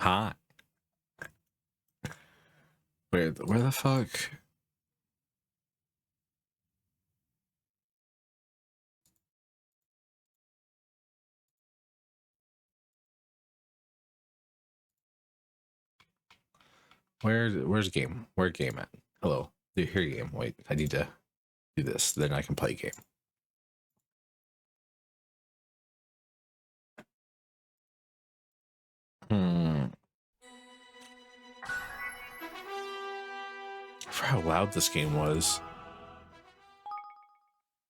Hot. Where the fuck? Where's game? Where game at? Hello. Here game. Wait, I need to do this. Then I can play game. For how loud this game was.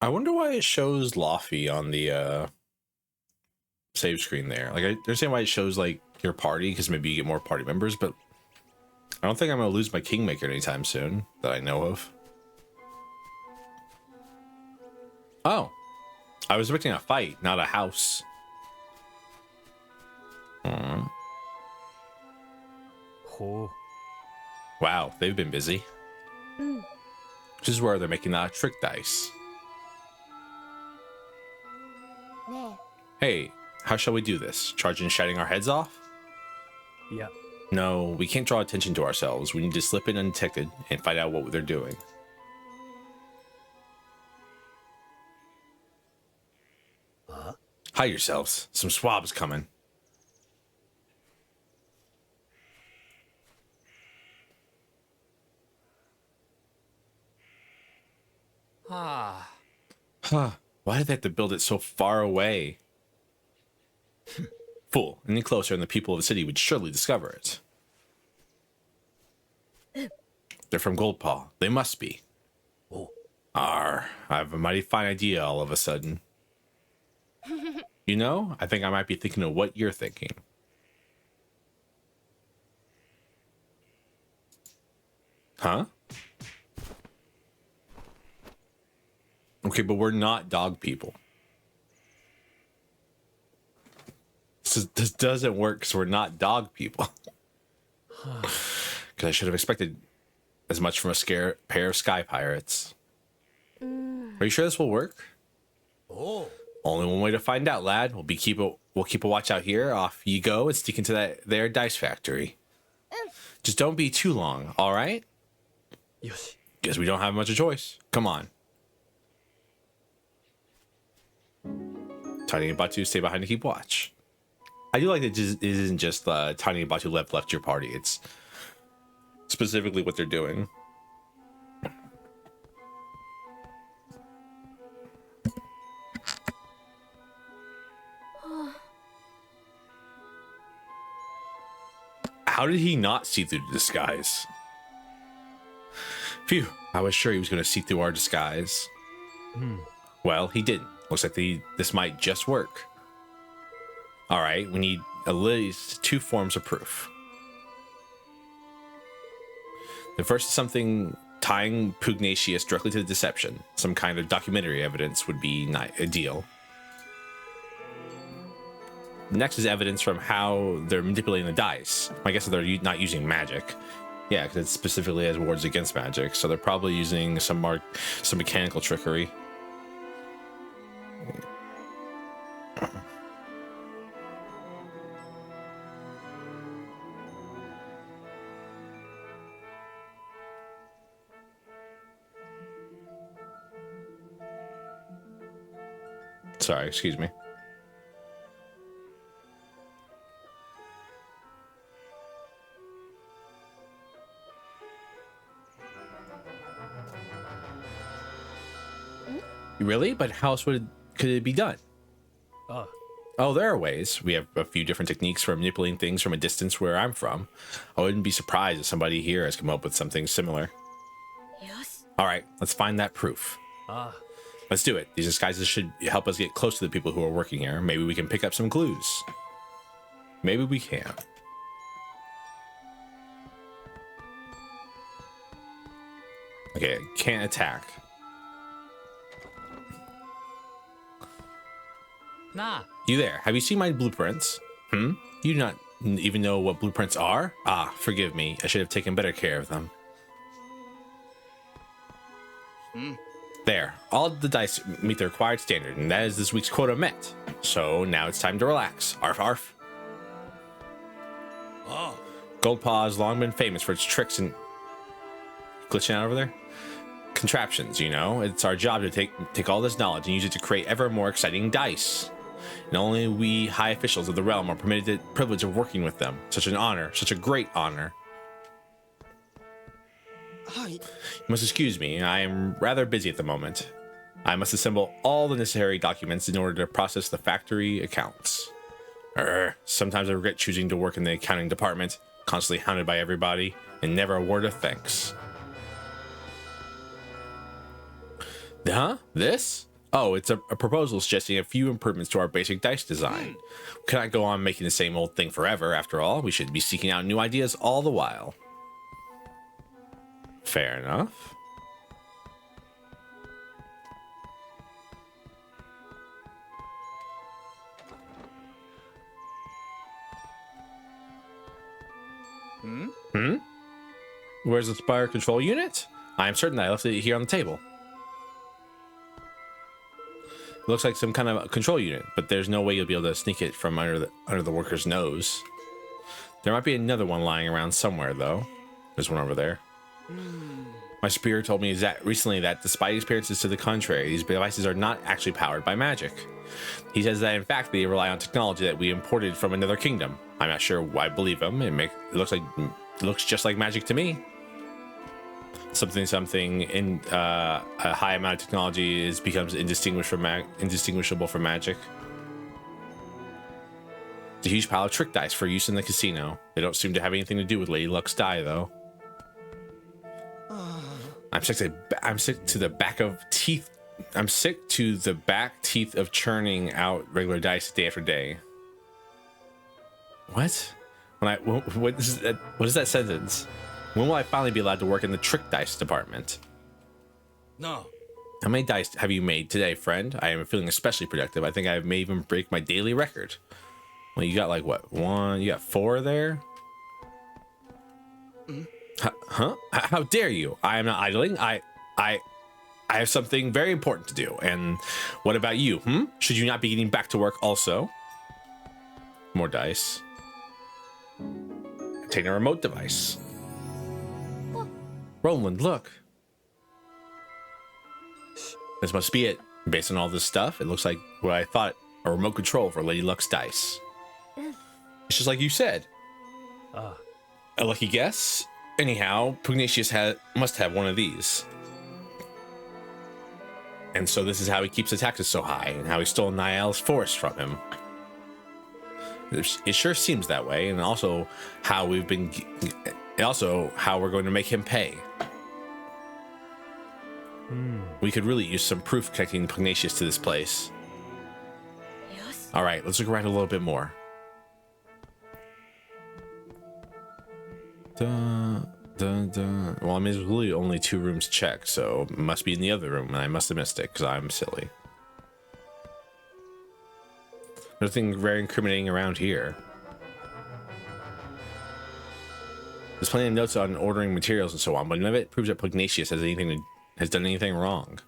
I wonder why it shows Laffy on the save screen there. Like, I understand why it shows like your party, because maybe you get more party members, but I don't think I'm gonna lose my Kingmaker anytime soon that I know of. Oh, I was expecting a fight, not a house. Oh. Wow, they've been busy. This is where they're making that trick dice. Hey, how shall we do this? Charge and shutting our heads off? Yeah. No, we can't draw attention to ourselves. We need to slip in undetected and find out what they're doing. Hide yourselves. Some swabs coming. Huh. Why did they have to build it so far away? Fool. Any closer and the people of the city would surely discover it. They're from Goldpaw. They must be. Oh. I have a mighty fine idea all of a sudden. You know, I think I might be thinking of what you're thinking. Huh? Okay, but we're not dog people. This doesn't work because we're not dog people. Because I should have expected as much from a pair of sky pirates. Are you sure this will work? Oh. Only one way to find out, lad. We'll keep a watch out here. Off you go and sneak into their dice factory. Just don't be too long, all right? Yoshi. Guess we don't have much of a choice. Come on. Tiny and Batu stay behind to keep watch. I do like that it isn't just Tiny and Batu left your party. It's specifically what they're doing. How did he not see through the disguise? Phew, I was sure he was going to see through our disguise. Well, he didn't. Looks like this might just work. All right, we need at least 2 forms of proof. The first is something tying Pugnacious directly to the deception. Some kind of documentary evidence would be ideal. Next is evidence from how they're manipulating the dice. I guess they're not using magic. Yeah, because it specifically has wards against magic, so they're probably using some mechanical trickery. Sorry, excuse me. Really? But how else could it be done? Oh, there are ways. We have a few different techniques for manipulating things from a distance where I'm from. I wouldn't be surprised if somebody here has come up with something similar. Yes. All right, let's find that proof. Let's do it. These disguises should help us get close to the people who are working here. Maybe we can pick up some clues. Maybe we can. Okay, can't attack. Nah. You there? Have you seen my blueprints? You do not even know what blueprints are? Ah, forgive me. I should have taken better care of them. There. All the dice meet the required standard, and that is this week's quota met. So now it's time to relax. Arf, arf. Ah. Goldpaw has long been famous for its tricks and glitching out over there. Contraptions, you know. It's our job to take all this knowledge and use it to create ever more exciting dice. And only we high officials of the realm are permitted the privilege of working with them. Such an honor, such a great honor. You must excuse me, I am rather busy at the moment. I must assemble all the necessary documents in order to process the factory accounts. Sometimes I regret choosing to work in the accounting department, constantly hounded by everybody, and never a word of thanks. Huh? This? Oh, it's a proposal suggesting a few improvements to our basic dice design. We cannot go on making the same old thing forever, after all. We should be seeking out new ideas all the while. Fair enough. Where's the Spire control unit? I am certain that I left it here on the table. It looks like some kind of a control unit, but there's no way you'll be able to sneak it from under the worker's nose. There might be another one lying around somewhere, though. There's one over there. My superior told me recently that despite experiences to the contrary, these devices are not actually powered by magic. He says that in fact they rely on technology that we imported from another kingdom. I'm not sure why I believe him. It looks just like magic to me. Something in a high amount of technology becomes indistinguishable from magic. It's a huge pile of trick dice for use in the casino. They don't seem to have anything to do with Lady Luck's die, though. I'm sick to the back teeth of churning out regular dice day after day. What? What is that sentence? When will I finally be allowed to work in the trick dice department? No. How many dice have you made today, friend? I am feeling especially productive. I think I may even break my daily record. Well, you got like what? One? You got 4 there? Huh? How dare you? I am not idling. I have something very important to do. And what about you? Should you not be getting back to work also? More dice. Obtain a remote device. Roland, look. This must be it. Based on all this stuff, it looks like what I thought, a remote control for Lady Luck's dice. It's just like you said. A lucky guess? Anyhow, Pugnacious must have one of these. And so this is how he keeps the taxes so high, and how he stole Niall's forest from him. It sure seems that way, and also how we're going to make him pay. We could really use some proof connecting Pugnacious to this place. All right, let's look around a little bit more. Well, I mean, there's really only 2 rooms checked, so it must be in the other room, and I must have missed it because I'm silly. Nothing very incriminating around here. There's plenty of notes on ordering materials and so on, but none of it proves that Pugnacious has done anything wrong.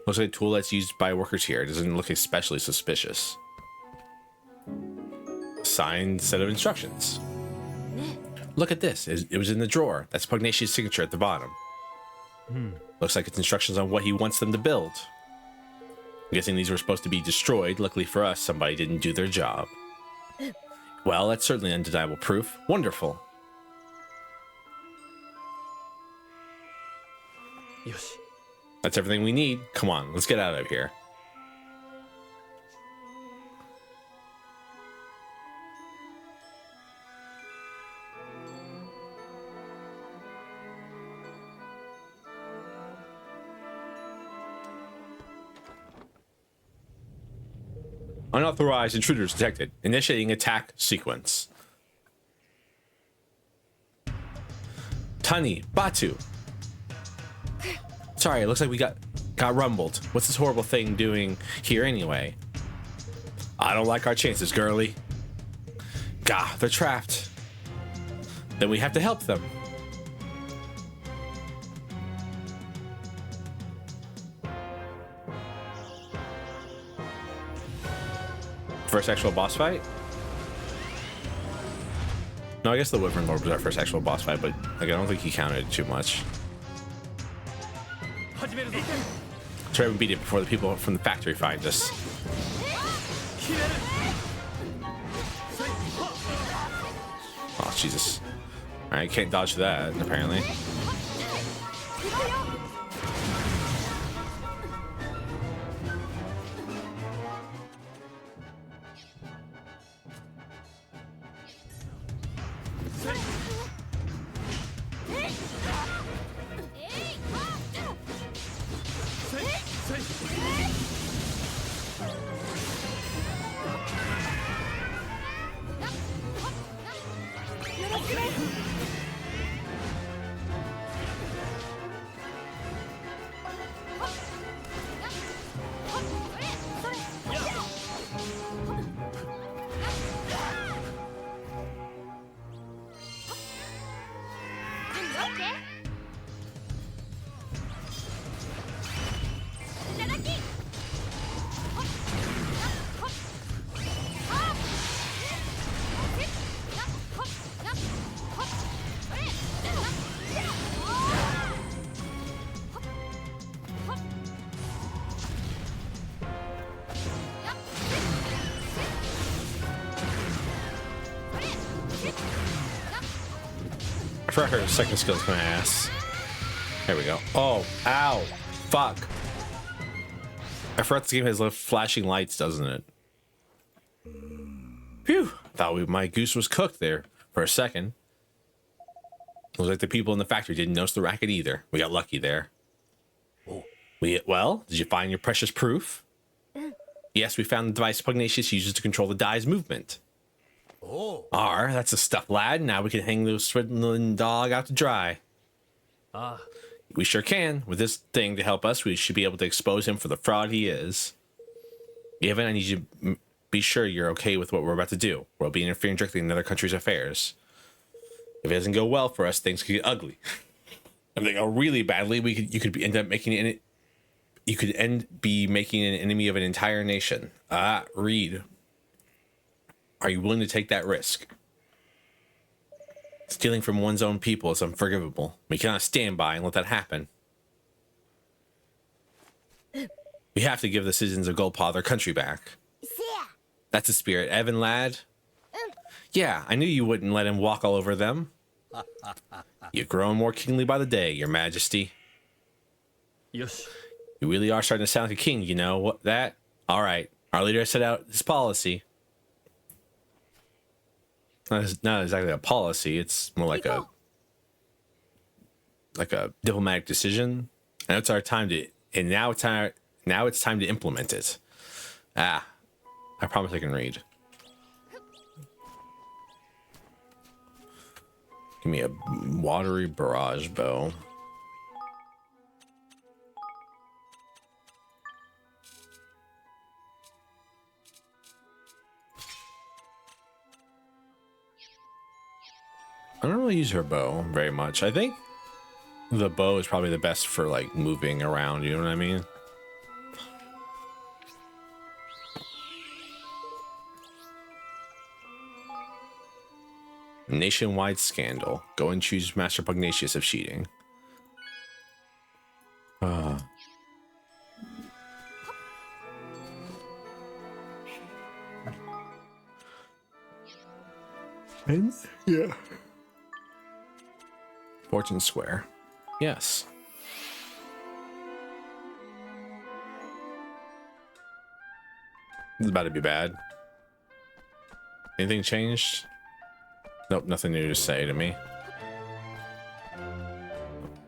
Looks like a tool that's used by workers here. It doesn't look especially suspicious. Signed set of instructions. Look at this. It was in the drawer. That's Pugnacious' signature at the bottom. Looks like it's instructions on what he wants them to build. I'm guessing these were supposed to be destroyed. Luckily for us, somebody didn't do their job. Well, that's certainly undeniable proof. Wonderful. Yoshi. That's everything we need. Come on, let's get out of here. Unauthorized intruders detected. Initiating attack sequence. Tani, Batu. Sorry, it looks like we got rumbled. What's this horrible thing doing here anyway? I don't like our chances, girly. Gah, they're trapped. Then we have to help them. First actual boss fight? No, I guess the Wyvern Lord was our first actual boss fight, but like I don't think he counted too much. Try to beat it before the people from the factory find us. Oh Jesus! All right, can't dodge that apparently. I forgot her second skill's my ass. There we go. Oh, ow. Fuck. I forgot this game has flashing lights, doesn't it? Phew. Thought my goose was cooked there for a second. Looks like the people in the factory didn't notice the racket either. We got lucky there. Well, did you find your precious proof? Yes, we found the device Pugnacious uses to control the die's movement. That's the stuff, lad. Now we can hang the swindling dog out to dry. We sure can. With this thing to help us, we should be able to expose him for the fraud he is. Evan, I need you to be sure you're okay with what we're about to do. We'll be interfering directly in another country's affairs. If it doesn't go well for us, things could get ugly. If they go really badly, you could end up making an enemy of an entire nation. Reed, are you willing to take that risk? Stealing from one's own people is unforgivable. We cannot stand by and let that happen. We have to give the citizens of Goldpaw their country back. That's the spirit, Evan, lad. Yeah, I knew you wouldn't let him walk all over them. You've grown more kingly by the day, your majesty. Yes. You really are starting to sound like a king, you know what that? All right, our leader set out his policy. Not exactly a policy, it's more like a diplomatic decision. And it's our time to now it's time to implement it. I promise I can read. Give me a watery barrage bow. I don't really use her bow very much. I think the bow is probably the best for like moving around, you know what I mean? Nationwide scandal. Go and choose Master Pugnacious of cheating. Yeah. Fortune Square. Yes. This is about to be bad. Anything changed? Nope, nothing new to say to me.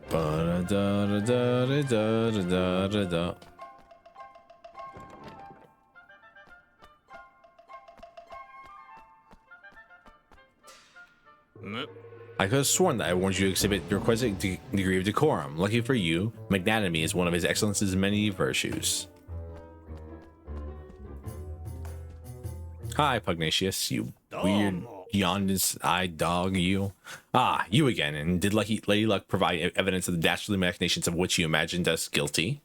Ba-da-da-da-da-da-da-da-da. I could have sworn that I warned you to exhibit your requisite degree of decorum. Lucky for you, magnanimity is one of his excellence's many virtues. Hi, Pugnacious, you weird jaundiced-eyed dog, you. You again, and did Lady Luck provide evidence of the dastardly machinations of which you imagined us guilty?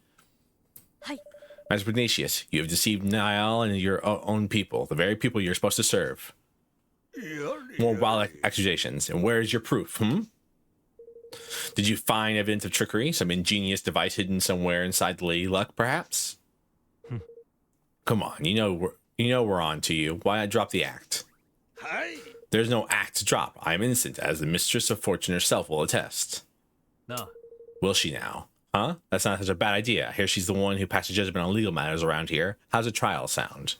Master Pugnacious, you have deceived Niall and your own people, the very people you're supposed to serve. More wild accusations. And where is your proof, Did you find evidence of trickery? Some ingenious device hidden somewhere inside the Lady Luck, perhaps? Come on, you know we're on to you. Why not drop the act? There's no act to drop. I am innocent, as the mistress of fortune herself will attest. No. Will she now? Huh? That's not such a bad idea. I hear she's the one who passes judgment on legal matters around here. How's a trial sound?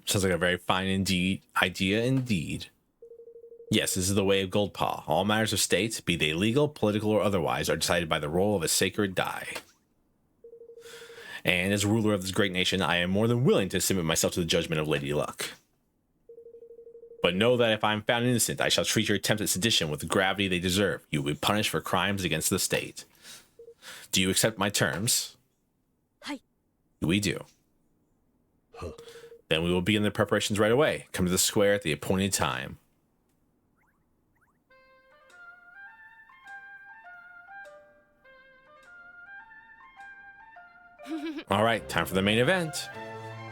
Sounds like a very fine idea indeed. Yes, this is the way of Goldpaw. All matters of state, be they legal, political, or otherwise, are decided by the roll of a sacred die. And as ruler of this great nation, I am more than willing to submit myself to the judgment of Lady Luck. But know that if I am found innocent, I shall treat your attempt at sedition with the gravity they deserve. You will be punished for crimes against the state. Do you accept my terms? Hi. We do. Then we will begin the preparations right away. Come to the square at the appointed time. All right, time for the main event.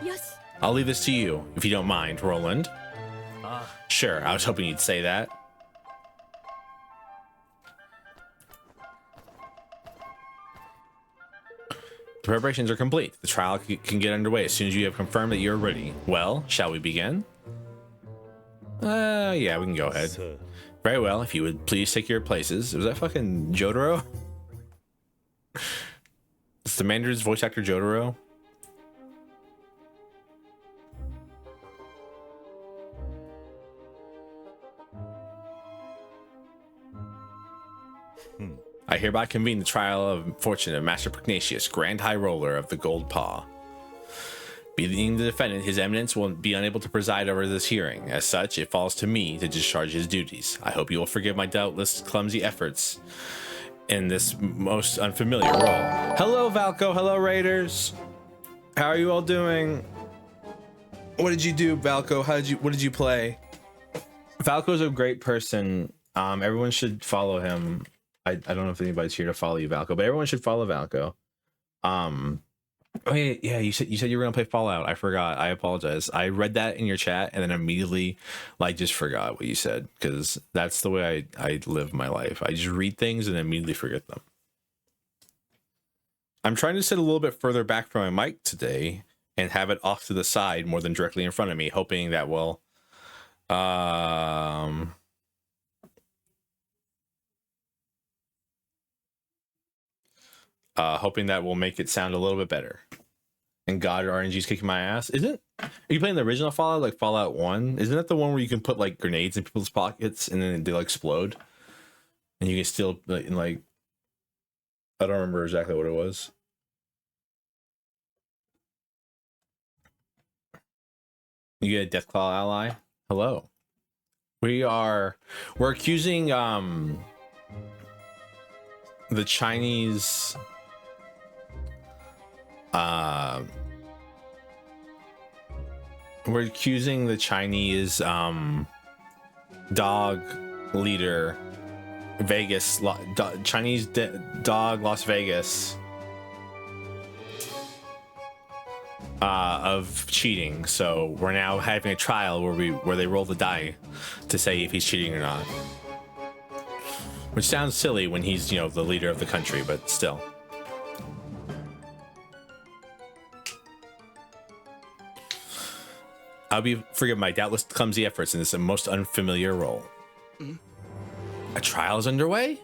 Yes. I'll leave this to you, if you don't mind, Roland. Sure, I was hoping you'd say that. The preparations are complete. The trial can get underway as soon as you have confirmed that you're ready. Well, shall we begin? Yeah, we can go ahead. Very well, if you would please take your places. Was that fucking Jotaro? Is the Mandarin's voice actor Jotaro? I hereby convene the trial of fortune of Master Pugnacious, Grand High Roller of the Gold Paw. Being the defendant, his eminence will be unable to preside over this hearing. As such, it falls to me to discharge his duties. I hope you will forgive my doubtless clumsy efforts in this most unfamiliar role. Hello, Valko. Hello, Raiders. How are you all doing? What did you do, Valko? What did you play? Valko's a great person. Everyone should follow him. I don't know if anybody's here to follow you, Valko, but everyone should follow Valko. Oh yeah, you said you were gonna play Fallout. I forgot. I apologize. I read that in your chat and then immediately just forgot what you said, because that's the way I live my life. I just read things and immediately forget them. I'm trying to sit a little bit further back from my mic today and have it off to the side more than directly in front of me, hoping that will hoping that will make it sound a little bit better. And God, RNG's kicking my ass. Are you playing the original Fallout, like Fallout 1? Isn't that the one where you can put like grenades in people's pockets and then they'll explode? And you can still I don't remember exactly what it was. You get a Deathclaw ally? Hello. We're accusing the Chinese we're accusing the Chinese dog leader Chinese dog Las Vegas of cheating. So we're now having a trial where they roll the die to say if he's cheating or not. Which sounds silly when he's, the leader of the country, but still. Forgive my doubtless clumsy efforts in this most unfamiliar role. A trial is underway?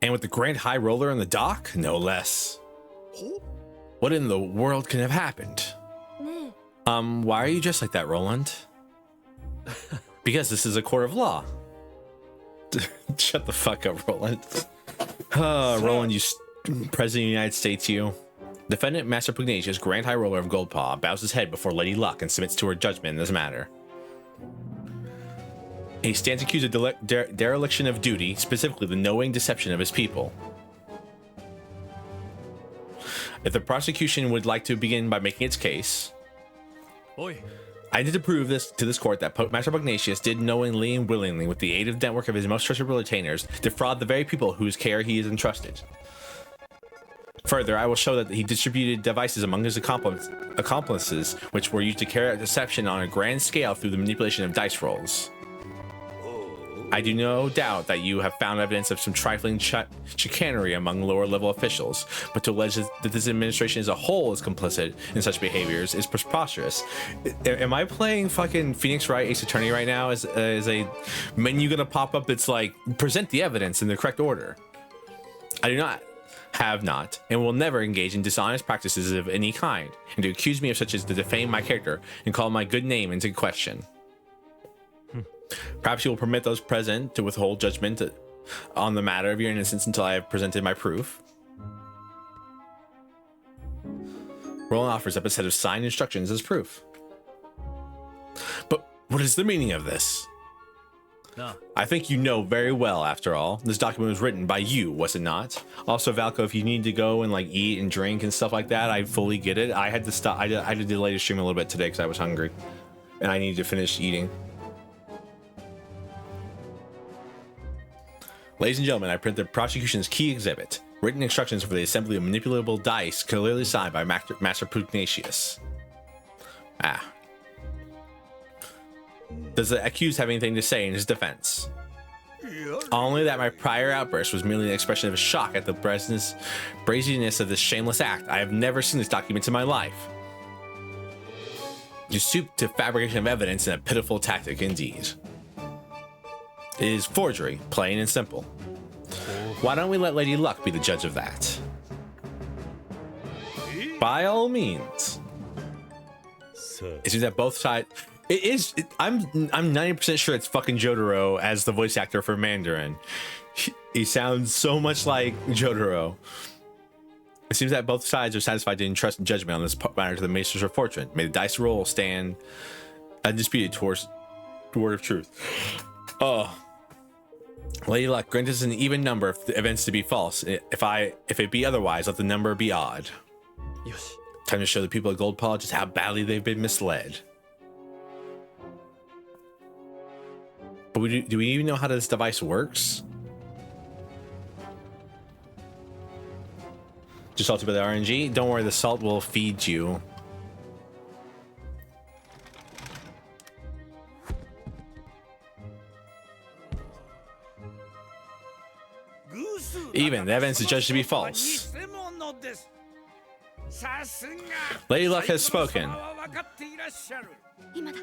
And with the Grand High Roller on the dock? No less. What in the world can have happened? Why are you dressed like that, Roland? Because this is a court of law. Shut the fuck up, Roland. Roland, you President of the United States, you. Defendant Master Pugnacious, Grand High Roller of Goldpaw, bows his head before Lady Luck and submits to her judgment in this matter. He stands accused of dereliction of duty, specifically the knowing deception of his people. If the prosecution would like to begin by making its case, I need to prove this to this court that Master Pugnacious did knowingly and willingly, with the aid of the network of his most trusted retainers, defraud the very people whose care he is entrusted. Further, I will show that he distributed devices among his accomplices, which were used to carry out deception on a grand scale through the manipulation of dice rolls. I do no doubt that you have found evidence of some trifling chicanery among lower-level officials, but to allege that this administration as a whole is complicit in such behaviors is preposterous. Am I playing fucking Phoenix Wright Ace Attorney right now? Is a menu gonna pop up that's like, present the evidence in the correct order? I do not, have not, and will never engage in dishonest practices of any kind, and to accuse me of such as to defame my character and call my good name into question. Perhaps you will permit those present to withhold judgment on the matter of your innocence until I have presented my proof. Roland offers up a set of signed instructions as proof. But what is the meaning of this? No. I think you know very well, after all. This document was written by you, was it not? Also, Valko, if you need to go and like eat and drink and stuff like that, I fully get it. I had to stop. I had to delay the stream a little bit today because I was hungry and I needed to finish eating. Ladies and gentlemen, I print the prosecution's key exhibit, written instructions for the assembly of manipulable dice, clearly signed by Master Pugnatius. Ah. Does the accused have anything to say in his defense? Only that my prior outburst was merely an expression of shock at the brazenness of this shameless act. I have never seen this document in my life. You stoop to fabrication of evidence in a pitiful tactic indeed. It is forgery, plain and simple. Why don't we let Lady Luck be the judge of that? By all means. It seems that both sides. It is. I'm 90% sure it's fucking Jotaro as the voice actor for Mandarin. He sounds so much like Jotaro. It seems that both sides are satisfied to entrust in judgment on this matter to the Masters of Fortune. May the dice roll stand undisputed towards the word of truth. Oh. Lady Luck, grant us an even number of the events to be false. If it be otherwise, let the number be odd. Yosh. Time to show the people of Goldpaw just how badly they've been misled. But do we even know how this device works? Just salty by the RNG? Don't worry, the salt will feed you. Even the evidence is judged to be false. Lady Luck has spoken. 今だ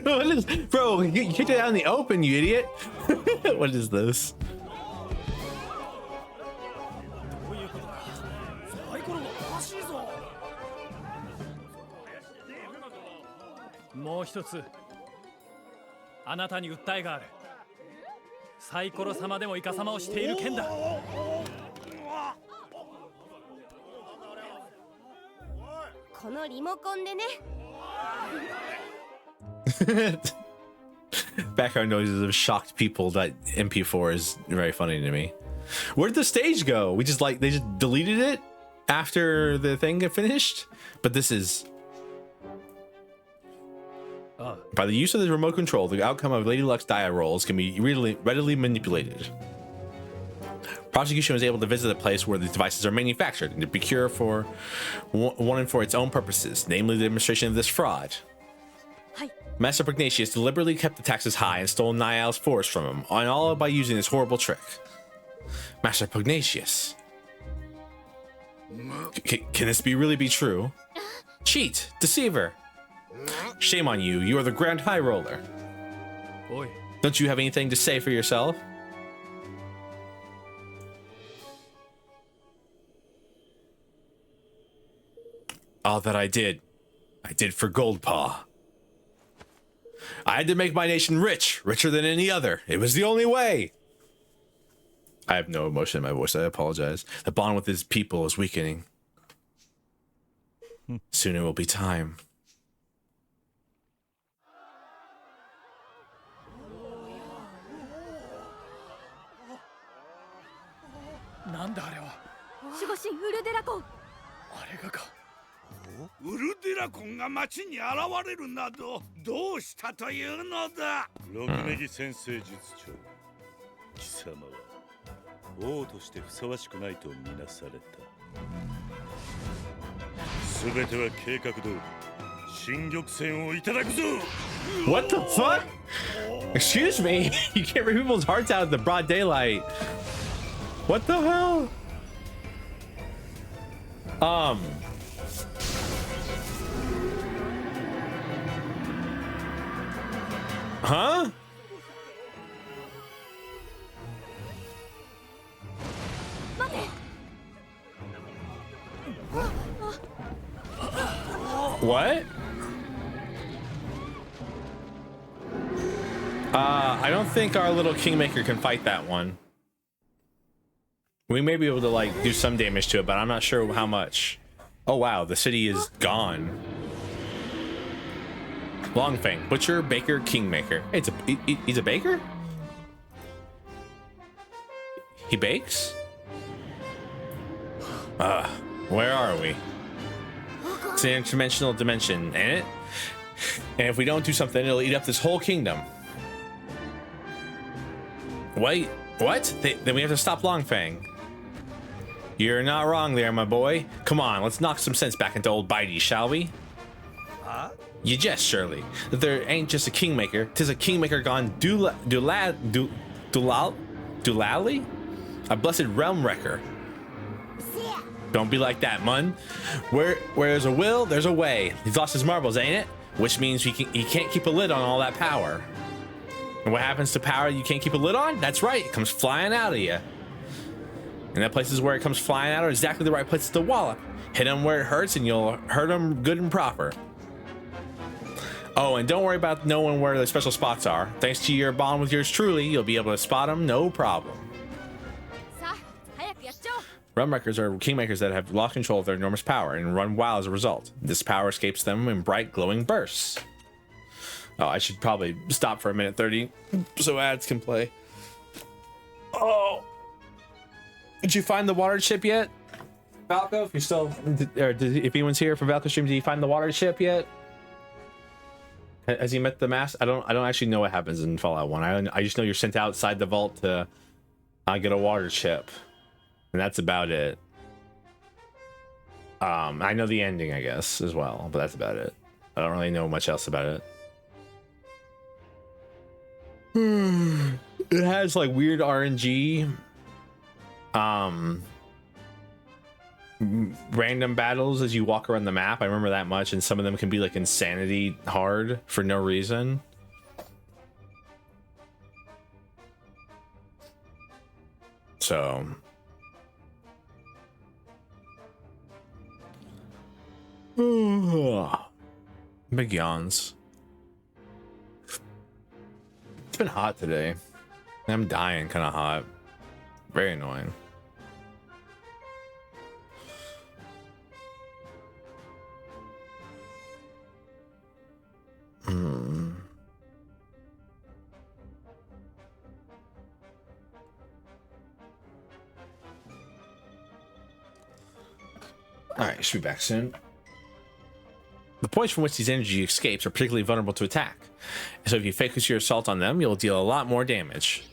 What is, bro? You kicked it out in the open, you idiot! What is this? もう一つあなたに訴えがあるサイコロ様でもイカ様をしている件だ このリモコンでね Background noises of shocked people that MP4 is very funny to me. Where'd the stage go? We just like they just deleted it after the thing got finished? But this is by the use of the remote control, the outcome of Lady Luck's die rolls can be readily manipulated. Prosecution was able to visit the place where the devices are manufactured and to procure for one and for its own purposes, namely the demonstration of this fraud. Master Pugnatius deliberately kept the taxes high and stole Niall's force from him, and all by using this horrible trick. Master Pugnatius. Can this really be true? Cheat! Deceiver! Shame on you, you are the Grand High Roller. Oi. Don't you have anything to say for yourself? All that I did for Goldpaw. I had to make my nation rich, richer than any other. It was the only way. I have no emotion in my voice, I apologize. The bond with his people is weakening. Soon it will be time. ウルデラコンが町に現れるなどどうしたというのだ。六ネギ先生術長、貴様は王としてふさわしくないとみなされた。すべては計画通り新玉戦をいただくぞ。 What the fuck? Excuse me? You can't rip people's hearts out in the broad daylight. What the hell? Huh? What? I don't think our little Kingmaker can fight that one. We may be able to like do some damage to it, but I'm not sure how much. Oh wow, the city is gone. Longfang, butcher, baker, kingmaker. Hey, he's a baker? He bakes? Where are we? It's an interdimensional dimension, ain't it? And if we don't do something, it'll eat up this whole kingdom. Wait, what? Then we have to stop Longfang. You're not wrong there, my boy. Come on, let's knock some sense back into old Bitey, shall we? Huh? You jest, surely, that there ain't just a kingmaker, 'tis a kingmaker gone doolally? A blessed realm wrecker. Don't be like that, mun. Where there's a will, there's a way. He's lost his marbles, ain't it? Which means he can't keep a lid on all that power. And what happens to power you can't keep a lid on? That's right, it comes flying out of you. And that places where it comes flying out are exactly the right places to wallop. Hit him where it hurts and you'll hurt him good and proper. Oh, and don't worry about knowing where the special spots are. Thanks to your bond with yours truly, you'll be able to spot them, no problem. Realm wreckers are kingmakers that have lost control of their enormous power and run wild as a result. This power escapes them in bright, glowing bursts. Oh, I should probably stop for a minute 30 so ads can play. Oh, did you find the water chip yet, Falco? If you're still, or if anyone's here for Falco stream, did you find the water chip yet? Has he met the mask? I don't actually know what happens in Fallout 1. I just know you're sent outside the vault to get a water chip. And that's about it. I know the ending, I guess, as well, but that's about it. I don't really know much else about it. It has like weird RNG. Random battles as you walk around the map. I remember that much, and some of them can be like insanity hard for no reason. So big yawns. It's been hot today. I'm dying, kind of hot. Very annoying. All right, should be back soon. The points from which these energy escapes are particularly vulnerable to attack, so if you focus your assault on them, you'll deal a lot more damage.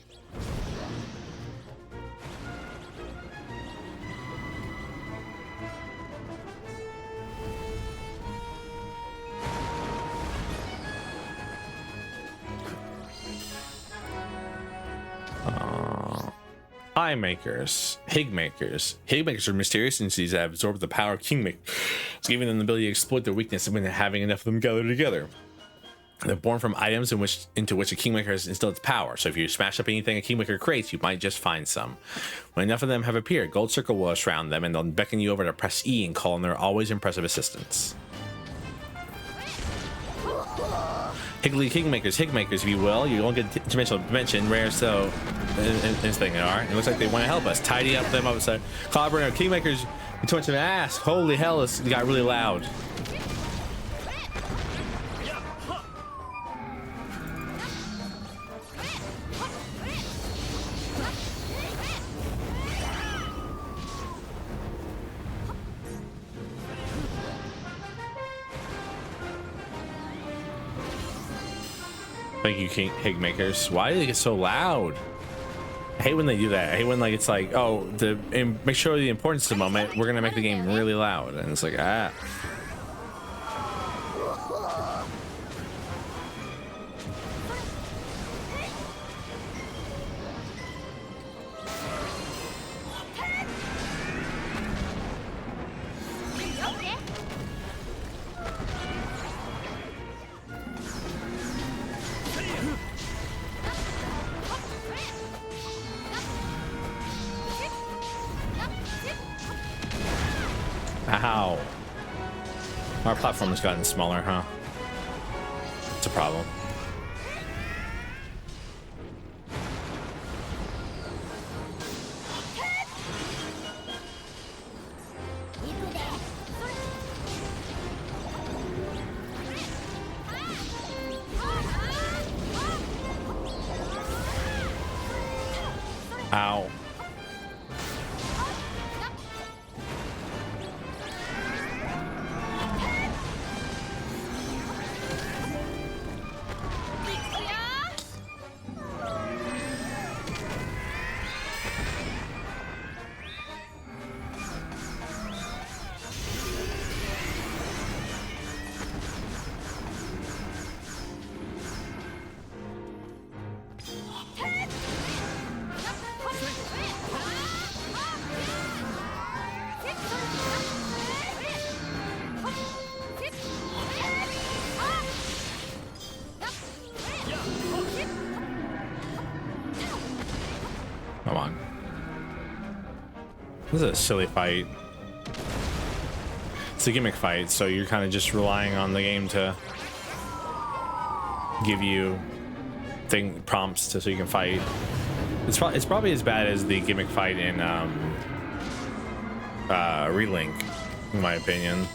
Eye makers, hig makers. Hig makers are mysterious entities that have absorbed the power of kingmakers, giving them the ability to exploit their weakness when having enough of them gathered together. They're born from items into which a kingmaker has instilled its power. So if you smash up anything a kingmaker creates, you might just find some. When enough of them have appeared, a gold circle will surround them, and they'll beckon you over to press E and call on their always impressive assistance. Higgly kingmakers, higmakers, if you will. You won't get dimensional dimension, rare so in this thing they are. It looks like they want to help us. Tidy up them up side. Clobber kingmakers, too much of an ass. Holy hell, it got really loud. Thank you, King Higmakers. Why do they get so loud? I hate when they do that. I hate when like it's like, oh, and make sure the importance of the moment, we're gonna make the game really loud, and it's like, ah. Ow. Our platform has gotten smaller, huh? It's a problem. Ow. Come on. This is a silly fight. It's a gimmick fight, so you're kind of just relying on the game to give you prompts so you can fight. It's probably as bad as the gimmick fight in Relink, in my opinion.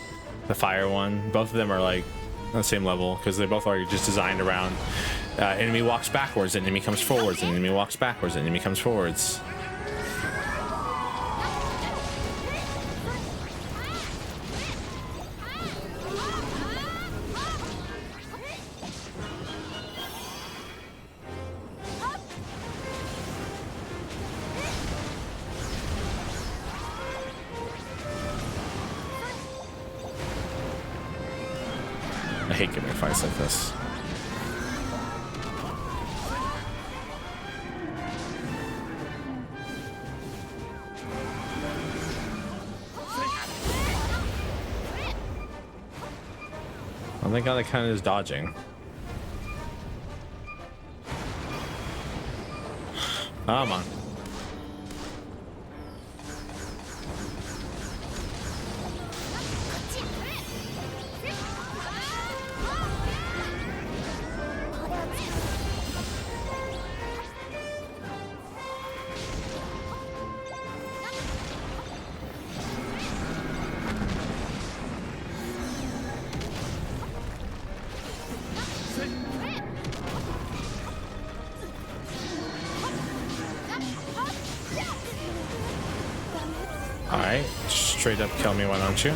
The fire one. Both of them are like on the same level because they both are just designed around enemy walks backwards, enemy comes forwards, and enemy walks backwards, and enemy comes forwards. I hate gimmick fights like this. I think that kind of is dodging. Come on. Alright, straight up kill me, why don't you?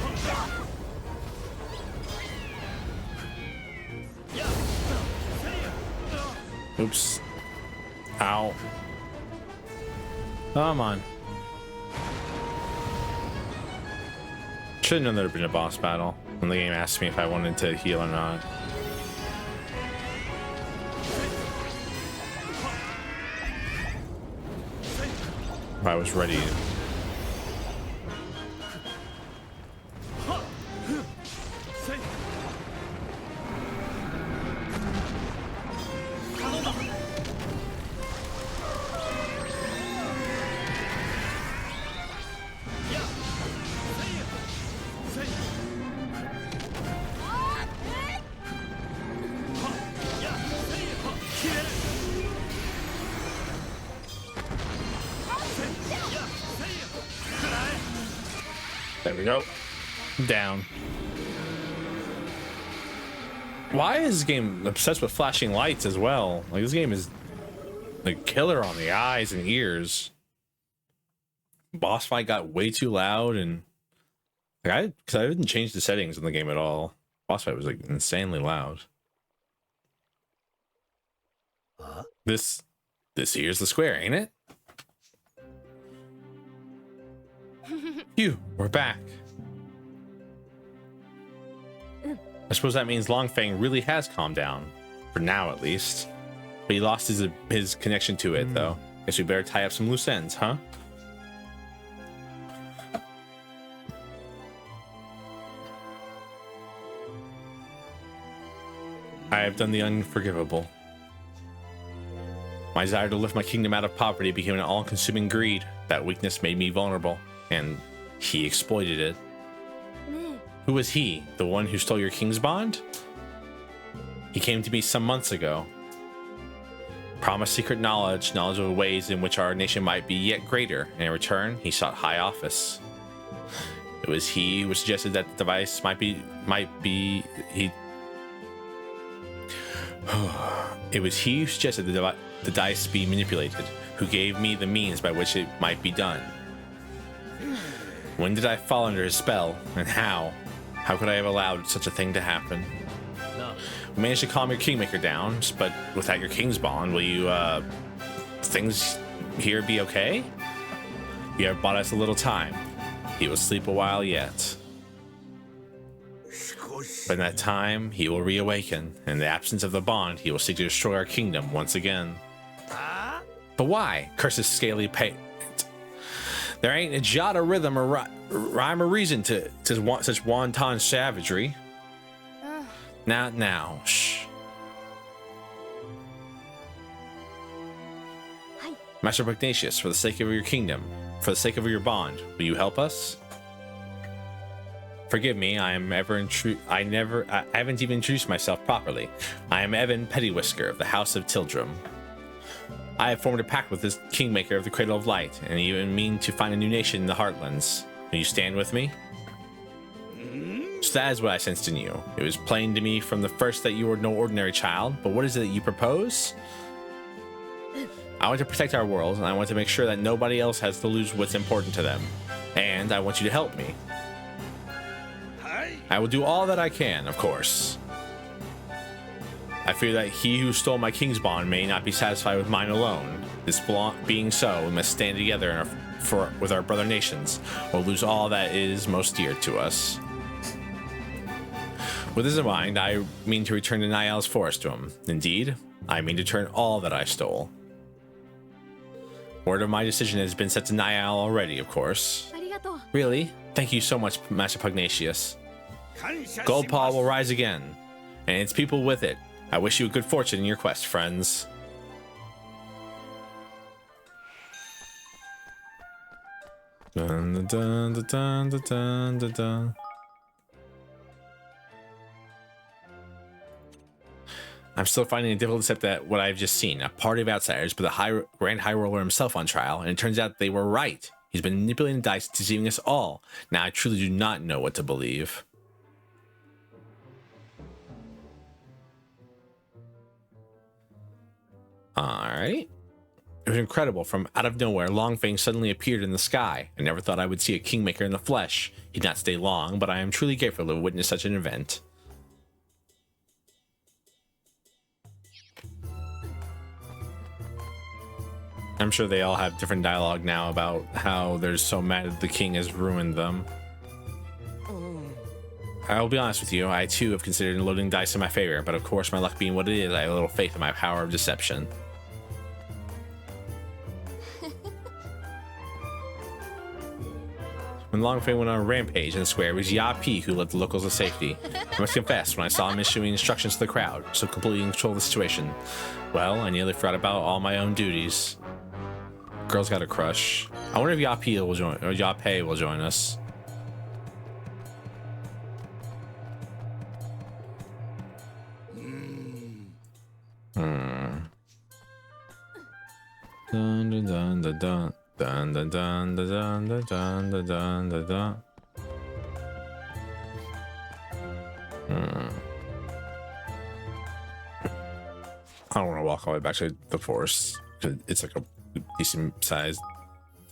Oops. Ow. Come on. Should've known there'd been a boss battle when the game asked me if I wanted to heal or not. If I was ready. There we go. Down. Why is this game obsessed with flashing lights as well? Like, this game is like killer on the eyes and ears. Boss fight got way too loud, and like because I didn't change the settings in the game at all. Boss fight was like insanely loud. This here's the square, ain't it? Phew, we're back. I suppose that means Longfang really has calmed down. For now, at least. But he lost his connection to it, though. Guess we better tie up some loose ends, huh? I have done the unforgivable. My desire to lift my kingdom out of poverty became an all-consuming greed. That weakness made me vulnerable, and he exploited it. Who was he? The one who stole your king's bond? He came to me some months ago. Promised secret knowledge of ways in which our nation might be yet greater, and in return, he sought high office. It was he who suggested that the device It was he who suggested the dice be manipulated, who gave me the means by which it might be done. When did I fall under his spell, and how? How could I have allowed such a thing to happen? We managed to calm your kingmaker down, but without your king's bond, will you, things here be okay? You have bought us a little time. He will sleep a while yet. But in that time, he will reawaken. In the absence of the bond, he will seek to destroy our kingdom once again. But why? Curse his scaly pate. There ain't a jot of rhythm or rhyme or reason to want such wanton savagery. Not now. Shh. Master Pugnatius, for the sake of your kingdom, for the sake of your bond, will you help us? Forgive me, I haven't even introduced myself properly. I am Evan Pettywhisker of the House of Tildrum. I have formed a pact with this kingmaker of the Cradle of Light, and even mean to find a new nation in the Heartlands. Will you stand with me? So that is what I sensed in you. It was plain to me from the first that you were no ordinary child, but what is it that you propose? I want to protect our world, and I want to make sure that nobody else has to lose what's important to them. And I want you to help me. I will do all that I can, of course. I fear that he who stole my king's bond may not be satisfied with mine alone. This being so, we must stand together with our brother nations, or lose all that is most dear to us. With this in mind, I mean to return the Niall's forest to him. Indeed, I mean to turn all that I stole. Word of my decision has been sent to Niall already, of course. Really? Thank you so much, Master Pugnatius. Goldpaw will rise again, and its people with it. I wish you good fortune in your quest, friends. Dun, dun, dun, dun, dun, dun, dun. I'm still finding it difficult to accept that what I've just seen, a party of outsiders, but the Grand High Roller himself on trial, and it turns out they were right. He's been manipulating the dice, deceiving us all. Now I truly do not know what to believe. Alright. It was incredible. From out of nowhere, Longfang suddenly appeared in the sky. I never thought I would see a kingmaker in the flesh. He did not stay long, but I am truly grateful to witness such an event. I'm sure they all have different dialogue now about how they're so mad that the king has ruined them. I will be honest with you, I too have considered loading dice in my favor, but of course, my luck being what it is, I have little faith in my power of deception. When Longfang went on a rampage in the square, it was Ya P who led the locals to safety. I must confess, when I saw him issuing instructions to the crowd, so completely in control of the situation, well, I nearly forgot about all my own duties. Girl's got a crush. I wonder if Ya P will join, or Ya Pei will join us. Dun dun dun dun dun. Dun dun dun dun dun dun dun dun dun dun. I don't want to walk all the way back to the forest because it's like a decent sized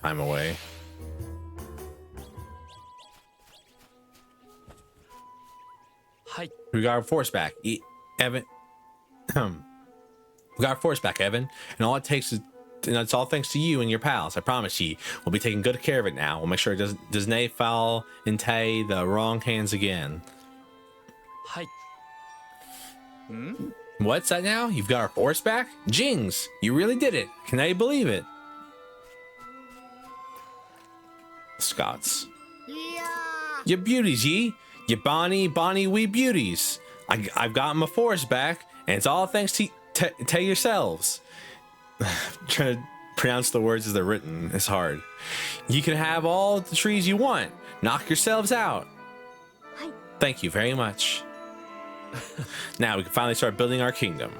time away. Hi. We got our force back. Evan. We got our force back, Evan, and all it takes is, and it's all thanks to you and your pals. I promise you, we'll be taking good care of it now. We'll make sure it does not fall into the wrong hands again. Hi. What's that now? You've got our force back? Jings, you really did it. Can I believe it? Scots. You beauties, ye. You bonny wee beauties. I've got my force back, and it's all thanks to yourselves. Trying to pronounce the words as they're written is hard. You can have all the trees you want. Knock yourselves out. Thank you very much. Now we can finally start building our kingdom.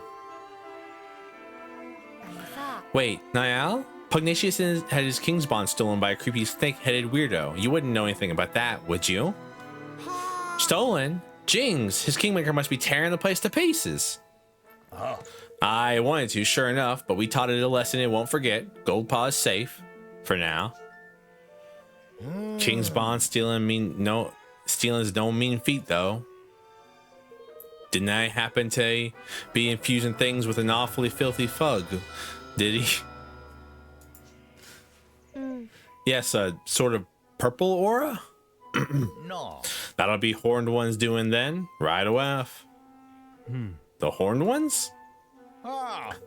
Wait, Niall? Pugnacious had his king's bond stolen by a creepy snake-headed weirdo. You wouldn't know anything about that, would you? Stolen? Jings, his kingmaker must be tearing the place to pieces. I wanted to, sure enough, but we taught it a lesson it won't forget. Gold Paw is safe. For now. King's bond stealing's no mean feat, though. Didn't I happen to be infusing things with an awfully filthy fug? Did he? Yes, a sort of purple aura? No. That'll be Horned Ones doing then, right away. The Horned Ones?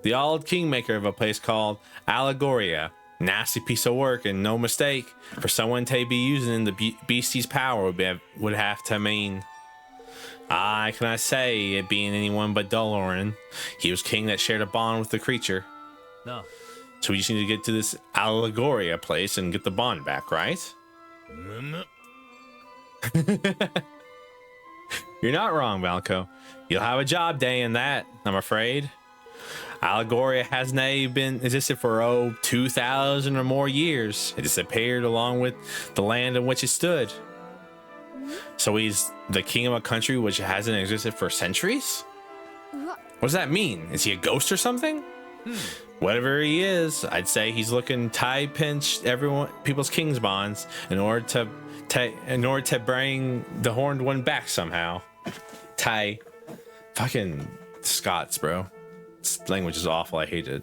The old kingmaker of a place called Allegoria. Nasty piece of work and no mistake. For someone to be using the beastie's power would have to mean... can I say it being anyone but Doloran? He was king that shared a bond with the creature. No. So we just need to get to this Allegoria place and get the bond back, right? You're not wrong, Valco. You'll have a job day in that, I'm afraid. Allegoria has now existed for 2,000 or more years. It disappeared along with the land in which it stood. So he's the king of a country which hasn't existed for centuries? What does that mean? Is he a ghost or something? Whatever he is, I'd say he's looking tie-pinched people's king's bonds in order to bring the Horned One back somehow. Fucking Scots, bro. This language is awful. I hate it.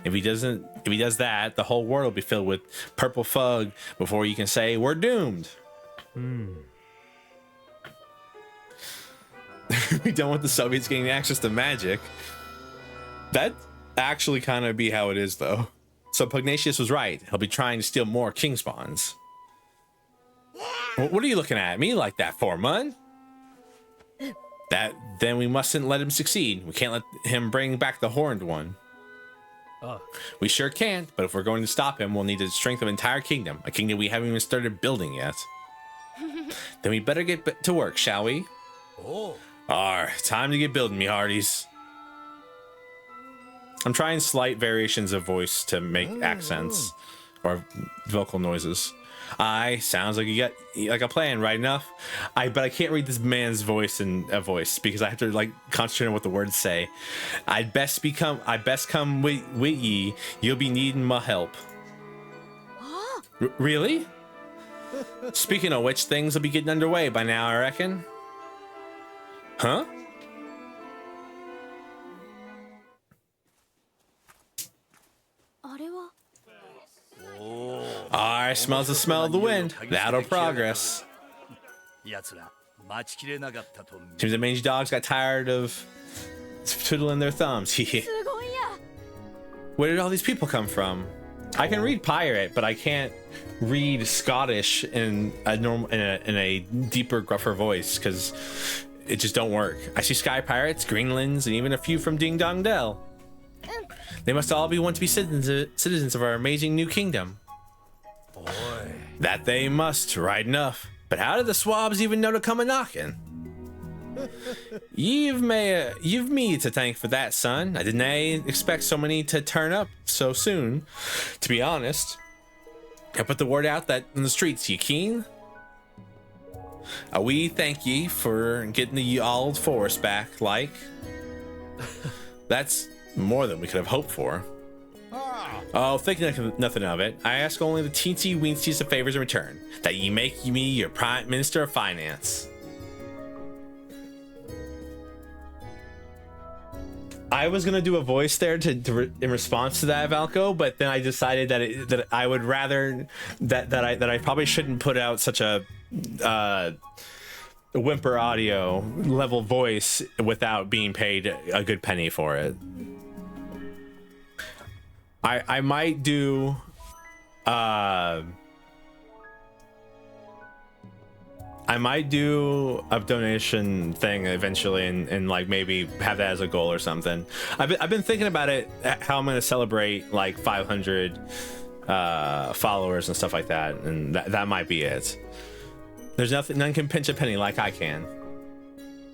If he does that, the whole world will be filled with purple fug before you can say we're doomed. We don't want the Soviets getting access to magic. That actually kind of be how it is, though. So Pugnacious was right. He'll be trying to steal more king spawns. What are you looking at me like that for, Mun? Then we mustn't let him succeed. We can't let him bring back the Horned One. We sure can't, but if we're going to stop him, we'll need the strength of an entire kingdom. A kingdom we haven't even started building yet. Then we better get to work, shall we? Time to get building, me hearties. I'm trying slight variations of voice to make accents or vocal noises. Sounds like you got like a plan, right enough. But I can't read this man's voice in a voice because I have to like concentrate on what the words say. I best come with ye. You'll be needing my help. Really? Speaking of which, things will be getting underway by now, I reckon. Huh? I smells the smell of the wind. That'll progress. Seems the mangy dogs got tired of twiddling their thumbs. Where did all these people come from? I can read pirate, but I can't read Scottish in a deeper, gruffer voice because it just don't work. I see sky pirates, Greenlands, and even a few from Ding Dong Dell. They must all be want to be citizens of our amazing new kingdom. That they must, right enough. But how did the swabs even know to come a knocking? You've me to thank for that, son. I didn't expect so many to turn up so soon, to be honest. I put the word out that in the streets, you keen? We thank ye for getting the old force back, like. That's more than we could have hoped for. Oh, think nothing of it. I ask only the teensy weensiest of favors in return, that ye make me your Prime Minister of Finance. I was gonna do a voice there in response to that, Valko, but then I decided that I would rather that I probably shouldn't put out such a whimper audio level voice without being paid a good penny for it. I might do I might do a donation thing eventually and like maybe have that as a goal or something. I've been thinking about it, how I'm going to celebrate like 500 followers and stuff like that, and that might be it. There's none can pinch a penny like I can.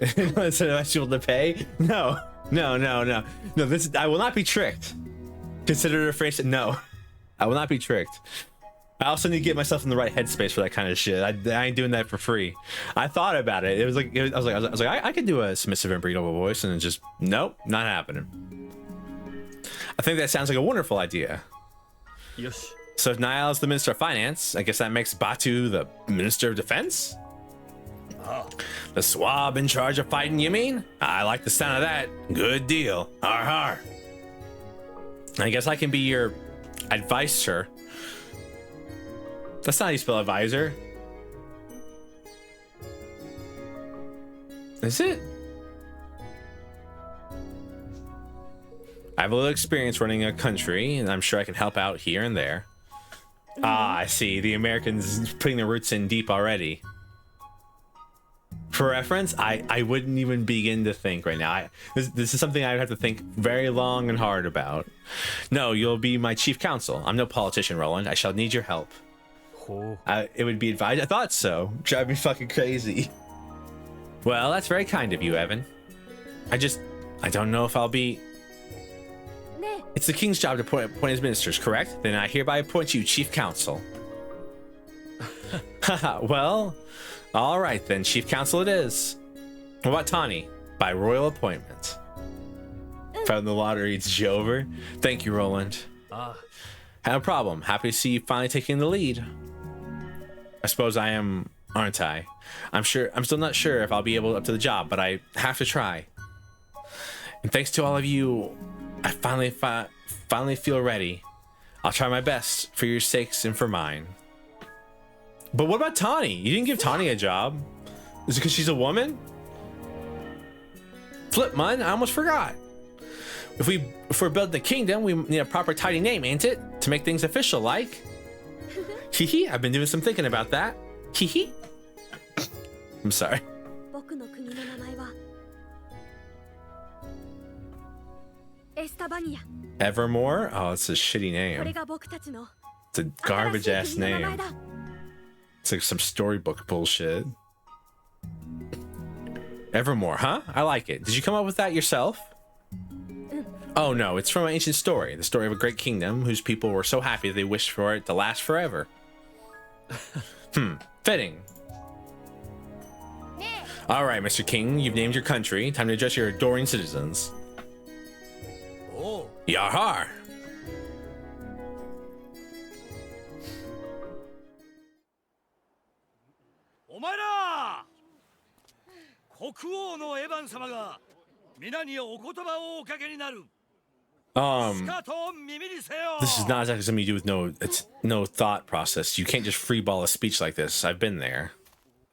Is it actual to pay? No. This I will not be tricked. Consider it a phrase. No, I will not be tricked. I also need to get myself in the right headspace for that kind of shit. I ain't doing that for free. I thought about it. I was like, I could do a submissive and breedable voice, and it's just nope, not happening. I think that sounds like a wonderful idea. Yosh. So if Niall is the Minister of Finance, I guess that makes Batu the Minister of Defense? The swab in charge of fighting, you mean? I like the sound of that. Good deal. Har har. I guess I can be your advisor. That's not how you spell advisor. Is it? I have a little experience running a country, and I'm sure I can help out here and there. Ah, I see. The Americans putting their roots in deep already. For reference, I wouldn't even begin to think right now. This is something I would have to think very long and hard about. No, you'll be my chief counsel. I'm no politician, Roland. I shall need your help. It would be advised. I thought so. Drive me fucking crazy. Well, that's very kind of you, Evan. I don't know if I'll be... It's the king's job to appoint his ministers, correct? Then I hereby appoint you chief counsel. Well, all right then, chief counsel it is. What about Tawny? By royal appointment. Found the lottery, it's over. Thank you, Roland. No problem. Happy to see you finally taking the lead. I suppose I am, aren't I? I'm still not sure if I'll be able up to the job, but I have to try. And thanks to all of you, I finally feel ready. I'll try my best for your sakes and for mine. But what about Tawny? You didn't give Tawny a job. Is it because she's a woman? Flip, man, I almost forgot. If we're building the kingdom, we need a proper tidy name, ain't it? To make things official like. Hee I've been doing some thinking about that. Hee I'm sorry. Evermore? Oh, it's a shitty name. It's a garbage ass name. It's like some storybook bullshit. Evermore, huh? I like it. Did you come up with that yourself? Oh no, it's from an ancient story. The story of a great kingdom whose people were so happy they wished for it to last forever. Fitting. All right, Mr. King, you've named your country. Time to address your adoring citizens. Yahar! This is not exactly something you do with no thought process. You can't just freeball a speech like this. I've been there.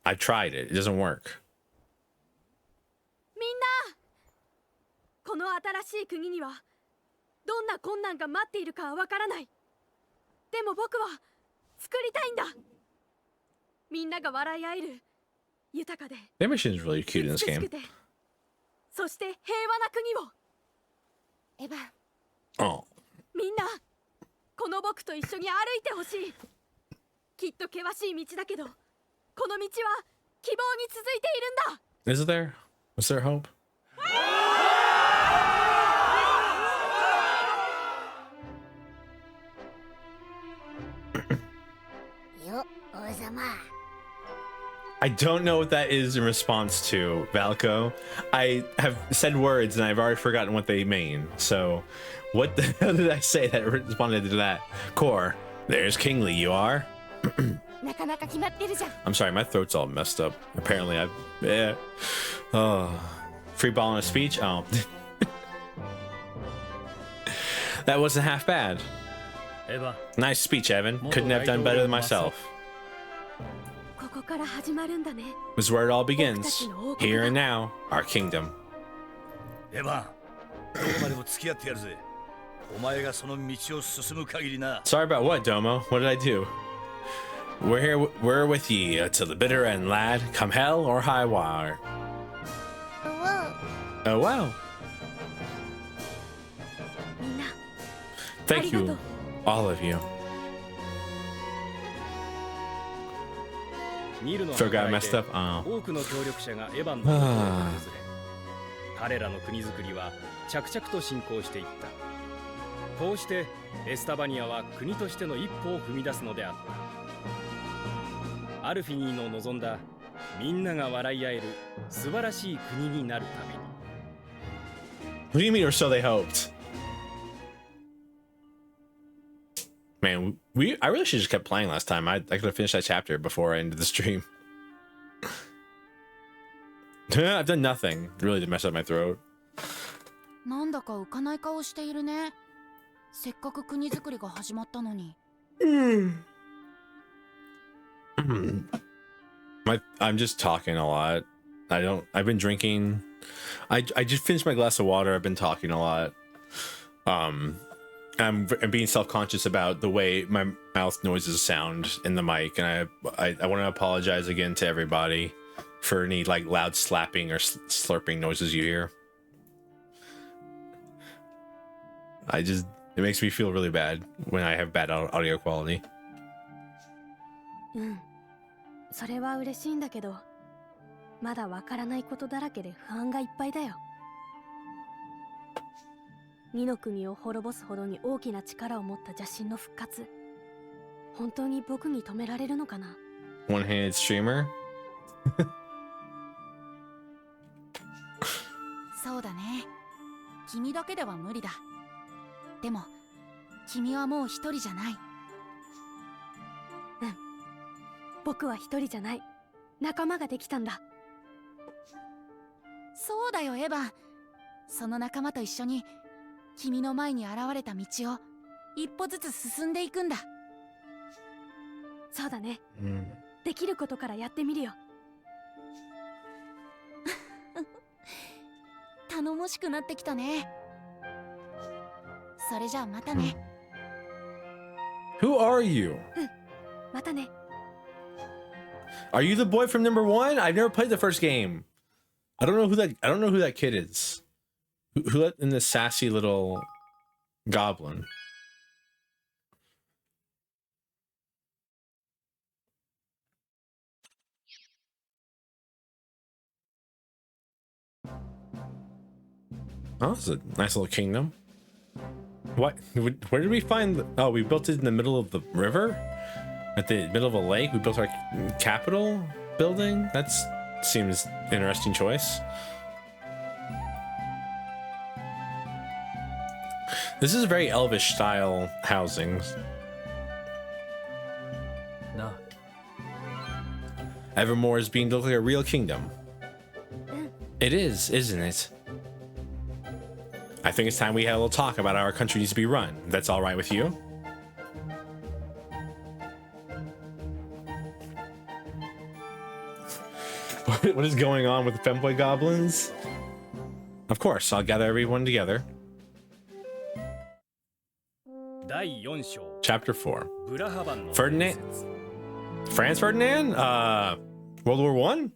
I've tried it. It doesn't work. この新しい国にはどんな困難が待っているかわからない。でも僕は作りたいんだ。みんなが笑い合える豊かで The animation is really cute in this game. そして平和な国を。エヴァン。Oh. みんなこの僕と一緒に歩いてほしい。きっと険しい道だけど、この道は希望に続いているんだ。Is there? Was there hope? I don't know what that is in response to, Valko. I have said words and I've already forgotten what they mean. So, what the hell did I say that responded to that? Core, there's Kingly, you are? I'm sorry, my throat's all messed up. Apparently, free ball in a speech? Oh. That wasn't half bad. エヴァ Nice speech, Evan. Couldn't have done better than myself. ここから始まるんだね。 This is where it all begins. Here and now, our kingdom. エヴァン、どこまでも付き合ってやるぜ。お前がその道を進む限りな。 Sorry about what, Domo? What did I do? We're with ye to the bitter end, lad. Come hell or high wire. Oh wow. みんな、 Thank you, all of you. ニルの Forgot I 破壊 messed で up. Oh. 多くの協力者がエヴァンの元を訪れ、彼らの国づくりは着々と進行していった。こうしてエスタバニアは国としての一歩を踏み出すのであった。アルフィニーの望んだみんなが笑い合える素晴らしい国になるために。 What do you mean, or so they hoped? Man, I really should have just kept playing last time. I could have finished that chapter before I ended the stream. I've done nothing really to mess up my throat. なんだか浮かない顔しているね。せっかく国づくりが始まったのに。I'm just talking a lot. I've been drinking. I just finished my glass of water. I've been talking a lot. I'm being self-conscious about the way my mouth noises sound in the mic, and I want to apologize again to everybody for any like loud slapping or slurping noises you hear. It makes me feel really bad when I have bad audio quality. うん、それは嬉しいんだけど、まだわからないことだらけで不安がいっぱいだよ。二の国を滅ぼすほどに大きな力を持った邪神の復活、本当に僕に止められるのかな。 One-handed streamer. そうだね。君だけでは無理だ。でも、君はもう一人じゃない。うん。僕は一人じゃない。仲間ができたんだ。そうだよ、エヴァン。その仲間と一緒に、君の前に現れた道を一歩ずつ進んでいくんだ。そうだね。できることからやってみるよ。頼もしくなってきたね。それじゃあまたね。Who are you? またね。 Are you the boy from number 1? I've never played the first game. I don't know who that kid is. Who let in this sassy little goblin? Oh, it's a nice little kingdom. What? Where did we find? Oh, we built it in the middle of the river? At the middle of a lake? We built our capital building? That seems interesting choice. This is a very elvish style housing. No. Evermore is being built like a real kingdom. It is, isn't it? I think it's time we had a little talk about how our country needs to be run. That's all right with you? What is going on with the femboy goblins? Of course, I'll gather everyone together. 第4章 Chapter 4. ブラハバンの Ferdinand? Franz Ferdinand? World War I?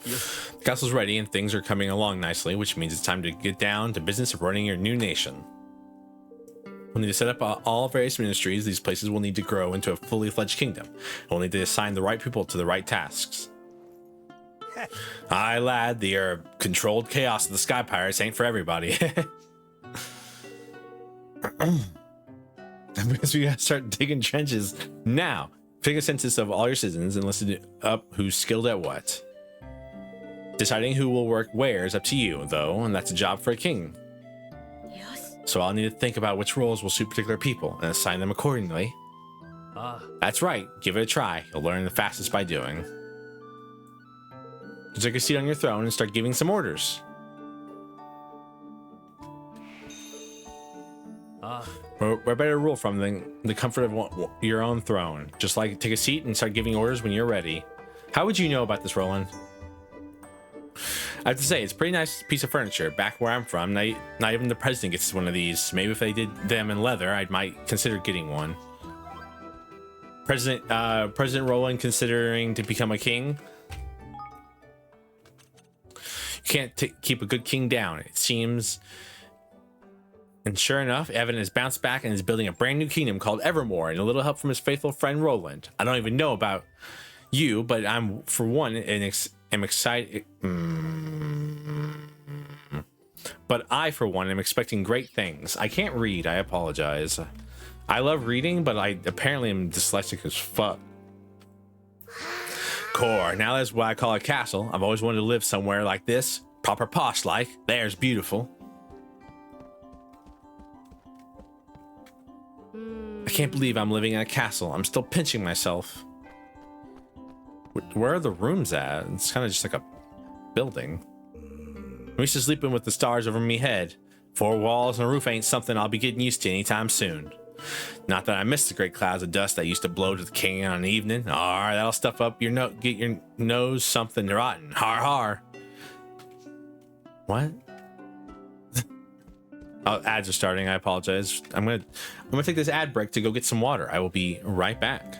The castle's ready and things are coming along nicely, which means it's time to get down to business of running your new nation. We'll need to set up all various ministries. These places will need to grow into a fully fledged kingdom. We'll need to assign the right people to the right tasks. Aye, lad, the controlled chaos of the Sky Pirates ain't for everybody. I guess we gotta start digging trenches now. Take a census of all your citizens and listen up who's skilled at what. Deciding who will work where is up to you, though, and that's a job for a king. So I'll need to think about which roles will suit particular people and assign them accordingly. That's right, give it a try. You'll learn the fastest by doing. Just take a seat on your throne and start giving some orders. Where better rule from than the comfort of your own throne? Just like take a seat and start giving orders when you're ready. How would you know about this, Roland? I have to say, it's a pretty nice piece of furniture. Back where I'm from, not even the president gets one of these. Maybe if they did them in leather, I might consider getting one. President Roland considering to become a king? You can't keep a good king down, it seems. And sure enough, Evan has bounced back and is building a brand new kingdom called Evermore, and a little help from his faithful friend Roland. I don't even know about you, but I'm, for one, am excited. But I, for one, am expecting great things. I can't read. I apologize. I love reading, but I apparently am dyslexic as fuck. Core. Now that's what I call a castle. I've always wanted to live somewhere like this. Proper posh-like. There's beautiful. I can't believe I'm living in a castle. I'm still pinching myself. Where are the rooms at? It's kind of just like a building. I'm used to sleeping with the stars over me head. 4 walls and a roof ain't something I'll be getting used to anytime soon. Not that I miss the great clouds of dust that used to blow to the king on an evening. Alright, that'll stuff up your get your nose something rotten. Har har. What? Oh, ads are starting. I apologize. I'm gonna take this ad break to go get some water. I will be right back.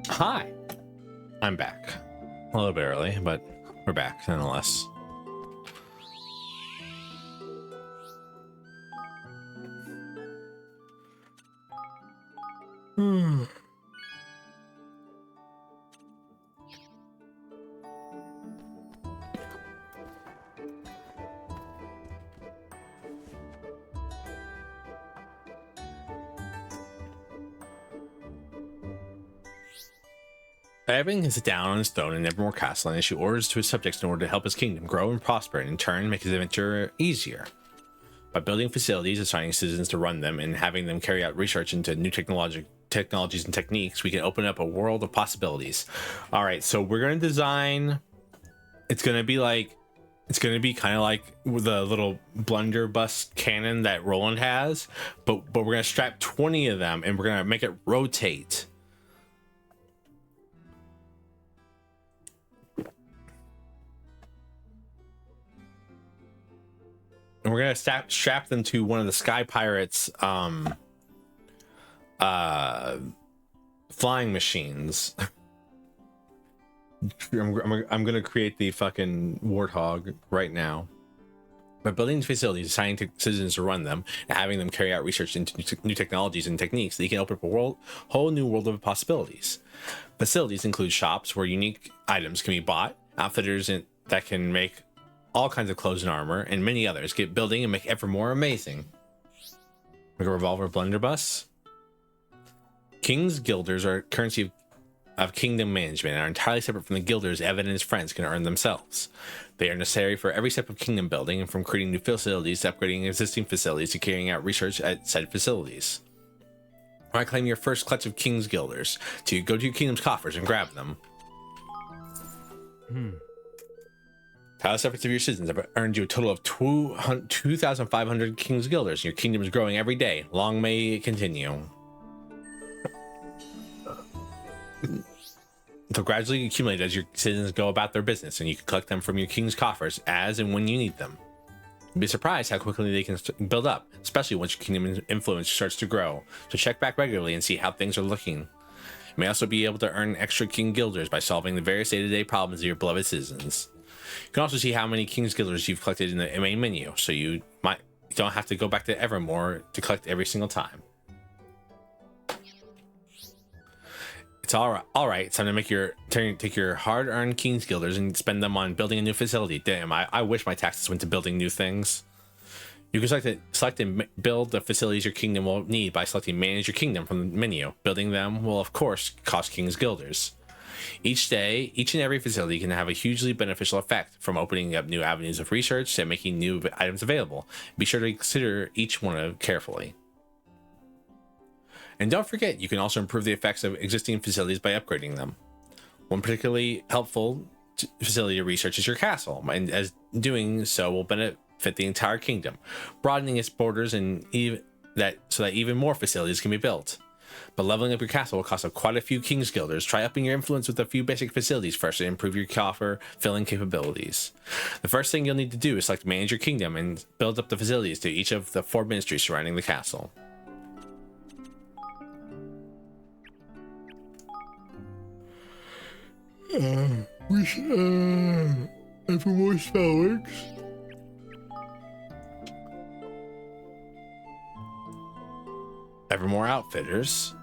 Hi, I'm back. A little bit early, but we're back nonetheless. Evan can sit down on his throne in Evermore Castle and issue orders to his subjects in order to help his kingdom grow and prosper, and in turn make his adventure easier. By building facilities, assigning citizens to run them, and having them carry out research into new technologies and techniques, we can open up a world of possibilities. All right, so we're going to design... It's going to be kind of like the little blunderbuss cannon that Roland has, but we're going to strap 20 of them, and we're going to make it rotate. And we're gonna strap them to one of the Sky Pirates flying machines. I'm gonna create the fucking warthog right now. By building facilities, assigning citizens to run them, and having them carry out research into new technologies and techniques, they can open up a whole new world of possibilities. Facilities include shops where unique items can be bought, outfitters that can make all kinds of clothes and armor, and many others. Get building and make ever more amazing. Like a revolver blunderbuss. King's guilders are currency of kingdom management and are entirely separate from the guilders Evan and his friends can earn themselves. They are necessary for every step of kingdom building, and from creating new facilities to upgrading existing facilities to carrying out research at said facilities. When I claim your first clutch of King's guilders, to go to your kingdom's coffers and grab them. Tireless efforts of your citizens have earned you a total of 2,500 King's guilders. Your kingdom is growing every day. Long may it continue. They'll gradually accumulate as your citizens go about their business, and you can collect them from your king's coffers as and when you need them. You'll be surprised how quickly they can build up, especially once your kingdom influence starts to grow. So check back regularly and see how things are looking. You may also be able to earn extra king guilders by solving the various day-to-day problems of your beloved citizens. You can also see how many king's guilders you've collected in the main menu, so you don't have to go back to Evermore to collect every single time. It's all right. It's time to take your hard-earned King's Guilders and spend them on building a new facility. Damn, I wish my taxes went to building new things. You can select and build the facilities your kingdom will need by selecting Manage Your Kingdom from the menu. Building them will, of course, cost King's Guilders. Each day, each and every facility can have a hugely beneficial effect, from opening up new avenues of research to making new items available. Be sure to consider each one carefully. And don't forget, you can also improve the effects of existing facilities by upgrading them. One particularly helpful facility to research is your castle, and as doing so will benefit the entire kingdom, broadening its borders and so that even more facilities can be built. But leveling up your castle will cost quite a few King's Guilders. Try upping your influence with a few basic facilities first to improve your coffer filling capabilities. The first thing you'll need to do is select Manage Your Kingdom and build up the facilities to each of the 4 ministries surrounding the castle. And for more spell works. Evermore Outfitters.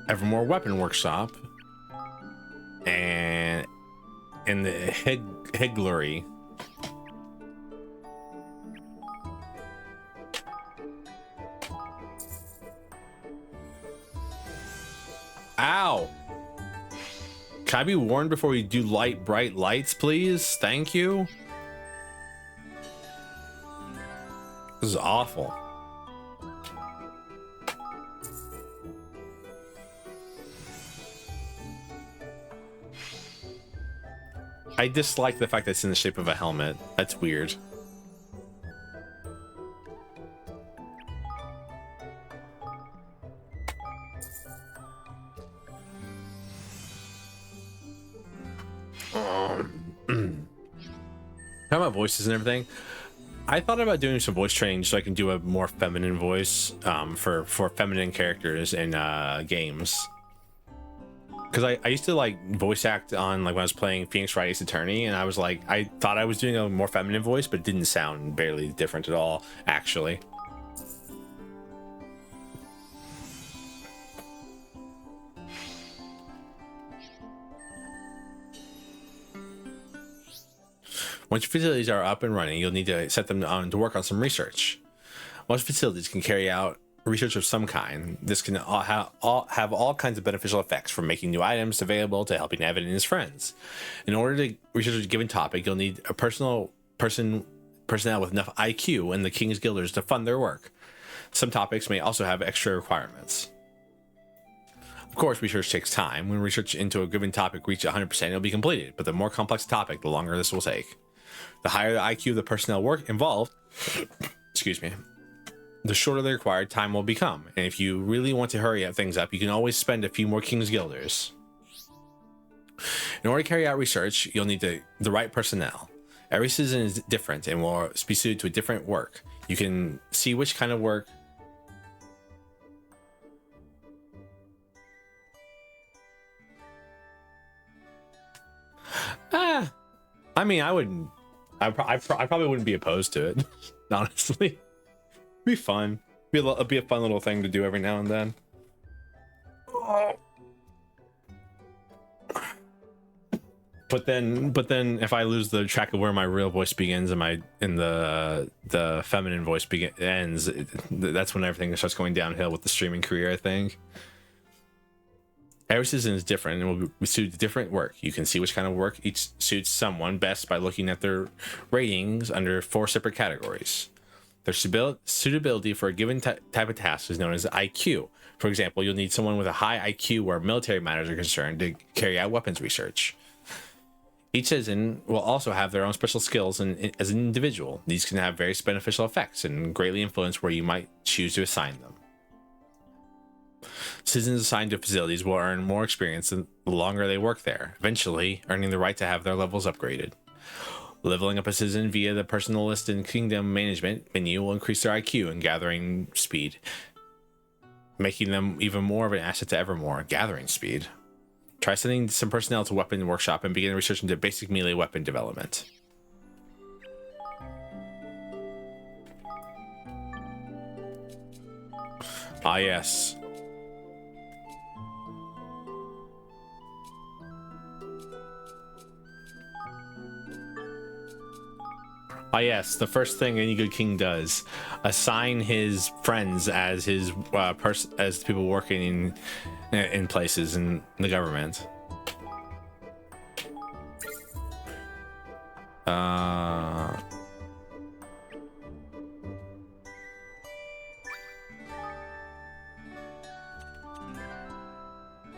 Evermore Weapon Workshop. And in the Higlery. Ow! Can I be warned before we do bright lights, please? Thank you. This is awful. I dislike the fact that it's in the shape of a helmet. That's weird. How about voices and everything? I thought about doing some voice training so I can do a more feminine voice for feminine characters in games. Because I used to like voice act on like when I was playing Phoenix Wright Ace Attorney, and I was like, I thought I was doing a more feminine voice, but it didn't sound barely different at all, actually. Once your facilities are up and running, you'll need to set them on to work on some research. Most facilities can carry out research of some kind. This can have all kinds of beneficial effects, from making new items available to helping Evan and his friends. In order to research a given topic, you'll need a personnel with enough IQ and the King's Guilders to fund their work. Some topics may also have extra requirements. Of course, research takes time. When research into a given topic reaches 100%, it'll be completed, but the more complex the topic, the longer this will take. The higher the IQ of the personnel involved, excuse me, the shorter the required time will become. And if you really want to hurry things up, you can always spend a few more King's Guilders. In order to carry out research, you'll need the right personnel. Every citizen is different and will be suited to a different work. You can see which kind of work I mean, I would I probably wouldn't be opposed to it, honestly. Be fun. Be a fun little thing to do every now and then. But then if I lose the track of where my real voice begins and the feminine voice ends, that's when everything starts going downhill with the streaming career, I think. Every season is different and will be suited to different work. You can see which kind of work each suits someone best by looking at their ratings under 4 separate categories. Their suitability for a given type of task is known as IQ. For example, you'll need someone with a high IQ where military matters are concerned to carry out weapons research. Each citizen will also have their own special skills as an individual. These can have various beneficial effects and greatly influence where you might choose to assign them. Citizens assigned to facilities will earn more experience the longer they work there, eventually earning the right to have their levels upgraded. Leveling up a citizen via the personal list and kingdom management menu will increase their IQ and gathering speed, making them even more of an asset to Evermore. Gathering speed. Try sending some personnel to Weapon Workshop and begin research into basic melee weapon development. Ah, yes. Ah, yes. The first thing any good king does: assign his friends as his as people working in places in the government.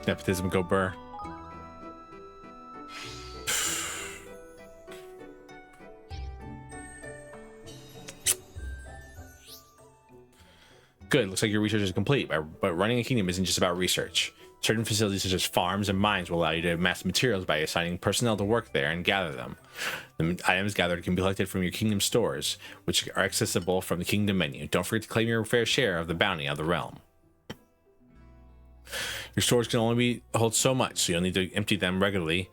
Nepotism go burr. Good, looks like your research is complete, but running a kingdom isn't just about research. Certain facilities such as farms and mines will allow you to amass materials by assigning personnel to work there and gather them. The items gathered can be collected from your kingdom stores, which are accessible from the kingdom menu. Don't forget to claim your fair share of the bounty of the realm. Your stores can only hold so much, so you'll need to empty them regularly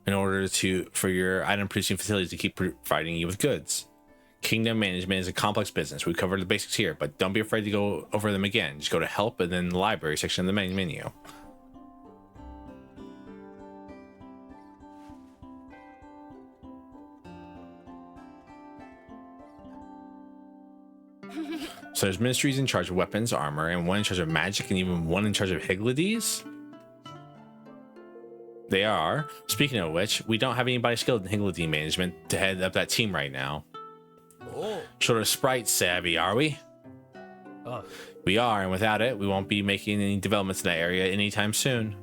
in order for your item producing facilities to keep providing you with goods. Kingdom management is a complex business. We covered the basics here, but don't be afraid to go over them again. Just go to help and then the library section of the main menu. So there's ministries in charge of weapons, armor, and one in charge of magic, and even one in charge of Hyglides. They are. Speaking of which, we don't have anybody skilled in Hyglide management to head up that team right now. Oh. Sort of sprite savvy, are we? Oh. We are, and without it, we won't be making any developments in that area anytime soon.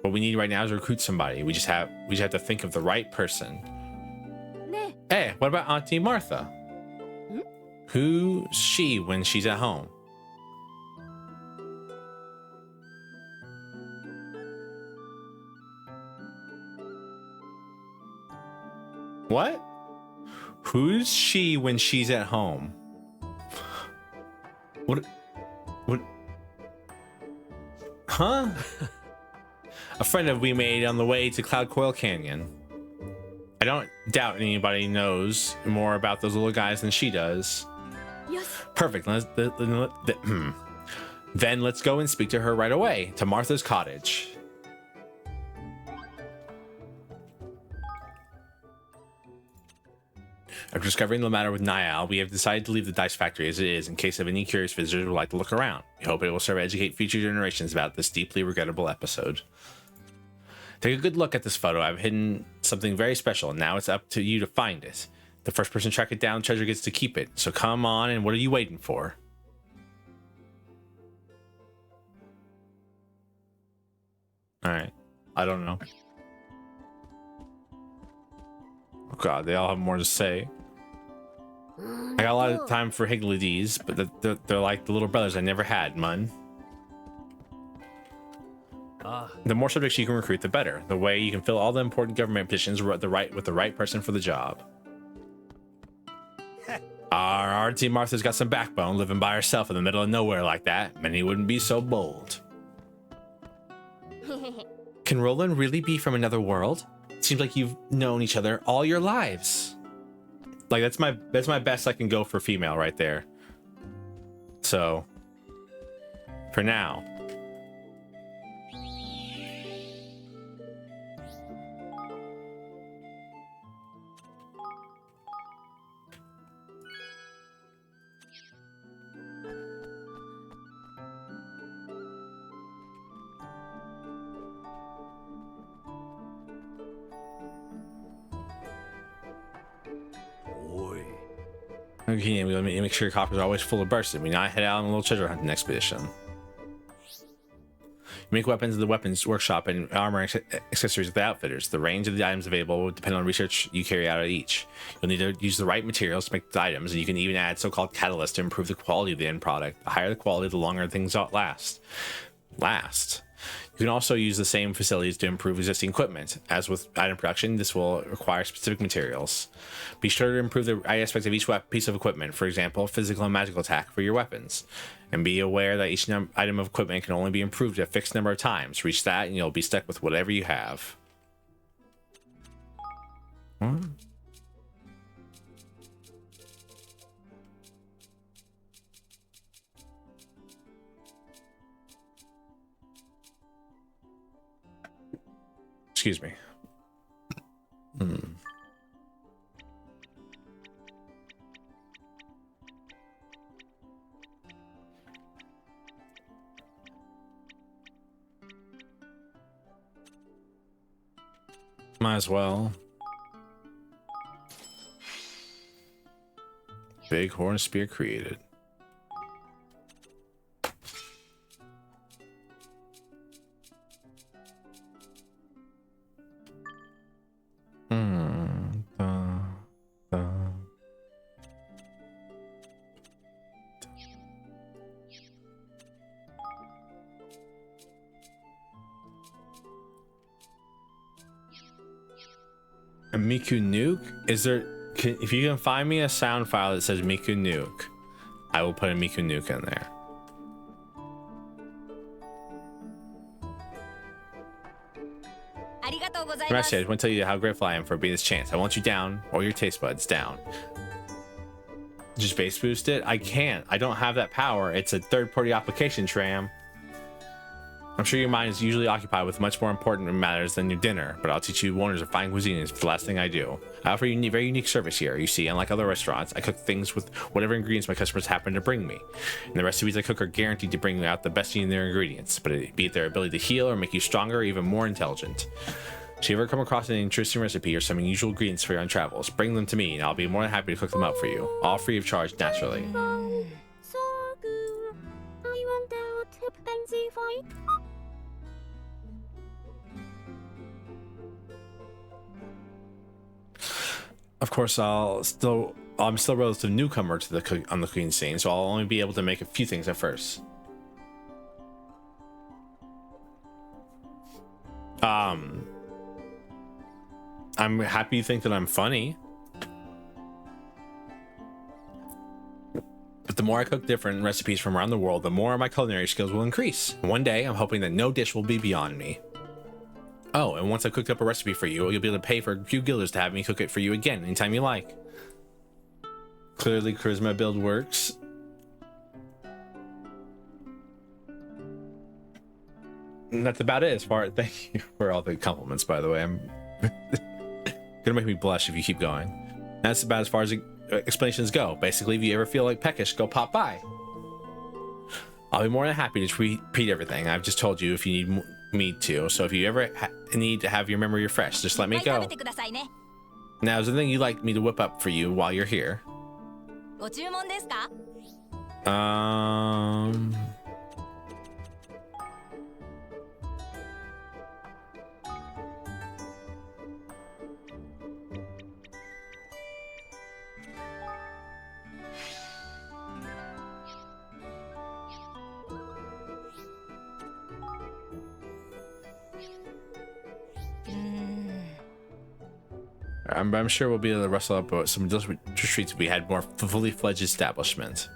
What we need right now is recruit somebody. We just have to think of the right person. Hey, what about Auntie Martha? Who's she when she's at home? What? Who's she when she's at home? What? Huh? A friend of we made on the way to Cloud Coil Canyon. I don't doubt anybody knows more about those little guys than she does. Yes. Perfect. Then let's go and speak to her right away, to Martha's cottage. After discovering the matter with Niall, we have decided to leave the dice factory as it is in case of any curious visitors who would like to look around. We hope it will serve to educate future generations about this deeply regrettable episode. Take a good look at this photo. I've hidden something very special, and now it's up to you to find it. The first person to track it down, treasure gets to keep it. So come on, and what are you waiting for? Alright. I don't know. Oh god, they all have more to say. I got a lot of time for Hyglides, but they're like the little brothers I never had, Mun. The more subjects you can recruit, the better. The way you can fill all the important government positions with the right person for the job. Our Auntie Martha's got some backbone, living by herself in the middle of nowhere like that. Many wouldn't be so bold. Can Roland really be from another world? It seems like you've known each other all your lives. Like that's my best I can go for female right there. So for now. Okay, we gotta make sure your coffers are always full of bursts. We not head out on a little treasure hunting expedition. You make weapons in the weapons workshop and armor accessories with the outfitters. The range of the items available will depend on research you carry out at each. You'll need to use the right materials to make the items, and you can even add so-called catalysts to improve the quality of the end product. The higher the quality, the longer things last. You can also use the same facilities to improve existing equipment. As with item production, this will require specific materials. Be sure to improve the aspects of each piece of equipment, for example, physical and magical attack for your weapons. And be aware that each item of equipment can only be improved a fixed number of times. Reach that and you'll be stuck with whatever you have. What? Excuse me. Might as well. Big horn spear created. A Miku nuke? Is there? If you can find me a sound file that says Miku nuke, I will put a Miku nuke in there. Actually, I just want to tell you how grateful I am for being this chance. I want you down, or your taste buds down. Just base boost it? I can't. I don't have that power. It's a third-party application, Tram. I'm sure your mind is usually occupied with much more important matters than your dinner, but I'll teach you wonders of fine cuisine. It's the last thing I do. I offer you a very unique service here. You see, unlike other restaurants, I cook things with whatever ingredients my customers happen to bring me. And the recipes I cook are guaranteed to bring out the best in their ingredients, but be it their ability to heal or make you stronger or even more intelligent. So if you ever come across an interesting recipe or some unusual ingredients for your own travels, bring them to me and I'll be more than happy to cook them up for you. All free of charge, naturally. Of course, I'm still a relative newcomer to the cooking scene, so I'll only be able to make a few things at first. I'm happy you think that I'm funny. But the more I cook different recipes from around the world, the more my culinary skills will increase. One day, I'm hoping that no dish will be beyond me. Oh, and once I've cooked up a recipe for you, you'll be able to pay for a few guilders to have me cook it for you again anytime you like. Clearly, charisma build works. And that's about it as far as... Thank you for all the compliments, by the way. I'm gonna make me blush if you keep going. That's about as far as explanations go. Basically, if you ever feel like peckish, go pop by. I'll be more than happy to repeat everything I've just told you if you need me to. So if you ever need to have your memory refreshed, just let me go. Now, is there anything you'd like me to whip up for you while you're here? I'm sure we'll be able to rustle up some of those retreats if we had more fully fledged establishment.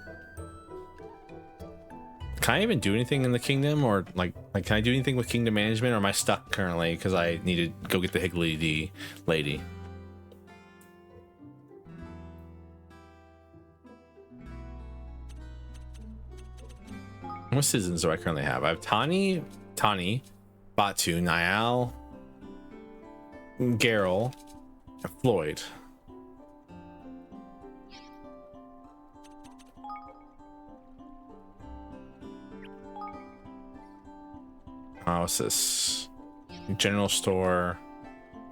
Can I even do anything in the kingdom, or like can I do anything with kingdom management, or am I stuck currently because I need to go get the Higgledy lady? What citizens do I currently have? I have Tani, Batu, Niall, Geralt, and Floyd. What's this? General store,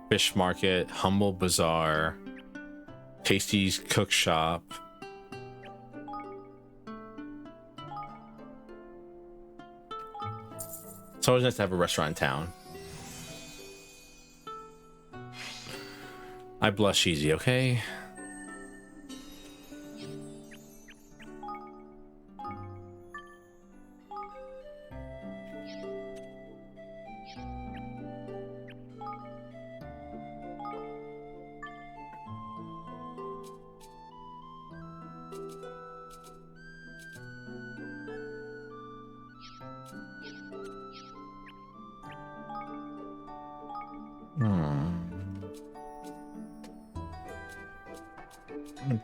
fish market, humble bazaar, Tasty's cook shop. It's always nice to have a restaurant in town. I blush easy, okay?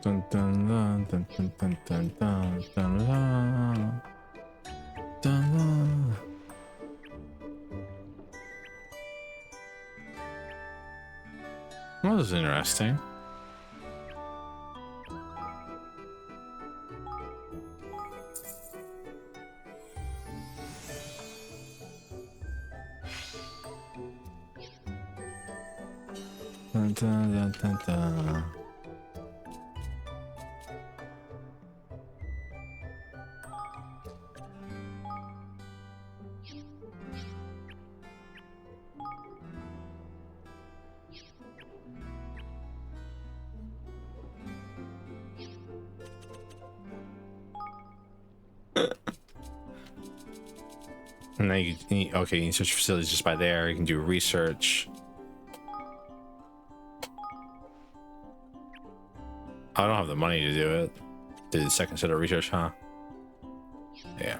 Dun, dun, dun, dun, dun, dun, dun, dun, dun, dun, dun, dun. Well, this is interesting. Dun, dun, dun, dun, dun. And then okay, you can search facilities just by there. You can do research. I don't have the money to do it. Do the second set of research, huh? Yeah.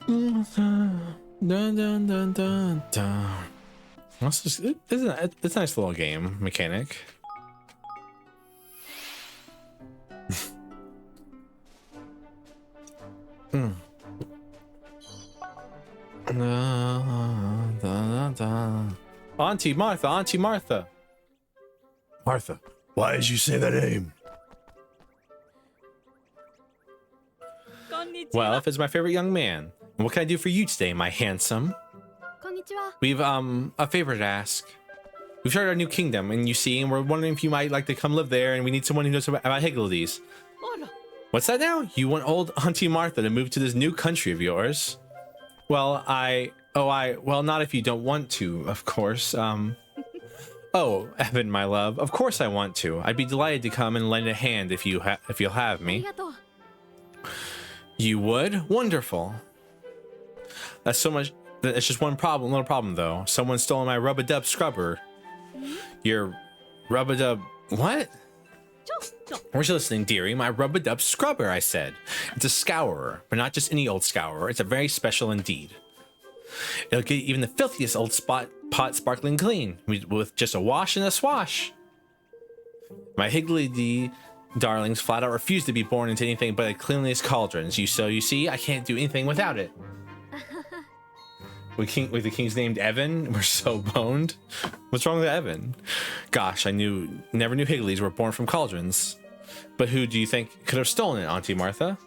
Dun, dun, dun, dun, dun. It's a nice little game mechanic. Auntie Martha, Auntie Martha. Martha, why did you say that name? Well, if it's my favorite young man, what can I do for you today, my handsome? Konnichiwa. We've a favor to ask. We've started our new kingdom, and you see, and we're wondering if you might like to come live there, and we need someone who knows about Higgledies. What's that now? You want old Auntie Martha to move to this new country of yours? Well, well, not if you don't want to, of course. Oh, Evan, my love, of course I want to. I'd be delighted to come and lend a hand if you'll have me. You would? Wonderful. That's so much. It's just one problem, little problem though. Someone stole my rub-a-dub scrubber. Your rub-a-dub what? Weren't you listening, dearie? My rub-a-dub scrubber, I said. It's a scourer, but not just any old scourer. It's a very special indeed. It'll get even the filthiest old pot sparkling clean with just a wash and a swash. My Higgledy darlings flat out refuse to be born into anything but the cleanliest cauldrons. So you see, I can't do anything without it. With the king's named Evan, we're so boned. What's wrong with Evan? Gosh, never knew Higgledies were born from cauldrons. But who do you think could have stolen it, Auntie Martha?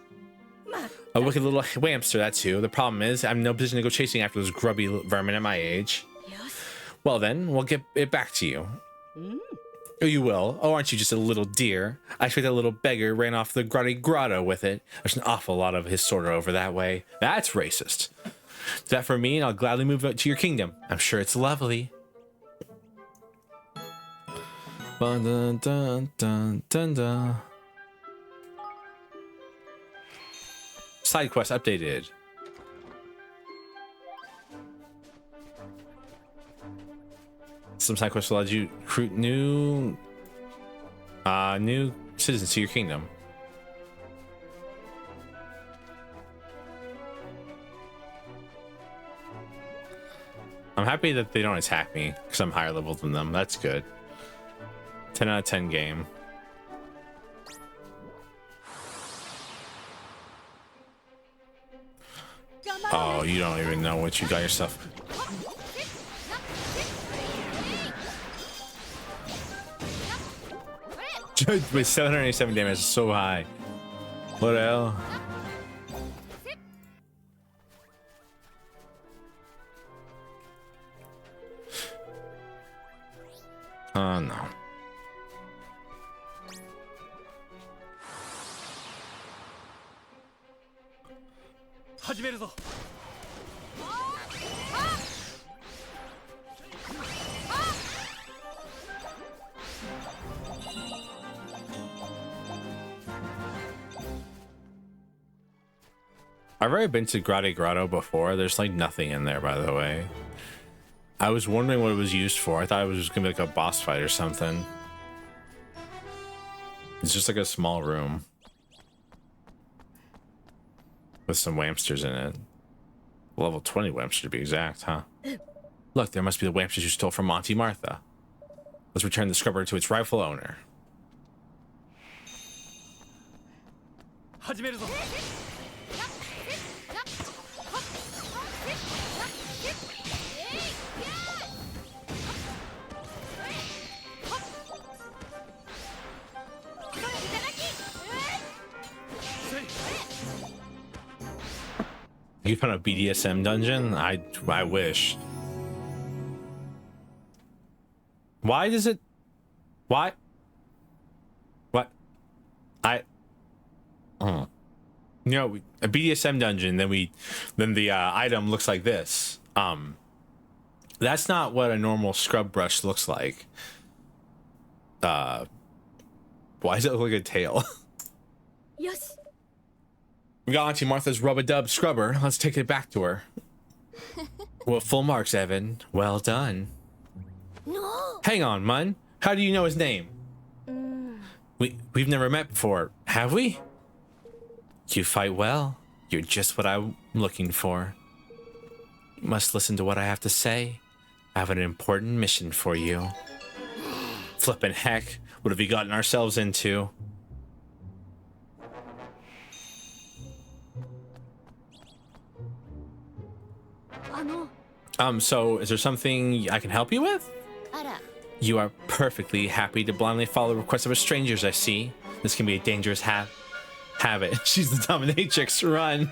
A wicked little whamster, that's who. The problem is, I'm in no position to go chasing after those grubby vermin at my age. Well then, we'll get it back to you. Oh, you will? Oh, aren't you just a little dear? I expect that little beggar ran off the grotto with it. There's an awful lot of his sort over that way. That's racist. Is that for me? And I'll gladly move to your kingdom. I'm sure it's lovely. Dun, dun, dun, dun, dun, dun. Side quest updated. Some side quests allowed you to recruit new citizens to your kingdom. I'm happy that they don't attack me because I'm higher level than them. That's good. 10 out of 10 game. Oh, you don't even know what you got yourself. With 787 damage is so high. What the hell? Oh no. I've already been to Grotto before. There's like nothing in there, by the way. I was wondering what it was used for. I thought it was just gonna be like a boss fight or something. It's just like a small room with some Whamsters in it. Level 20 Whamster to be exact, huh? Look, there must be the Whamsters you stole from Auntie Martha. Let's return the scrubber to its rightful owner. You found a BDSM dungeon? I wish. Why does it? Why? What? You know, a BDSM dungeon. Then the item looks like this. That's not what a normal scrub brush looks like. Why does it look like a tail? Yes. We got Auntie Martha's rub-a-dub scrubber. Let's take it back to her. Well, full marks, Evan. Well done. No. Hang on, Mun. How do you know his name? We've never met before, have we? You fight well. You're just what I'm looking for. You must listen to what I have to say. I have an important mission for you. Flippin' heck, what have we gotten ourselves into? So is there something I can help you with? You are perfectly happy to blindly follow the requests of strangers, I see. This can be a dangerous habit. She's the dominatrix, run.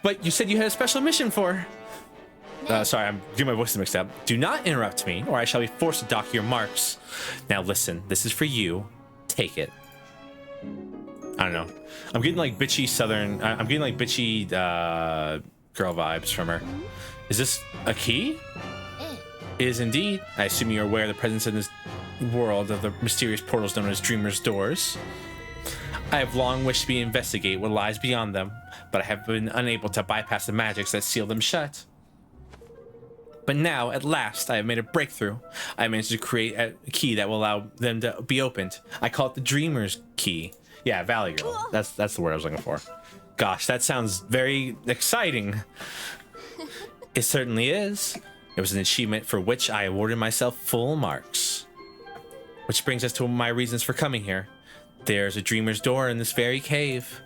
But you said you had a special mission for her. Sorry, I'm getting my voices mixed up. Do not interrupt me, or I shall be forced to dock your marks. Now listen, this is for you. Take it. I don't know. I'm getting like bitchy southern, I'm getting like bitchy girl vibes from her. Is this a key? It is indeed. I assume you're aware of the presence in this world of the mysterious portals known as Dreamer's Doors. I have long wished to investigate what lies beyond them, but I have been unable to bypass the magics that seal them shut. But now, at last, I have made a breakthrough. I managed to create a key that will allow them to be opened. I call it the Dreamer's Key. Yeah, Valley Girl. That's the word I was looking for. Gosh, that sounds very exciting. It certainly is. It was an achievement for which I awarded myself full marks. Which brings us to my reasons for coming here. There's a Dreamer's Door in this very cave.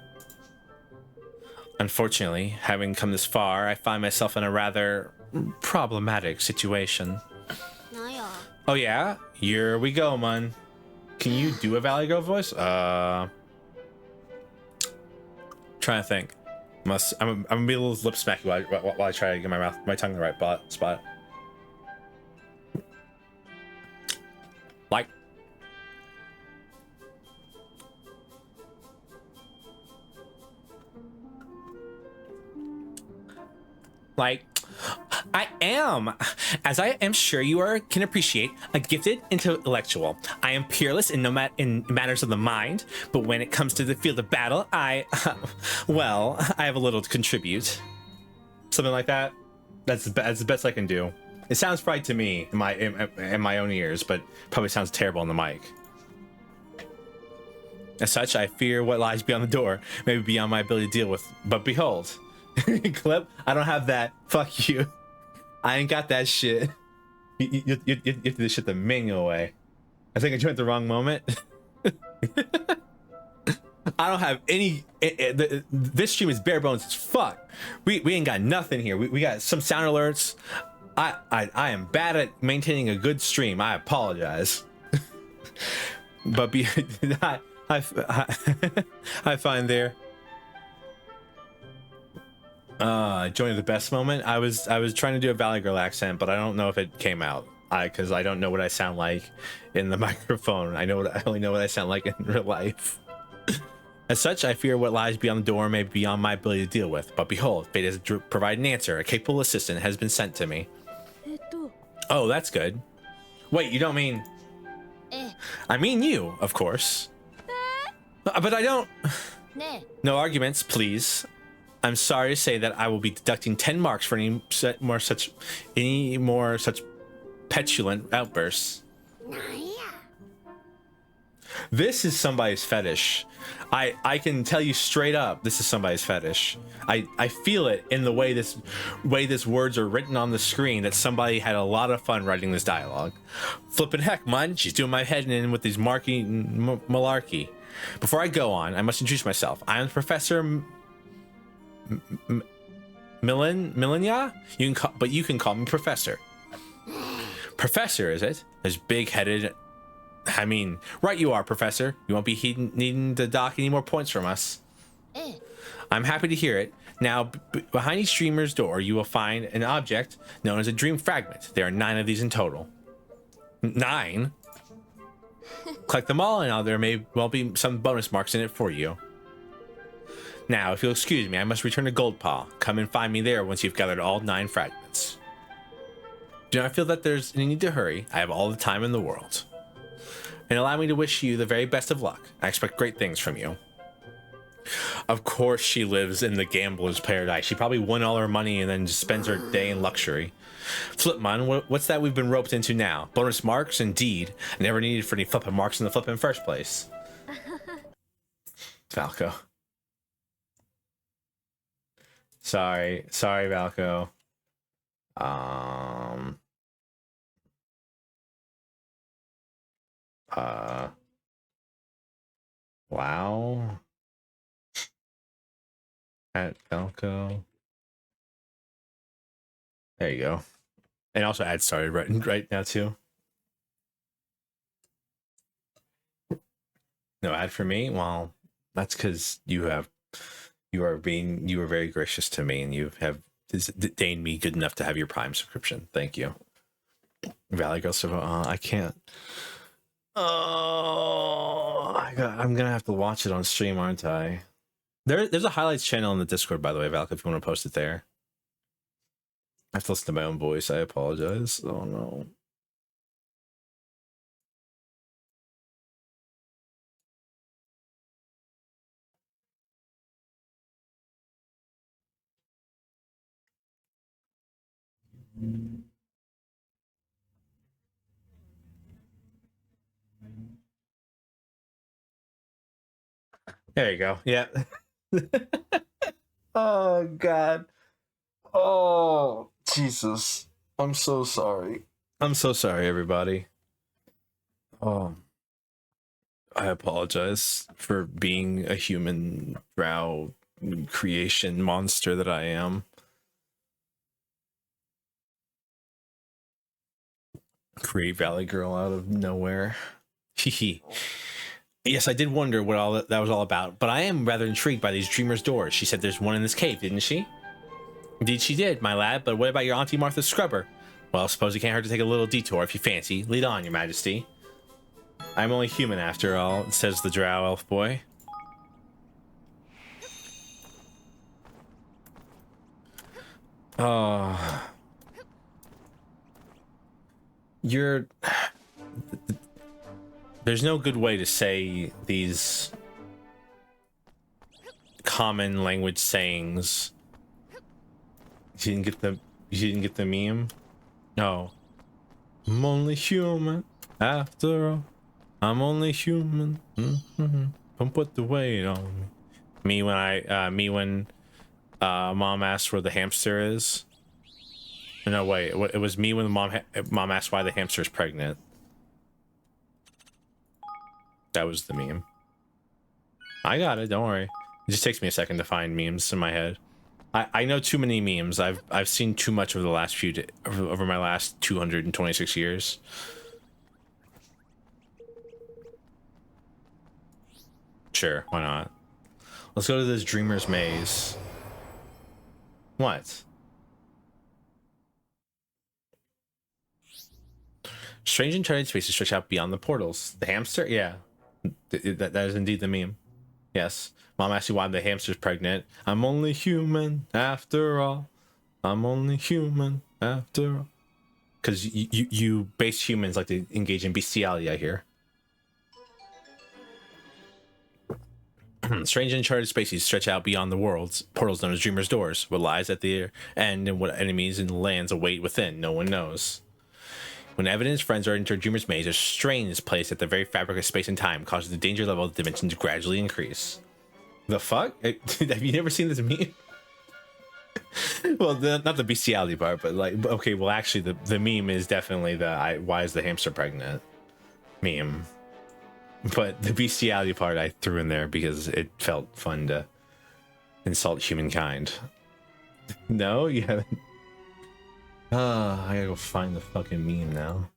Unfortunately, having come this far, I find myself in a rather problematic situation. Oh yeah? Here we go, man. Can you do a Valley Girl voice? Trying to think. I'm gonna be a little lip smacky while I try to get my tongue in the right spot. Like, I am, as I am sure you can appreciate, a gifted intellectual. I am peerless in matters of the mind, but when it comes to the field of battle, well, I have a little to contribute. Something like that. That's the best I can do. It sounds right to me in my own ears, but probably sounds terrible on the mic. As such, I fear what lies beyond the door, maybe beyond my ability to deal with. But behold. Clip, I don't have that. Fuck you. I ain't got that shit. You have to do this shit the manual way. I think I joined the wrong moment. I don't have any. This stream is bare bones as fuck. We ain't got nothing here. We got some sound alerts. I am bad at maintaining a good stream. I apologize. But I find there. Joining the best moment. I was trying to do a Valley Girl accent, but I don't know if it came out. Because I don't know what I sound like in the microphone. I only know what I sound like in real life. As such, I fear what lies beyond the door may be beyond my ability to deal with. But behold, fate has provided an answer. A capable assistant has been sent to me. Oh, that's good. Wait, you don't mean... I mean you, of course. But I don't... No arguments, please. I'm sorry to say that I will be deducting 10 marks for any more such petulant outbursts. This is somebody's fetish. I can tell you straight up, this is somebody's fetish. I feel it in the way this words are written on the screen, that somebody had a lot of fun writing this dialogue. Flippin' heck, man, she's doing my head in with these malarkey. Before I go on, I must introduce myself. I am Professor Milenya? But you can call me Professor. Professor, is it? As big-headed... I mean, right you are, Professor. You won't be needing to dock any more points from us. I'm happy to hear it. Now, behind each dreamer's door, you will find an object known as a dream fragment. There are 9 of these in total. 9? Collect them all, and there may well be some bonus marks in it for you. Now, if you'll excuse me, I must return to Goldpaw. Come and find me there once you've gathered all 9 fragments. Do not feel that there's any need to hurry. I have all the time in the world. And allow me to wish you the very best of luck. I expect great things from you. Of course she lives in the gambler's paradise. She probably won all her money and then just spends her day in luxury. Flipmon, what's that we've been roped into now? Bonus marks? Indeed. I never needed for any flippin' marks in the flippin' first place. Falco. Sorry, Valco. Wow. At Falco. There you go. And also ad started right now too. No ad for me? Well, that's because you were very gracious to me, and you have deigned me good enough to have your Prime subscription. Thank you. Valley Girl Servo. I can't. Oh, I'm gonna have to watch it on stream, aren't I? There's a highlights channel in the Discord, by the way, Valk, if you want to post it there. I have to listen to my own voice. I apologize. Oh no. There you go. Yeah. Oh God. Oh Jesus. I'm so sorry. I'm so sorry, everybody. Oh, I apologize for being a human drow creation monster that I am. Create Valley Girl out of nowhere. Hehe. Yes, I did wonder what all that was all about, but I am rather intrigued by these dreamers' doors. She said there's one in this cave, didn't she? Indeed she did, my lad, but what about your Auntie Martha's scrubber? Well, suppose it can't hurt to take a little detour if you fancy. Lead on, your majesty. I'm only human after all, says the drow elf boy. Oh. There's no good way to say these common language sayings. You didn't get the meme? No. I'm only human after all. I'm only human. Don't put the weight on me. Me when mom asked where the hamster is. No, wait. It was me when mom asked why the hamster is pregnant. That was the meme. I got it. Don't worry. It just takes me a second to find memes in my head. I know too many memes. I've seen too much over the last over my last 226 years. Sure, why not? Let's go to this Dreamer's Maze. What? Strange uncharted spaces stretch out beyond the portals. The hamster? Yeah. That is indeed the meme. Yes. Mom asked you why the hamster's pregnant. I'm only human after all. I'm only human after all. Because you base humans like to engage in bestiality, I hear. Strange uncharted spaces stretch out beyond the worlds. Portals known as Dreamer's Doors. What lies at the end and what enemies and lands await within, no one knows. When Evan and his friends are entered Dreamer's Maze, a strain is placed at the very fabric of space and time, causing the danger level of the dimension to gradually increase. The fuck? Have you never seen this meme? Well, not the bestiality part, but like, okay, well, actually, the meme is definitely the why is the hamster pregnant meme. But the bestiality part I threw in there because it felt fun to insult humankind. No, you haven't. I gotta go find the fucking meme now.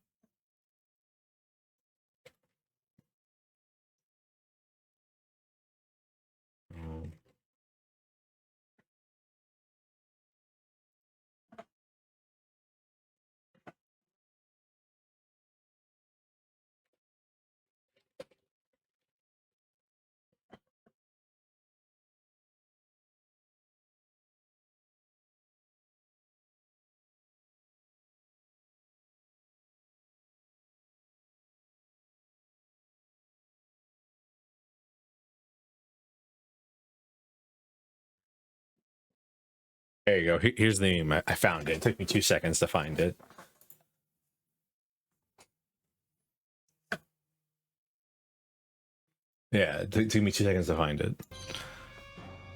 There you go. Here's the meme. I found it. It took me 2 seconds to find it. Yeah, it took me 2 seconds to find it.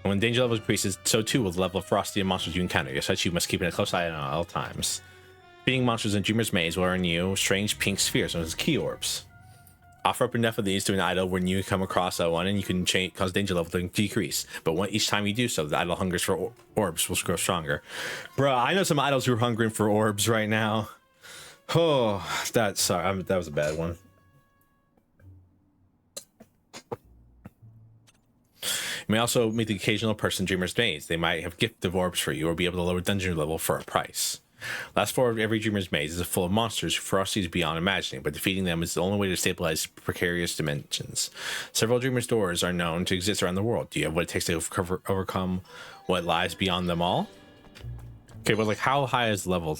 When danger level increases, so too will the level of Frosty and monsters you encounter. As such, you must keep a close eye on all times. Beating monsters in Dreamer's Maze will earn you strange pink spheres known as key orbs. Offer up enough of these to an idol when you come across one, and you can cause danger level to decrease. But each time you do so, the idol hungers for orbs will grow stronger. Bruh, I know some idols who are hungering for orbs right now. Oh, that was a bad one. You may also meet the occasional person in Dreamer's Maze. They might have gift of orbs for you or be able to lower dungeon level for a price. Last floor of every Dreamer's Maze is full of monsters ferocities beyond imagining, but defeating them is the only way to stabilize precarious dimensions. Several Dreamer's Doors are known to exist around the world. Do you have what it takes to overcome what lies beyond them all? Okay, but like, how high is the level?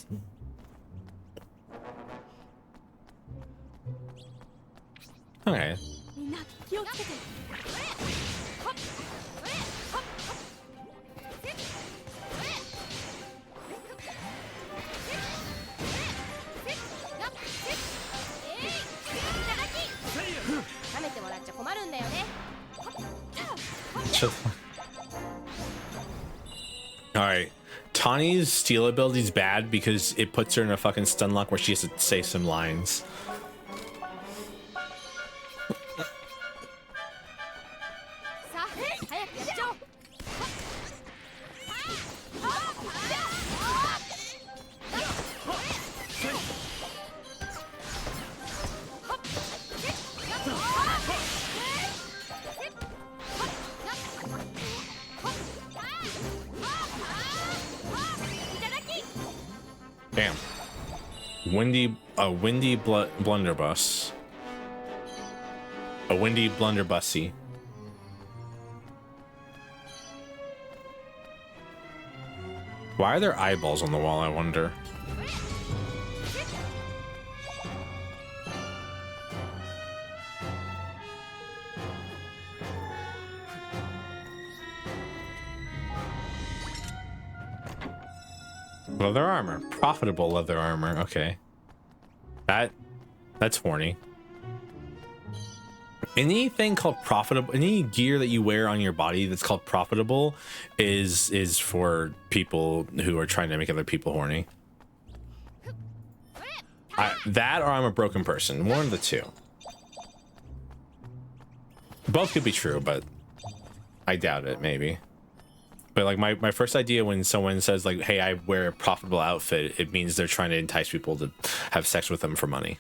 Okay. ちょっと Alright. Tawny's steal ability is bad because it puts her in a fucking stun lock where she has to say some lines. Damn. Windy blunderbuss. A windy blunderbussy. Why are there eyeballs on the wall, I wonder? Leather armor. Profitable leather armor. Okay. That's horny. Anything called profitable, any gear that you wear on your body that's called profitable is for people who are trying to make other people horny. That or I'm a broken person. One of the two. Both could be true, but I doubt it, maybe. But like my first idea when someone says like, hey, I wear a profitable outfit, it means they're trying to entice people to have sex with them for money.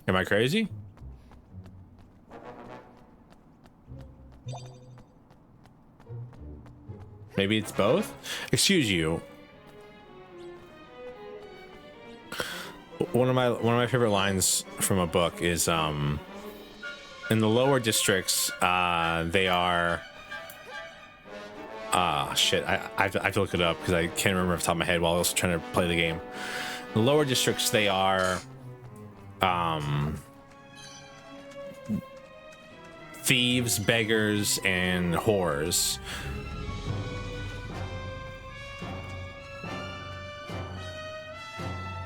Am I crazy? Maybe it's both? Excuse you. One of my favorite lines from a book is in the lower districts, they are shit, I have to look it up because I can't remember off the top of my head while I was trying to play the game. The lower districts, they are thieves, beggars, and whores.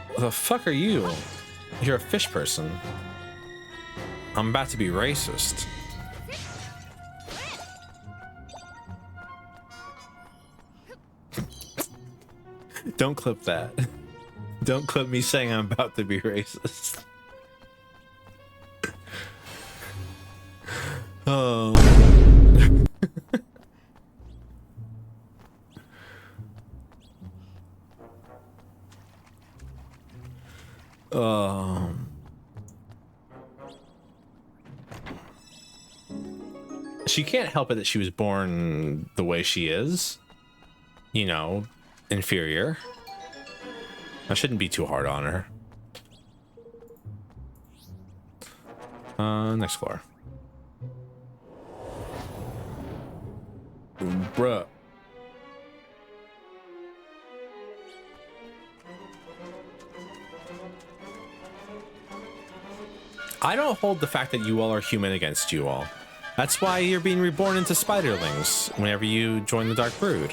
What the fuck are you? You're a fish person. I'm about to be racist. Don't clip that. Don't clip me saying I'm about to be racist. Oh. She can't help it that she was born the way she is. You know, inferior. I shouldn't be too hard on her. Next floor. Bruh. I don't hold the fact that you all are human against you all. That's why you're being reborn into spiderlings whenever you join the Dark Brood.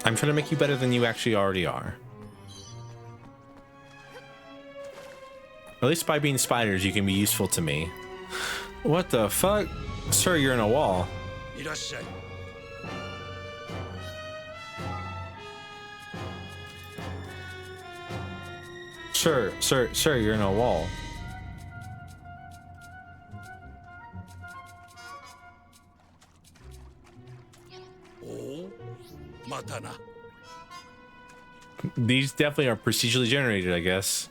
I'm trying to make you better than you actually already are. At least by being spiders, you can be useful to me. What the fuck? Sir, you're in a wall. Sir, you're in a wall. These definitely are procedurally generated, I guess.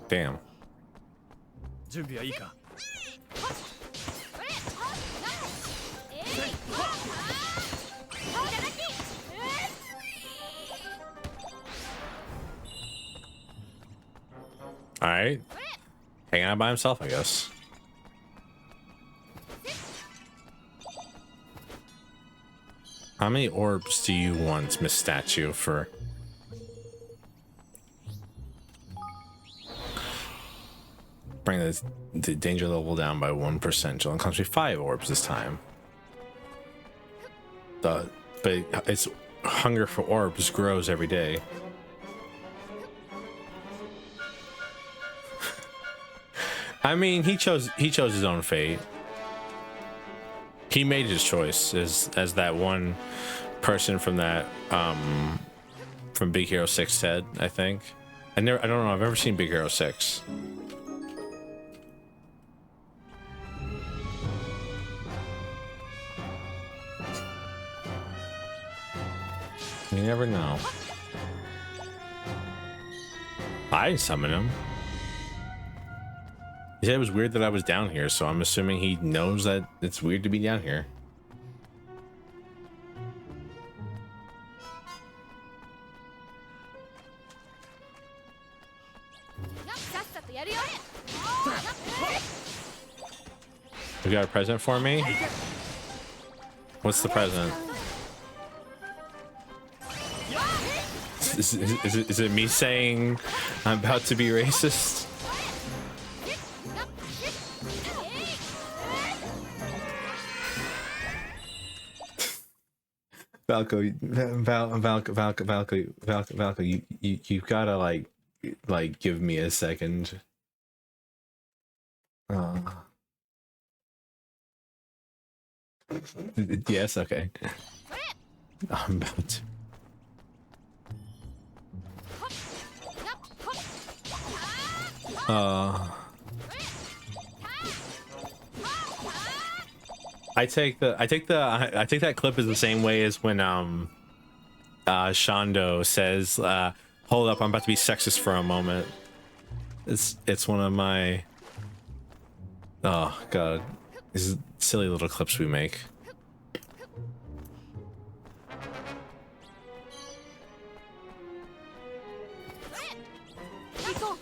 Damn. All right. Hanging out by himself, I guess. How many orbs do you want, Miss Statue, for? Bring the danger level down by 1%. It'll cost me 5 orbs this time. But its hunger for orbs grows every day. I mean, he chose his own fate. He made his choice as that one person from that from Big Hero 6 said, I think. I don't know, I've never seen Big Hero 6. You never know. I summon him. He said it was weird that I was down here, so I'm assuming he knows that it's weird to be down here. You got a present for me? What's the present? Is it me saying I'm about to be racist? Valko, you've gotta like give me a second. Yes, okay. I'm about to. I take that clip as the same way as when Shondo says, hold up, I'm about to be sexist for a moment. It's one of my, oh god, these silly little clips we make.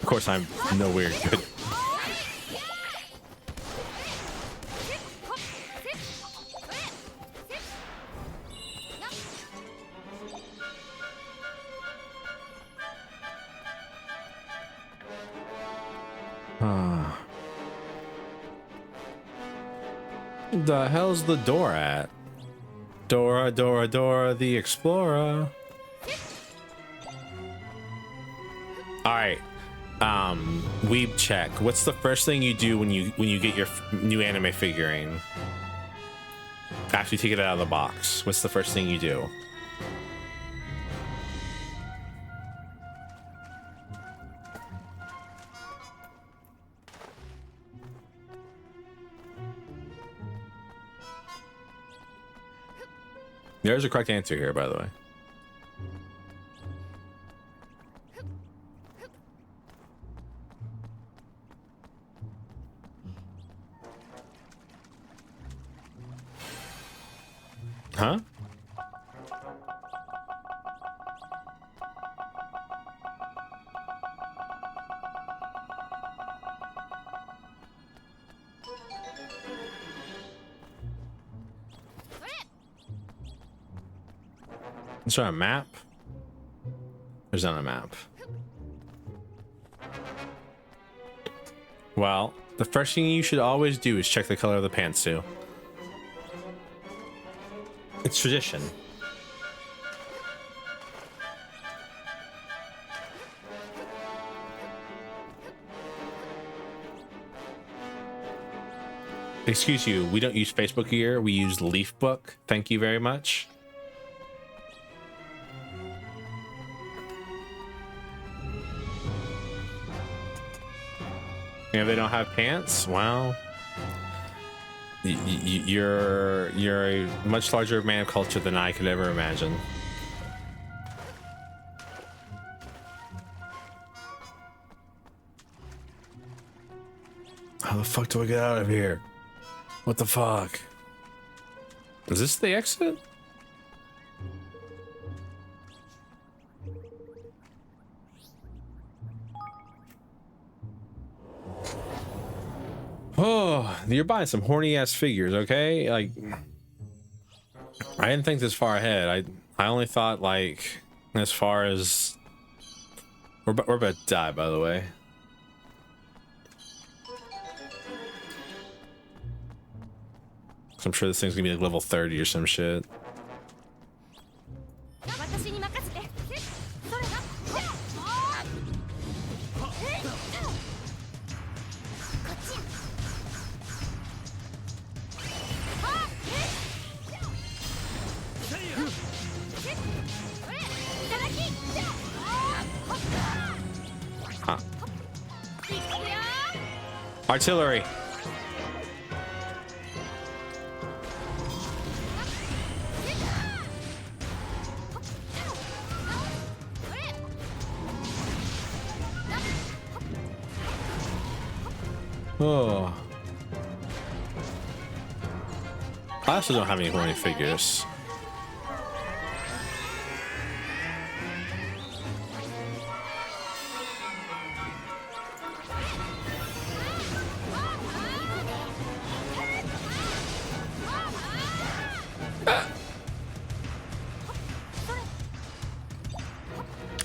Of course, I'm nowhere good. The hell's the door at? Dora, Dora, Dora the Explorer. Alright. Weeb check. What's the first thing you do when you get your new anime figurine? After you take it out of the box, what's the first thing you do? There's a correct answer here, by the way. Huh? Is there a map? There's not a map. Well, the first thing you should always do is check the color of the pantsuit. It's tradition. Excuse you, we don't use Facebook here, we use Leafbook. Thank you very much. And if they don't have pants, well, you're a much larger man of culture than I could ever imagine. How the fuck do I get out of here? What the fuck? Is this the exit? Oh, you're buying some horny ass figures, okay? Like, I didn't think this far ahead. I only thought like as far as we're about to die, by the way. So I'm sure this thing's gonna be like level 30 or some shit. Huh. Artillery. Oh. I also don't have any horny figures.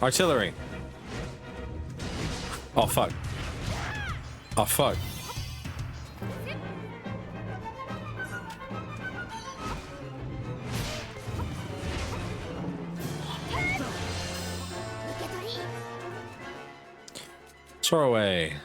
Artillery. Oh fuck. Oh fuck. Throw away.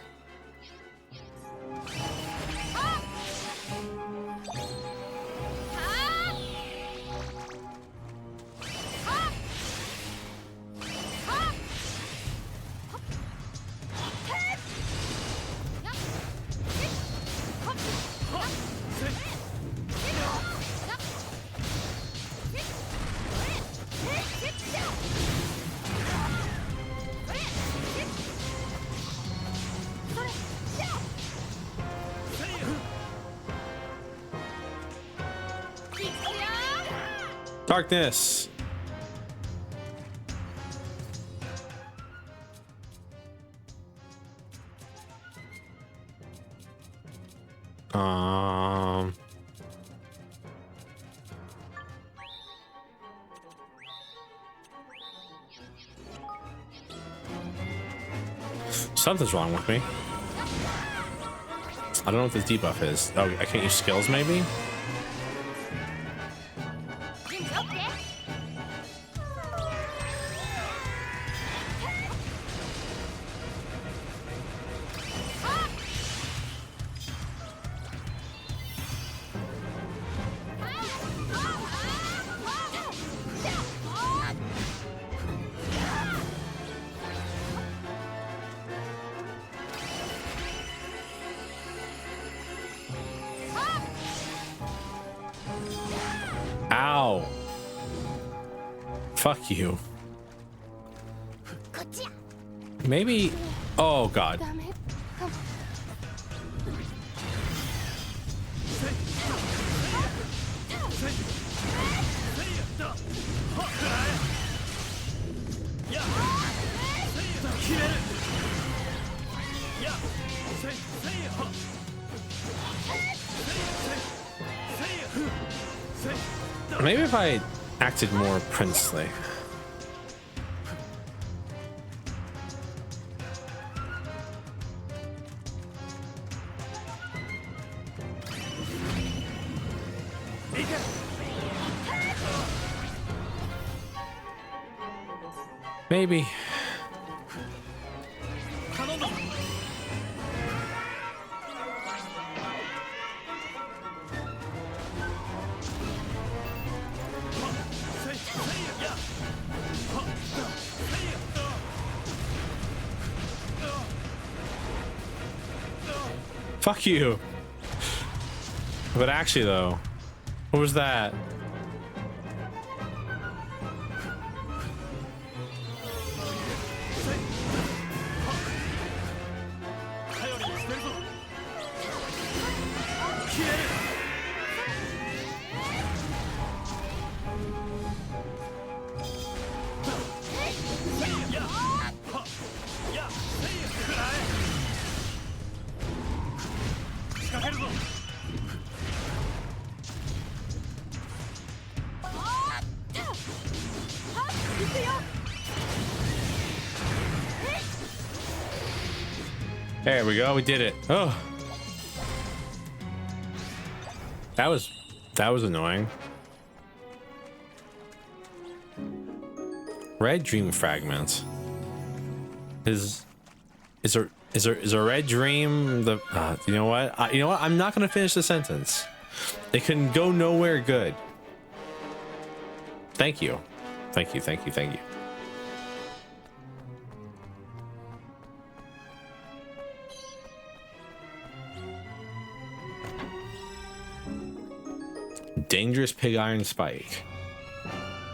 Darkness. Something's wrong with me. I don't know what this debuff is. Oh, I can't use skills, maybe? Ow. Fuck you. Maybe. Oh, God. Maybe if I acted more princely. Maybe. Fuck you. But actually, though, what was that? There we go. We did it. Oh, that was annoying. Red dream fragments. Is a red dream the? You know what? You know what? I'm not gonna finish the sentence. It can go nowhere good. Thank you. Thank you. Thank you. Thank you. Dangerous pig iron spike.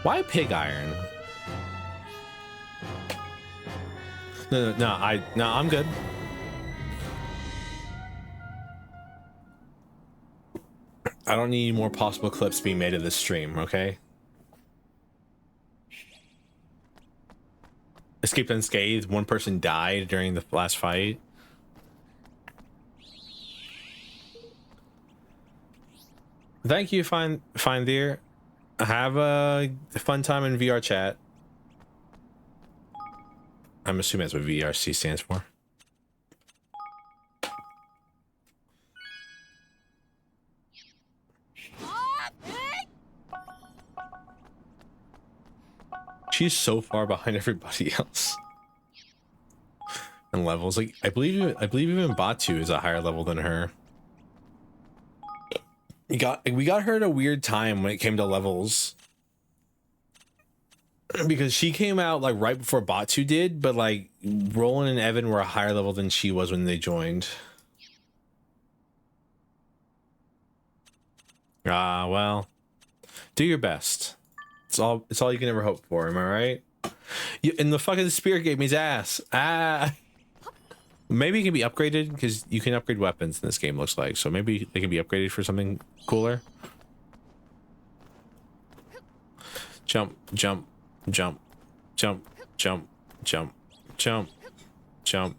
Why pig iron? No, I'm good. I don't need more possible clips being made of this stream, okay? Escaped unscathed. One person died during the last fight. Thank you, Fine Deer. Have a fun time in VR chat. I'm assuming that's what VRC stands for. She's so far behind everybody else. And levels, like I believe even Batu is a higher level than her. We got her at a weird time when it came to levels. Because she came out like right before Batu did, but like Roland and Evan were a higher level than she was when they joined. Well, do your best. It's all you can ever hope for, am I right? And the fucking spirit gave me his ass. Maybe it can be upgraded because you can upgrade weapons in this game, looks like. So maybe they can be upgraded for something cooler. Jump, jump, jump, jump, jump, jump, jump, jump,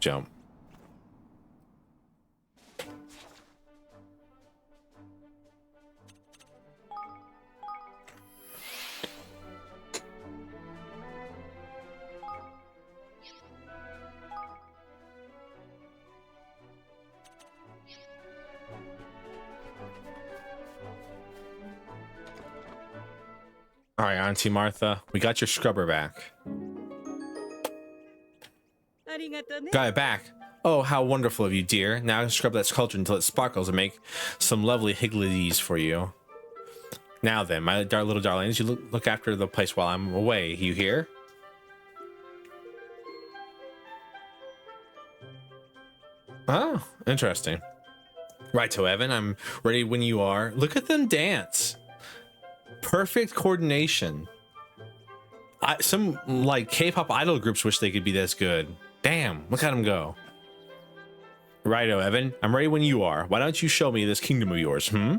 jump. All right, Auntie Martha, we got your scrubber back. Got it back. Oh, how wonderful of you, dear. Now I can scrub that cauldron until it sparkles and make some lovely higgledies for you. Now then, my little darlings, you look after the place while I'm away. You hear? Oh, interesting. Righto, Evan, I'm ready when you are. Look at them dance. Perfect coordination. Some like K-pop idol groups wish they could be this good. Damn, look at them go. Righto, Evan, I'm ready when you are. Why don't you show me this kingdom of yours, hmm?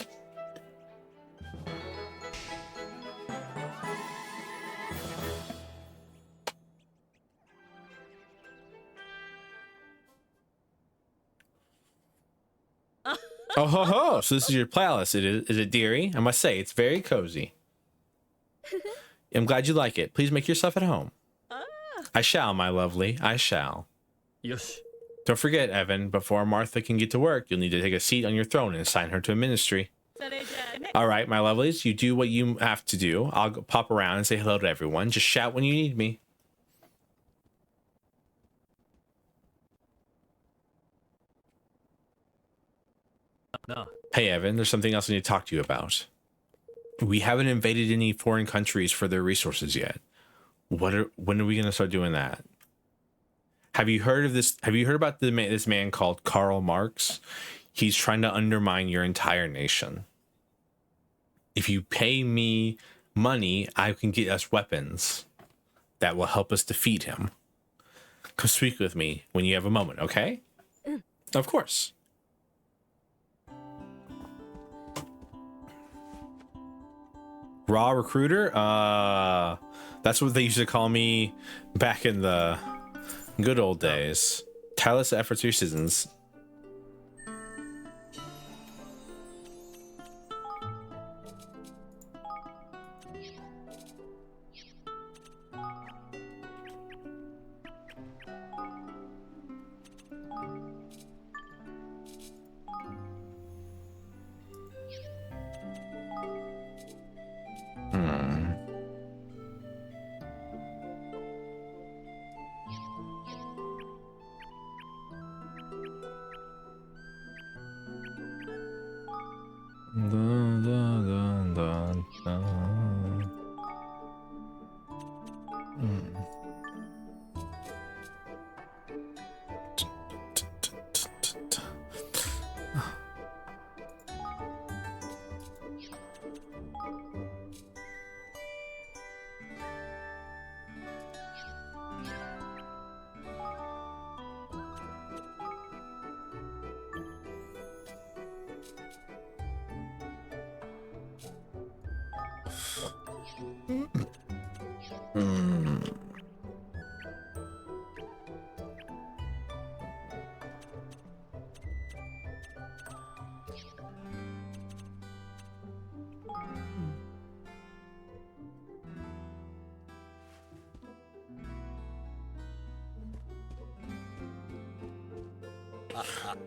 Oh ho ho! So this is your palace, is it, dearie? I must say, it's very cozy. I'm glad you like it. Please make yourself at home. I shall, my lovely. I shall. Yosh. Don't forget, Evan, before Martha can get to work, you'll need to take a seat on your throne and assign her to a ministry. All right, my lovelies, you do what you have to do. I'll go pop around and say hello to everyone. Just shout when you need me. No. Hey, Evan, there's something else I need to talk to you about. We haven't invaded any foreign countries for their resources yet. When are we going to start doing that? Have you heard of this? Have you heard about this man called Karl Marx? He's trying to undermine your entire nation. If you pay me money, I can get us weapons that will help us defeat him. Come speak with me when you have a moment, okay? Of course. Raw recruiter? That's what they used to call me back in the good old days. Tireless effort to your citizens. Dun, dun, dun, dun, dun.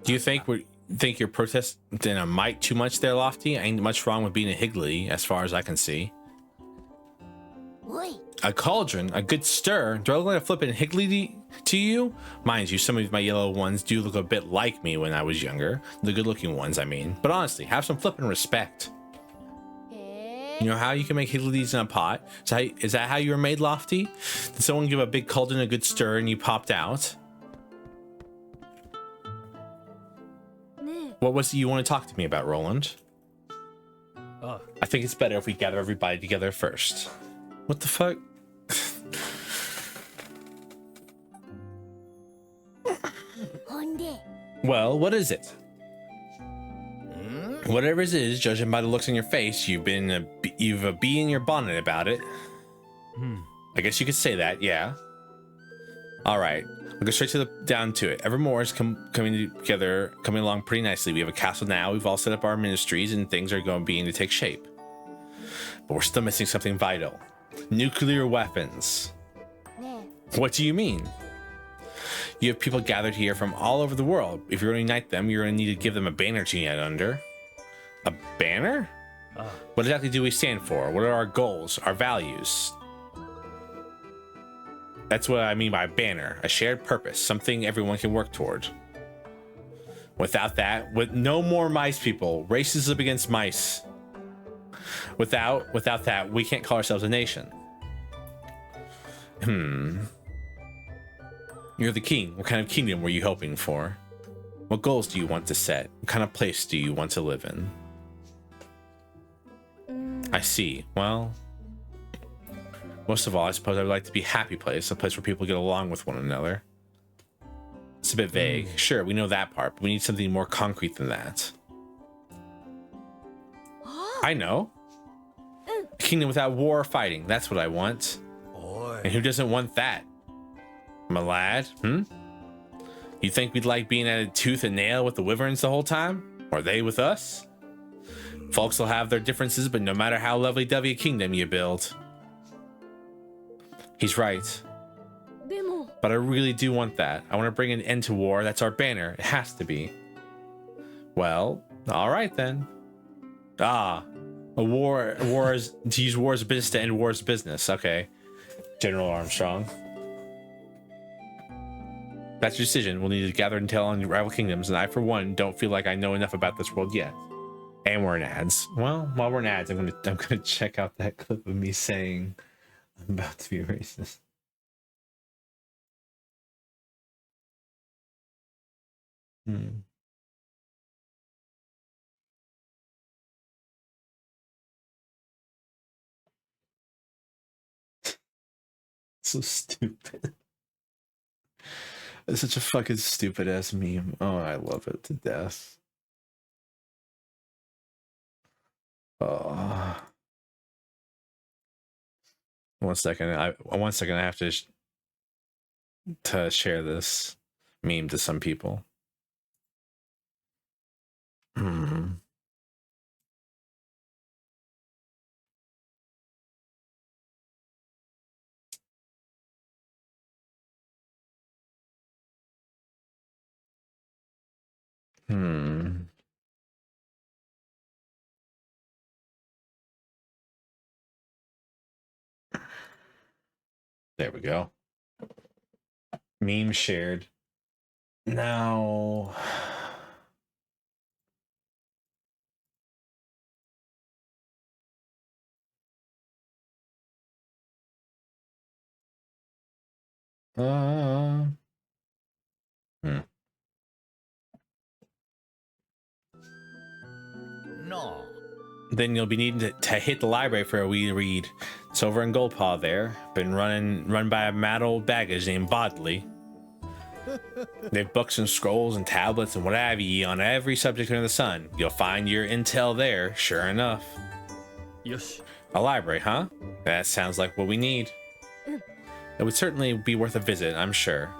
Do you think you're protesting a mite too much there, Lofty? Ain't much wrong with being a higgledy, as far as I can see. A cauldron, a good stir. Do I look like a flippin' higgledy to you? Mind you, some of my yellow ones do look a bit like me when I was younger. The good-looking ones, I mean. But honestly, have some flippin' respect. You know how you can make higgledies in a pot? Is that how you were made, Lofty? Did someone give a big cauldron a good stir and you popped out? What was it you want to talk to me about, Roland? I think it's better if we gather everybody together first. What the fuck? Well, what is it? Whatever it is, judging by the looks on your face, you've a bee in your bonnet about it. I guess you could say that, yeah. All right, I'll go straight down to it. Evermore is coming along pretty nicely. We have a castle now. We've all set up our ministries, and things are beginning to take shape. But we're still missing something vital: nuclear weapons. What do you mean? You have people gathered here from all over the world. If you're going to unite them, you're going to need to give them a banner to unite under. A banner? What exactly do we stand for? What are our goals, our values? That's what I mean by banner. A shared purpose, something everyone can work toward. Without that, with no more mice people, racism against mice. Without that, we can't call ourselves a nation. You're the king. What kind of kingdom were you hoping for? What goals do you want to set? What kind of place do you want to live in? I see. Well, most of all, I suppose I would like to be a happy place, a place where people get along with one another. It's a bit vague. Sure, we know that part, but we need something more concrete than that. I know. A kingdom without war or fighting. That's what I want. And who doesn't want that? My lad, You think we'd like being at a tooth and nail with the wyverns the whole time? Or they with us? Folks will have their differences, but no matter how lovely-dovey a kingdom you build. He's right. But I really do want that. I want to bring an end to war. That's our banner. It has to be. Well, all right then. A war is to use war as a business to end war as business. Okay, General Armstrong. That's your decision. We'll need to gather intel on rival kingdoms, and I, for one, don't feel like I know enough about this world yet. And we're in ads. Well, while we're in ads, I'm gonna check out that clip of me saying I'm about to be racist. So stupid. It's such a fucking stupid ass meme. Oh, I love it to death. Oh. 1 second. I have to share this meme to some people. There we go. Meme shared. Now, No. Then you'll be needing to hit the library for a wee read. It's over in Goldpaw there. Been run by a mad old baggage named Bodley. They have books and scrolls and tablets and what have ye on every subject under the sun. You'll find your intel there, sure enough. Yosh. A library, huh? That sounds like what we need. It would certainly be worth a visit, I'm sure.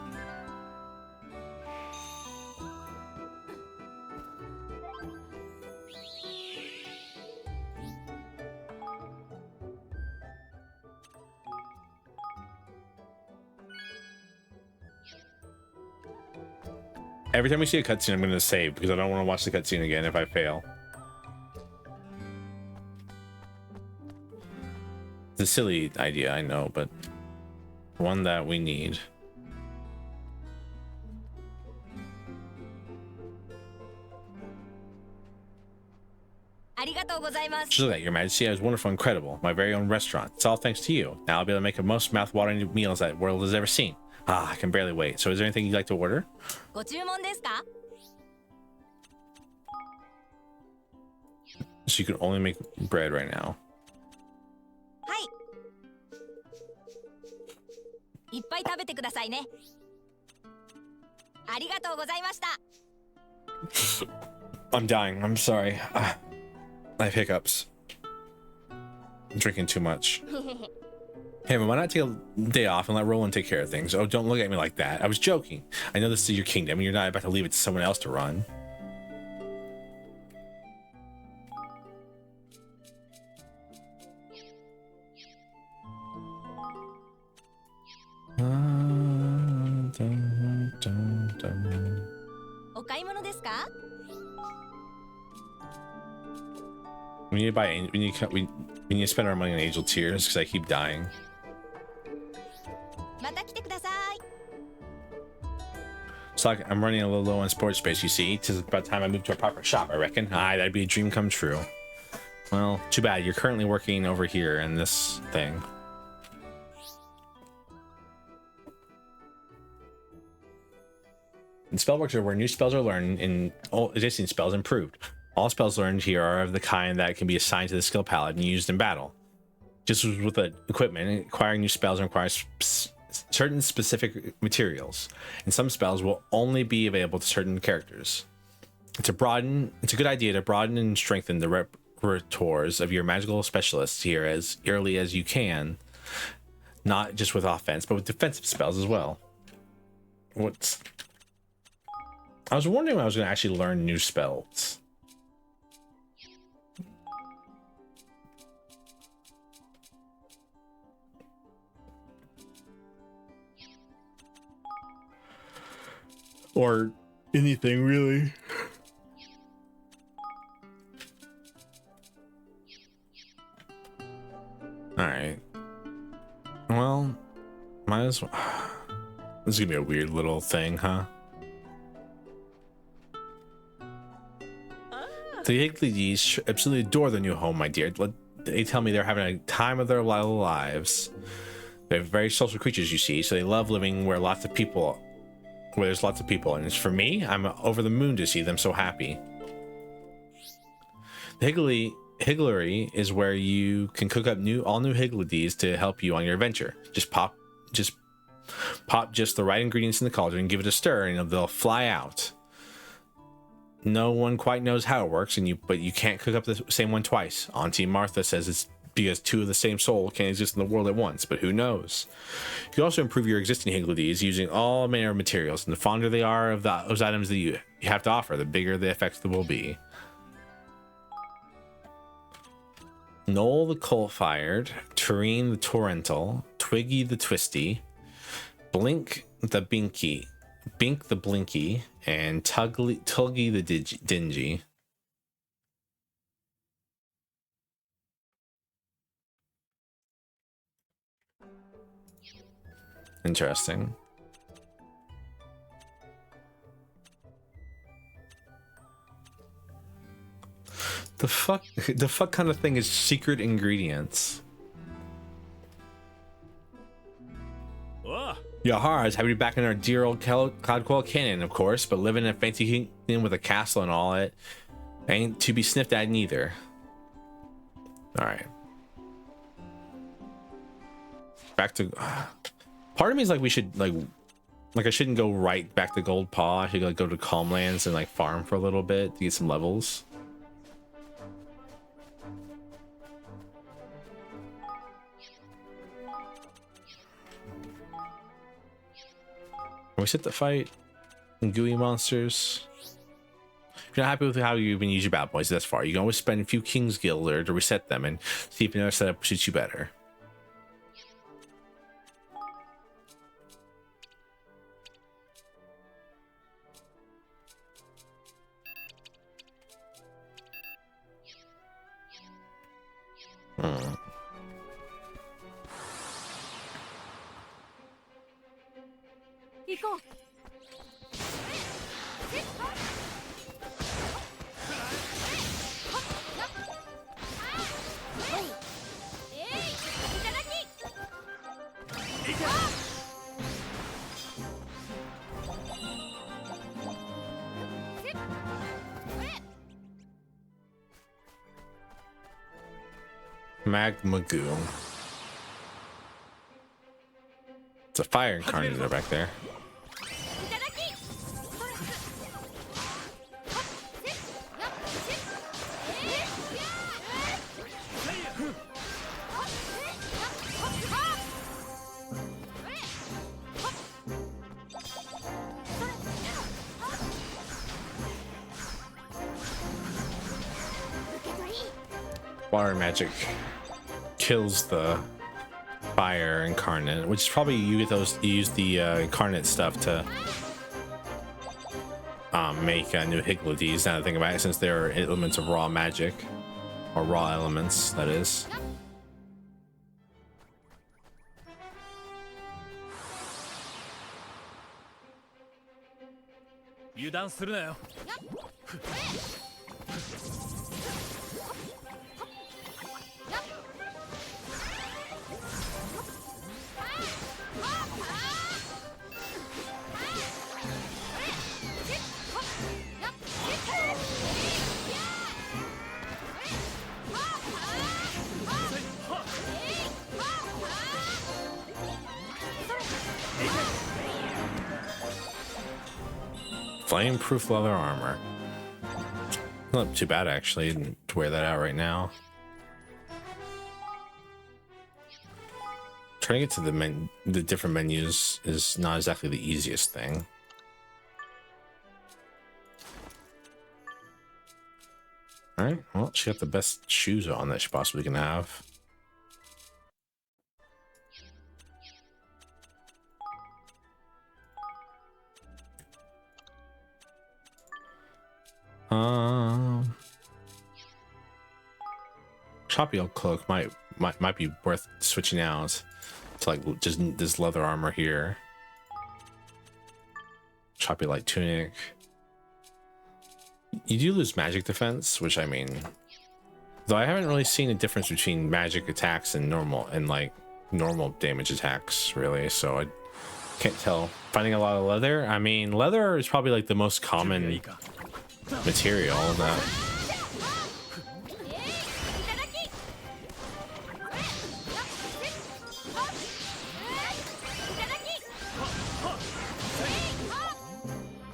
Every time we see a cutscene, I'm going to save because I don't want to watch the cutscene again if I fail. It's a silly idea, I know, but one that we need. Just like that, Your Majesty, it was wonderful, incredible. My very own restaurant. It's all thanks to you. Now I'll be able to make the most mouth-watering meals that the world has ever seen. Ah, I can barely wait. So is there anything you'd like to order? So you can only make bread right now. I'm dying. I'm sorry. I have hiccups. I'm drinking too much. Hey, man, why not take a day off and let Roland take care of things? Oh, don't look at me like that. I was joking. I know this is your kingdom, and you're not about to leave it to someone else to run. We need to buy. We need to spend our money on angel tears because I keep dying. So I'm running a little low on sports space. You see, it's about time I move to a proper shop. I reckon. Aye, that'd be a dream come true. Well, too bad. You're currently working over here in this thing. And spellbooks are where new spells are learned and existing spells improved. All spells learned here are of the kind that can be assigned to the skill palette and used in battle. Just as with the equipment, acquiring new spells requires certain specific materials, and some spells will only be available to certain characters. It's a good idea to broaden and strengthen the repertoires of your magical specialists here as early as you can, not just with offense, but with defensive spells as well. I was wondering when I was going to actually learn new spells. Or anything really. Alright. Well, might as well. This is gonna be a weird little thing, huh? The Higglies absolutely adore their new home, my dear. They tell me they're having a time of their lives. They're very social creatures, you see, so they love living where there's lots of people. And as for me, I'm over the moon to see them so happy. The Higglery is where you can cook up all new Higglies to help you on your adventure. Just pop the right ingredients in the cauldron and give it a stir, and they'll fly out. No one quite knows how it works, but you can't cook up the same one twice. Auntie Martha says it's because two of the same soul can't exist in the world at once, but who knows? You can also improve your existing Higglies using all manner of materials, and the fonder they are of those items that you have to offer, the bigger the effects will be. Noel the Coal-Fired, Tureen the Torrental, Twiggy the Twisty, Blink the Binky, Bink the Blinky, and Tuggy the Dingy. Interesting. The fuck kind of thing is secret ingredients? Yahar, I was happy to be back in our dear old Cloudquell Canyon, of course, but living in a fancy kingdom with a castle and all, it ain't to be sniffed at neither. Alright. Back to... Part of me is like we should, like I shouldn't go right back to Gold Paw. I should like go to Calmlands and like farm for a little bit to get some levels. Can we set the fight and gooey monsters? If you're not happy with how you even use your battle points thus far, you can always spend a few King's Guild to reset them and see if another setup suits you better. Magma goo. It's a fire incarnate back there. water magic kills the fire incarnate, which is probably you get those, you use the incarnate stuff to make new Higgledies. Now that I think about it, since they're elements of raw magic, or raw elements, that is. Flame-proof leather armor. Not too bad actually to wear that out right now. Trying to get to the different menus is not exactly the easiest thing. All right, well, she got the best shoes on that she possibly can have. Choppy old cloak might be worth switching out to like just this leather armor here. Choppy light tunic. You do lose magic defense, which I mean, though I haven't really seen a difference between magic attacks and normal damage attacks really, so I can't tell. Finding a lot of leather. I mean, leather is probably like the most common material that.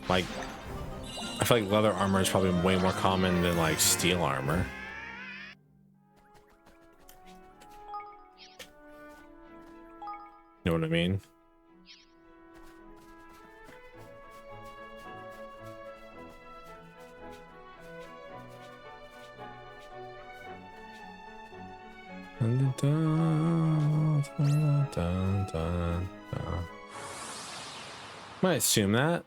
Like, I feel like leather armor is probably way more common than like steel armor. You know what I mean? Might assume that.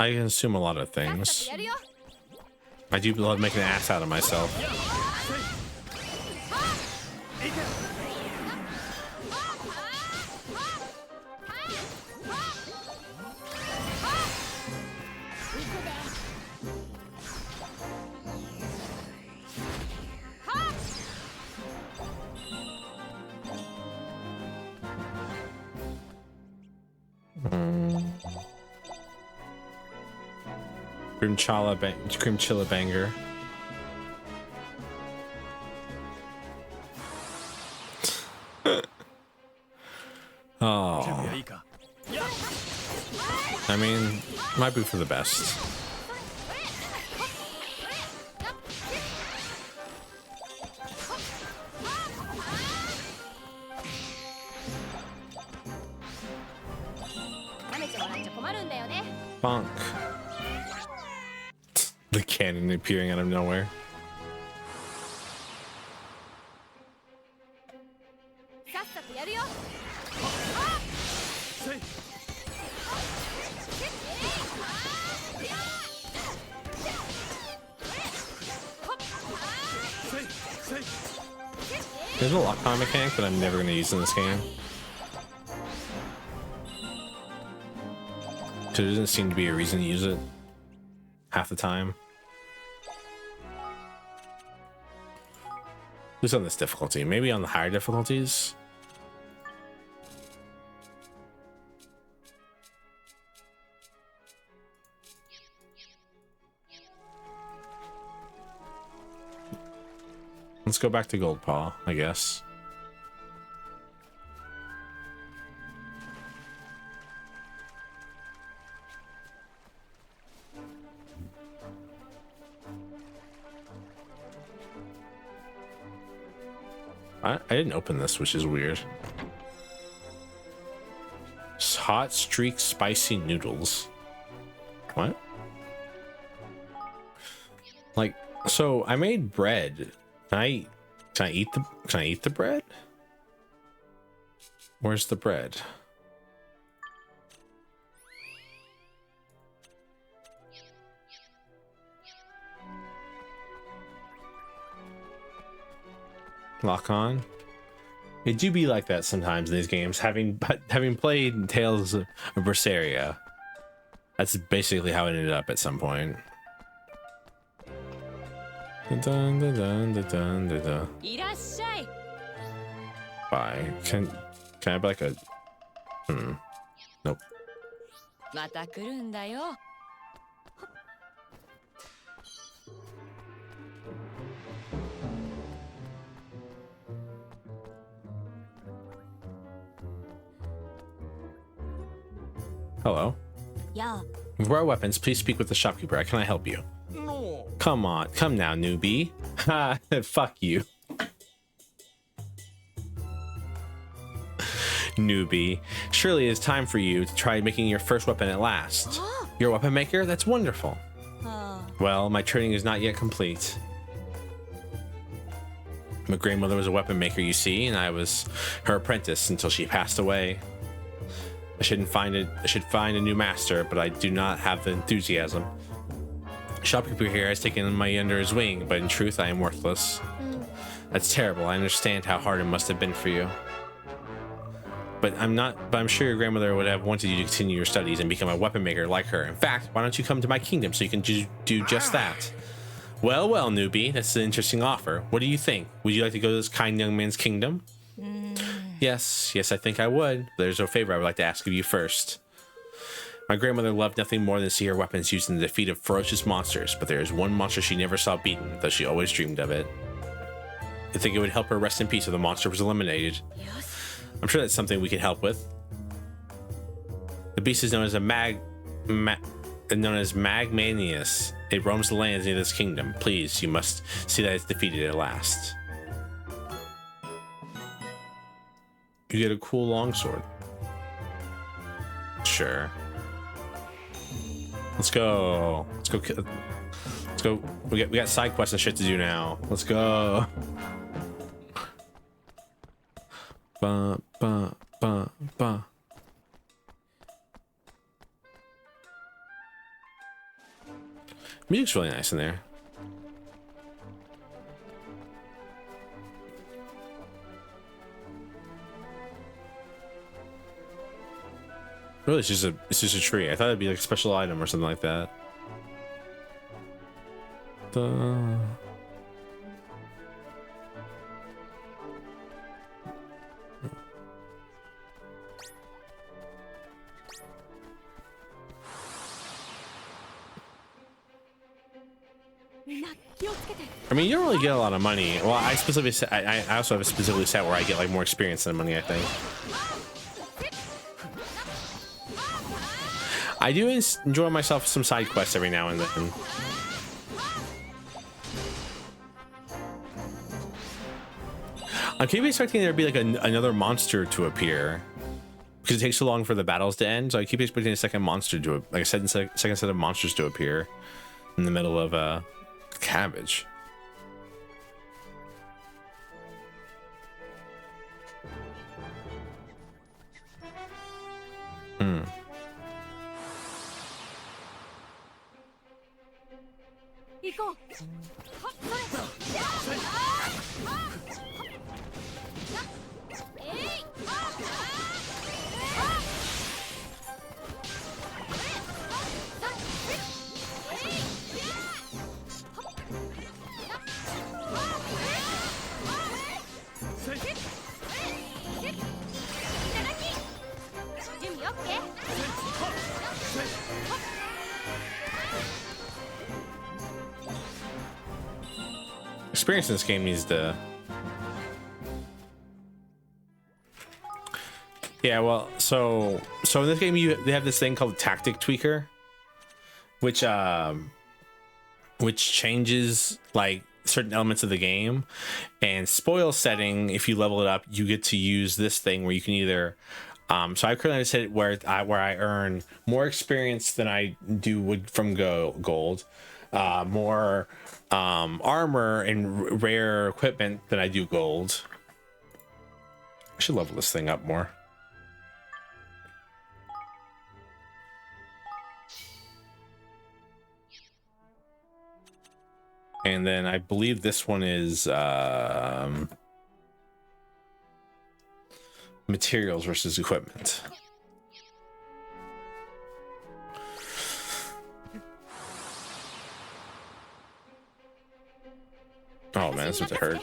I can assume a lot of things. I do love making an ass out of myself. Cream Chilla Banger. Oh. I mean, might be for the best. Bonk. The cannon appearing out of nowhere. There's a lock-on mechanic that I'm never going to use in this game. There doesn't seem to be a reason to use it half the time. At least on this difficulty. Maybe on the higher difficulties. Let's go back to Gold Paw, I guess. I didn't open this, which is weird. Hot streak spicy noodles. What? Like, so I made bread. I Can I eat the bread? Where's the bread? Lock on. It do be like that sometimes in these games. Having played Tales of Berseria, that's basically how it ended up at some point. Dun, dun, dun, dun, dun, dun, dun. Bye. Can I have like a? Nope. Hello. Yeah. For our weapons, please speak with the shopkeeper. How can I help you? No. Come on, come now, newbie. Ha! Fuck you. Newbie. Surely it's time for you to try making your first weapon at last. You're a weapon maker? That's wonderful. Well, my training is not yet complete. My grandmother was a weapon maker, you see, and I was her apprentice until she passed away. I should find a new master, but I do not have the enthusiasm. Shopkeeper here has taken me under his wing, but in truth, I am worthless. That's terrible. I understand how hard it must have been for you. But I'm sure your grandmother would have wanted you to continue your studies and become a weapon maker like her. In fact, why don't you come to my kingdom so you can do just that? Well, newbie, that's an interesting offer. What do you think? Would you like to go to this kind young man's kingdom? Yes, I think I would. There's a favor I would like to ask of you first. My grandmother loved nothing more than to see her weapons used in the defeat of ferocious monsters, but there is one monster she never saw beaten, though she always dreamed of it. I think it would help her rest in peace if the monster was eliminated. I'm sure that's something we can help with. The beast is known as Magmanius. It roams the lands near this kingdom. Please, you must see that it's defeated at last. You get a cool longsword. Sure. Let's go. We got side quests and shit to do now. Let's go. Ba ba ba ba. Music's really nice in there. Really, it's just a tree. I thought it'd be like a special item or something like that. I mean, you don't really get a lot of money. Well, I also have a specifically set where I get like more experience than money, I think. I do enjoy myself some side quests every now and then. I keep expecting there to be like another monster to appear because it takes so long for the battles to end. So I keep expecting a second monster to, like I said, second set of monsters to appear in the middle of cabbage. Experience in this game needs to... Yeah, well, so in this game they have this thing called Tactic Tweaker, which changes like certain elements of the game. And spoil setting, if you level it up, you get to use this thing where you can either so I currently set it where I earn more experience than I do from gold, more armor and rare equipment than I do gold. I should level this thing up more. And then I believe this one is materials versus equipment. Oh man, this must have hurt.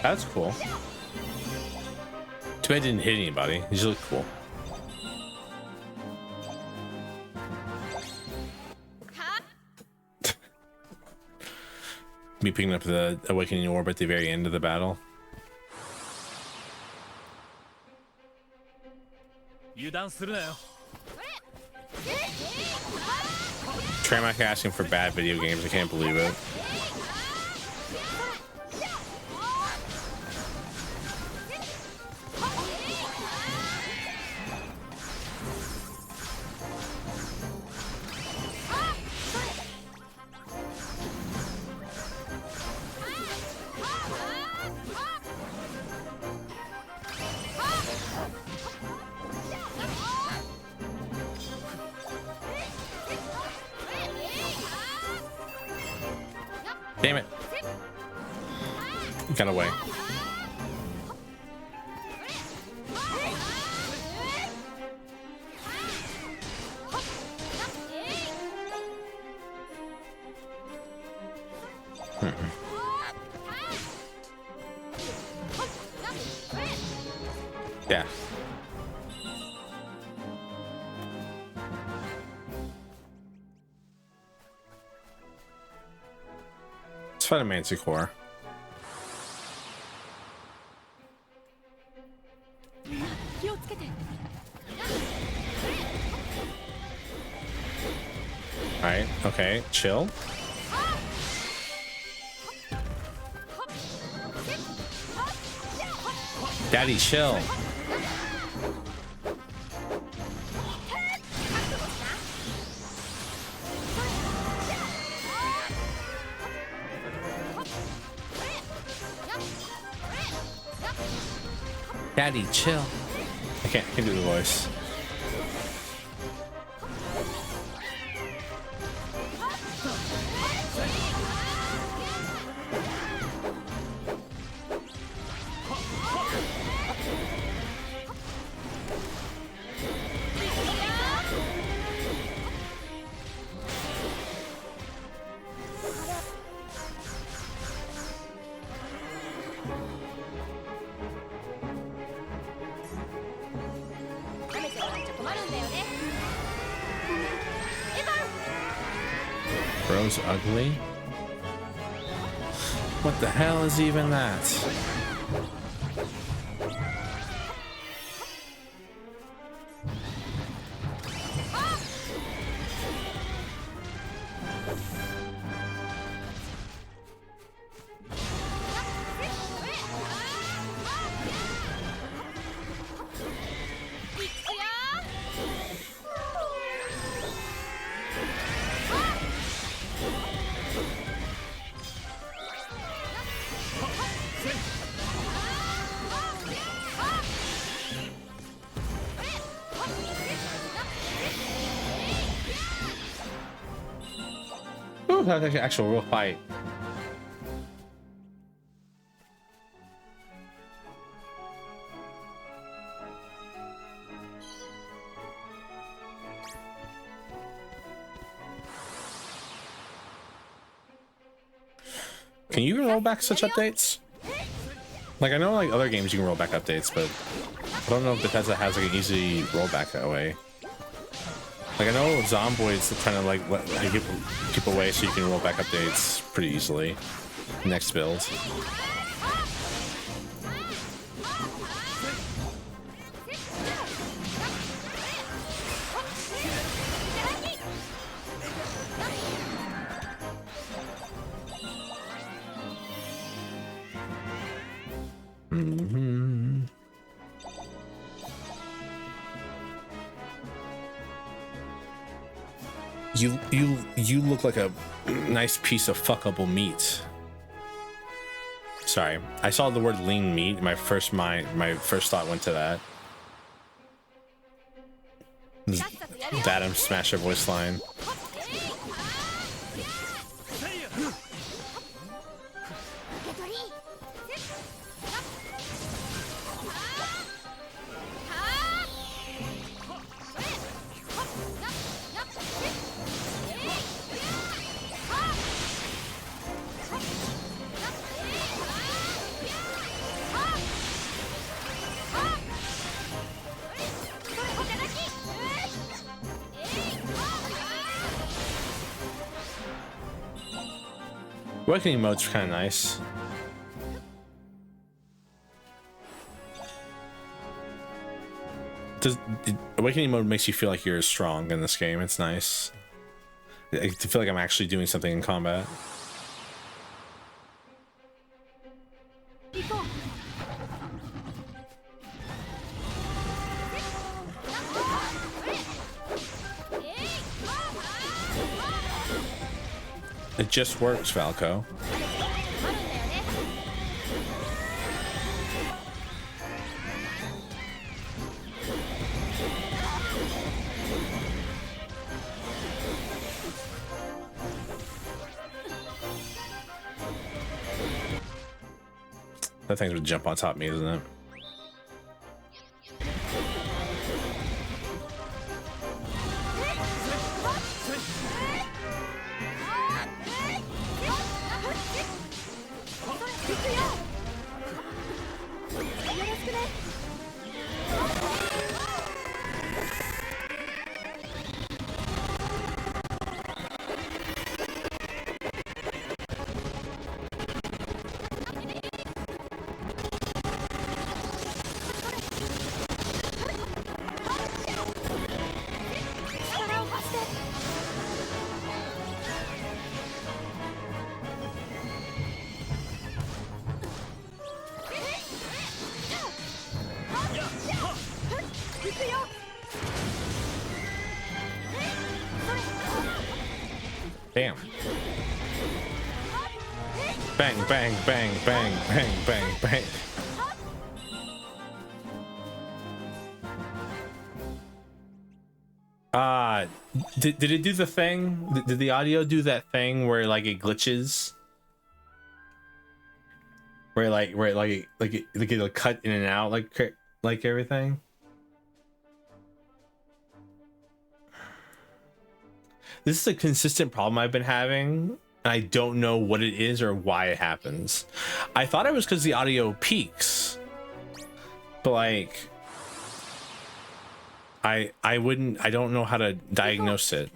That's cool. Too bad it didn't hit anybody. These look cool. Me picking up the awakening orb at the very end of the battle. Tramak asking for bad video games. I can't believe it. Damn it. Got away. Yeah. Let's find a Manticore. Alright, okay, chill. Daddy, chill. Daddy, chill. I can't do the voice. Bro's ugly? What the hell is even that? Ooh, that's like an actual real fight. Can you even roll back such updates? Like, I know like other games you can roll back updates, but I don't know if Bethesda has like an easy rollback that way. Like, I know Zomboid's trying to like let keep away so you can roll back updates pretty easily. next build. You look like a nice piece of fuckable meat. Sorry, I saw the word lean meat. My first thought went to that. The Adam Smasher voice line. Awakening mode's kind of nice. Awakening mode makes you feel like you're strong in this game. It's nice. I feel like I'm actually doing something in combat. It just works, Falco. That thing's gonna jump on top of me, isn't it? Damn. Bang, bang, bang, bang, bang, bang, bang. Did it do the thing? Did the audio do that thing where like it glitches? Where it'll cut in and out like everything? This is a consistent problem I've been having, and I don't know what it is or why it happens. I thought it was because the audio peaks, but like, I don't know how to diagnose it.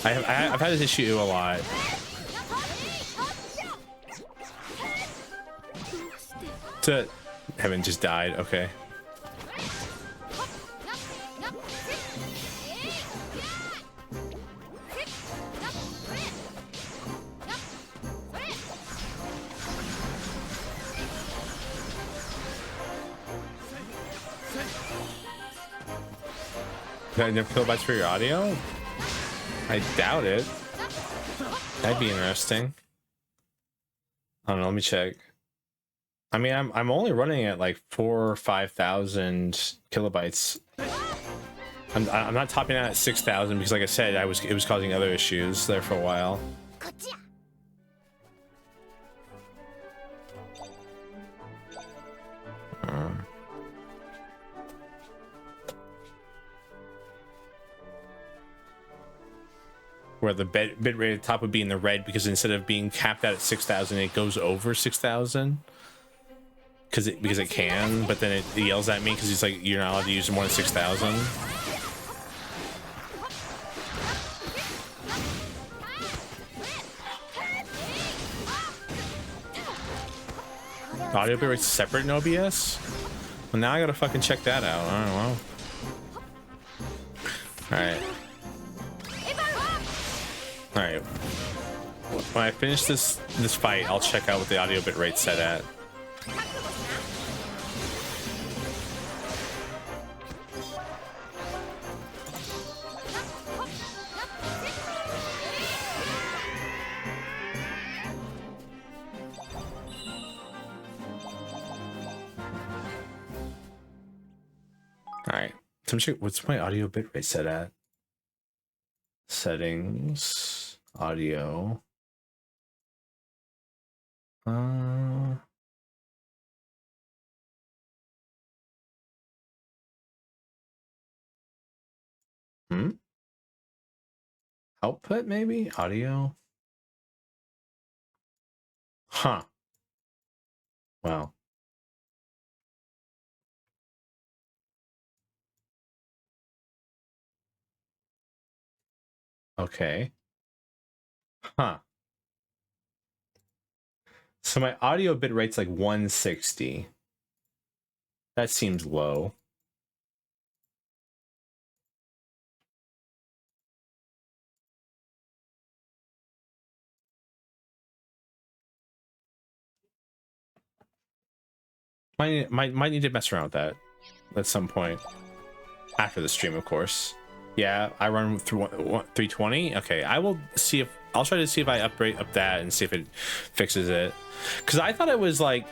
I've had this issue a lot. Heaven just died. Okay. No kilobytes for your audio? I doubt it. That'd be interesting. I don't know. Let me check. I mean, I'm only running at like 4,000 or 5,000 kilobytes. I'm not topping out at 6,000 because, like I said, it was causing other issues there for a while. Where the bitrate at the top would be in the red because instead of being capped out at 6,000, it goes over 6,000 because it can, but then it yells at me because it's like you're not allowed to use more than 6,000. Audio bitrate's separate in OBS? Well, now I gotta fucking check that out. I don't know. Alright. Alright. When I finish this fight, I'll check out what the audio bitrate's set at. Alright. So check what's my audio bitrate set at? Settings, audio. Output maybe? Audio? Huh. Wow. Okay. Huh. So my audio bit rate's like 160. That seems low. Might need to mess around with that at some point after the stream, of course. Yeah, I run through 320. Okay, I will see if I'll try to see if I upgrade up that and see if it fixes it. Because I thought it was like,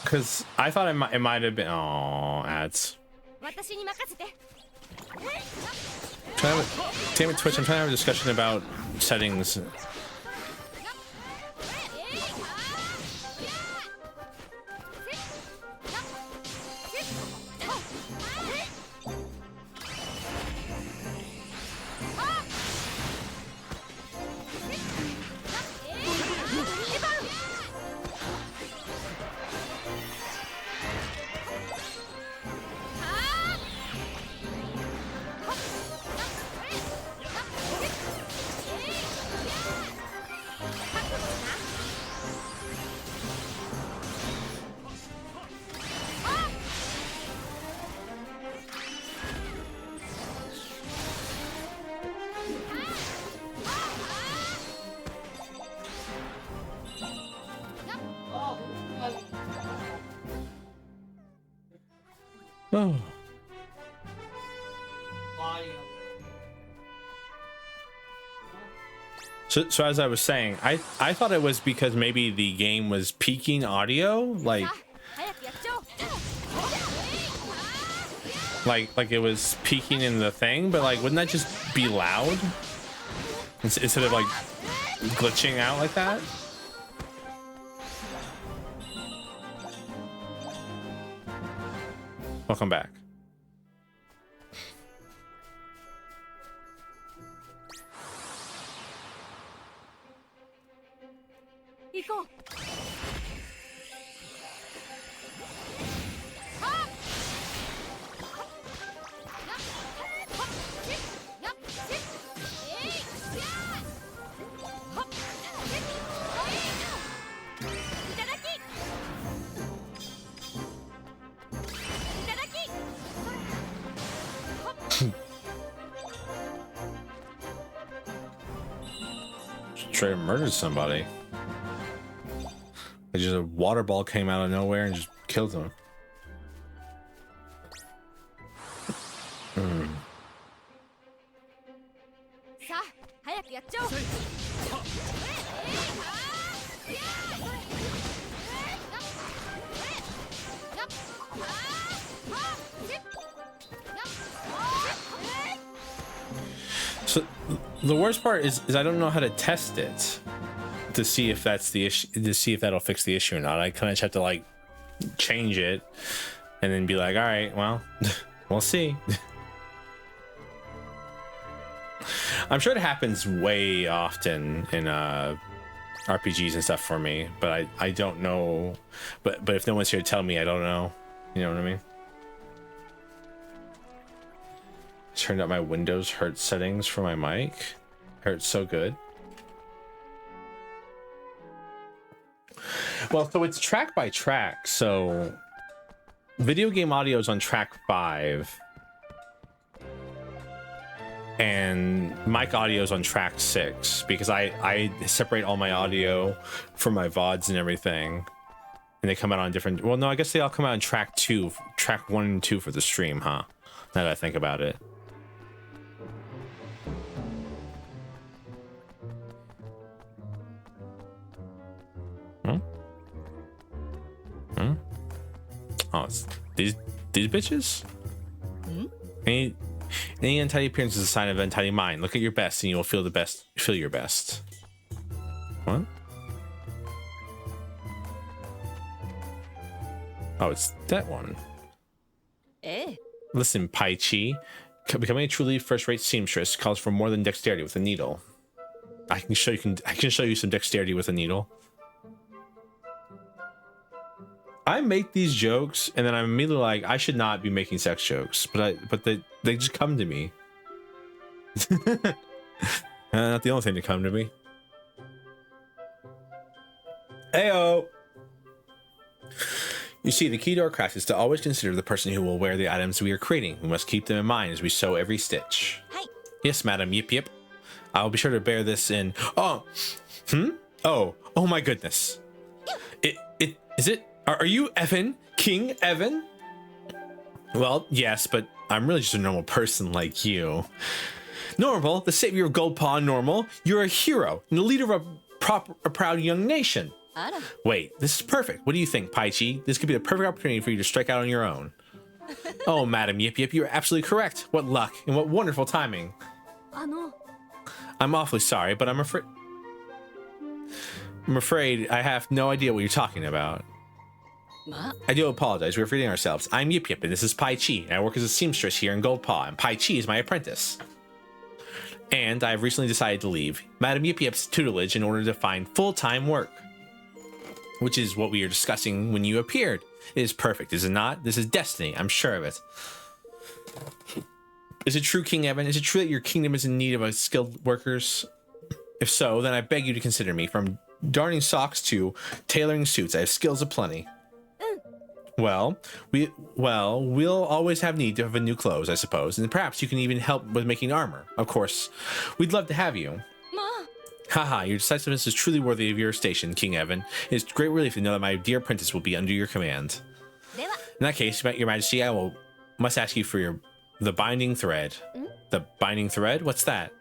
because I thought it might have been. Oh, ads. Damn it, Twitch! I'm trying to have a discussion about settings. Oh. So as I was saying, I thought it was because maybe the game was peaking audio, like it was peaking in the thing, but like wouldn't that just be loud instead of like glitching out like that? Welcome back. Straight murdered somebody. Like just a water ball came out of nowhere and just killed him. So the worst part is I don't know how to test it to see if that's the issue, to see if that'll fix the issue or not. I kind of just have to like change it and then be like, all right, well, we'll see. I'm sure it happens way often in RPGs and stuff for me, but I don't know. But if no one's here to tell me, I don't know. You know what I mean? Turned up my Windows Hertz settings for my mic. Hurts so good. Well, so it's track by track. So video game audio is on track 5. And mic audio is on track 6 because I separate all my audio from my VODs and everything. And they come out on different... Well, no, I guess they all come out on track 2. Track 1 and 2 for the stream, huh? Now that I think about it. Oh, it's these bitches? Any untidy appearance is a sign of untidy mind. Look at your best and you will feel your best. What? Oh, it's that one. Listen, Pai Chi. Becoming a truly first-rate seamstress calls for more than dexterity with a needle. I can show you some dexterity with a needle. I make these jokes and then I'm immediately like, I should not be making sex jokes, but they just come to me. Not the only thing to come to me. Heyo. You see, the key to our craft is to always consider the person who will wear the items we are creating. We must keep them in mind as we sew every stitch. Hi. Yes, madam. Yip yip. I will be sure to bear this in. Oh, oh my goodness. Is it? Are you Evan? King Evan? Well, yes, but I'm really just a normal person like you. Normal, the savior of Goldpaw Normal. You're a hero and the leader of a proud young nation. Wait, this is perfect. What do you think, Pai Chi? This could be the perfect opportunity for you to strike out on your own. Oh, Madam Yip Yip, you're absolutely correct. What luck and what wonderful timing. I'm awfully sorry, but I'm afraid I have no idea what you're talking about. I do apologize. We're forgetting ourselves. I'm Yip Yip, and this is Pai Chi. And I work as a seamstress here in Goldpaw, and Pai Chi is my apprentice. And I have recently decided to leave Madam Yip Yip's tutelage in order to find full-time work, which is what we were discussing when you appeared. It is perfect, is it not? This is destiny. I'm sure of it. Is it true, King Evan? Is it true that your kingdom is in need of skilled workers? If so, then I beg you to consider me. From darning socks to tailoring suits, I have skills aplenty. Well, we'll always have need of new clothes, I suppose, and perhaps you can even help with making armor. Of course, we'd love to have you. Haha, your decisiveness is truly worthy of your station, King Evan. It is great relief to know that my dear apprentice will be under your command. In that case, your Majesty, I must ask you for the binding thread. The binding thread? What's that?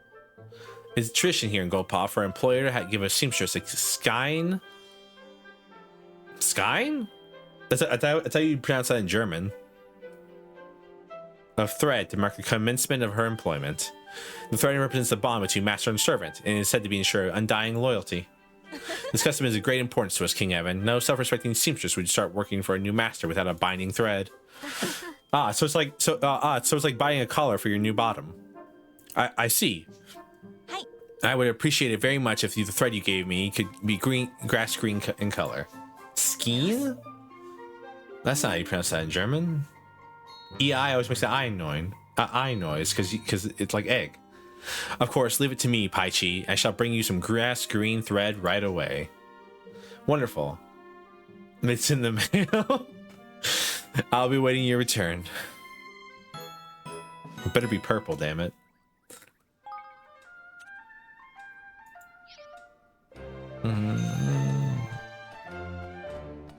It's tradition here in Goldpaw for an employer to give a seamstress a skein. Skein? That's how you pronounce that in German. A thread to mark the commencement of her employment. The thread represents the bond between master and servant, and is said to be ensure undying loyalty. This custom is of great importance to us, King Evan. No self-respecting seamstress would start working for a new master without a binding thread. So it's like buying a collar for your new bottom. I see. Hi. I would appreciate it very much if the thread you gave me could be grass green in color. Skein? That's not how you pronounce that in German. EI always makes the I noise because it's like egg. Of course, leave it to me, Pai Chi. I shall bring you some grass green thread right away. Wonderful. It's in the mail. I'll be waiting your return. It better be purple, damn it.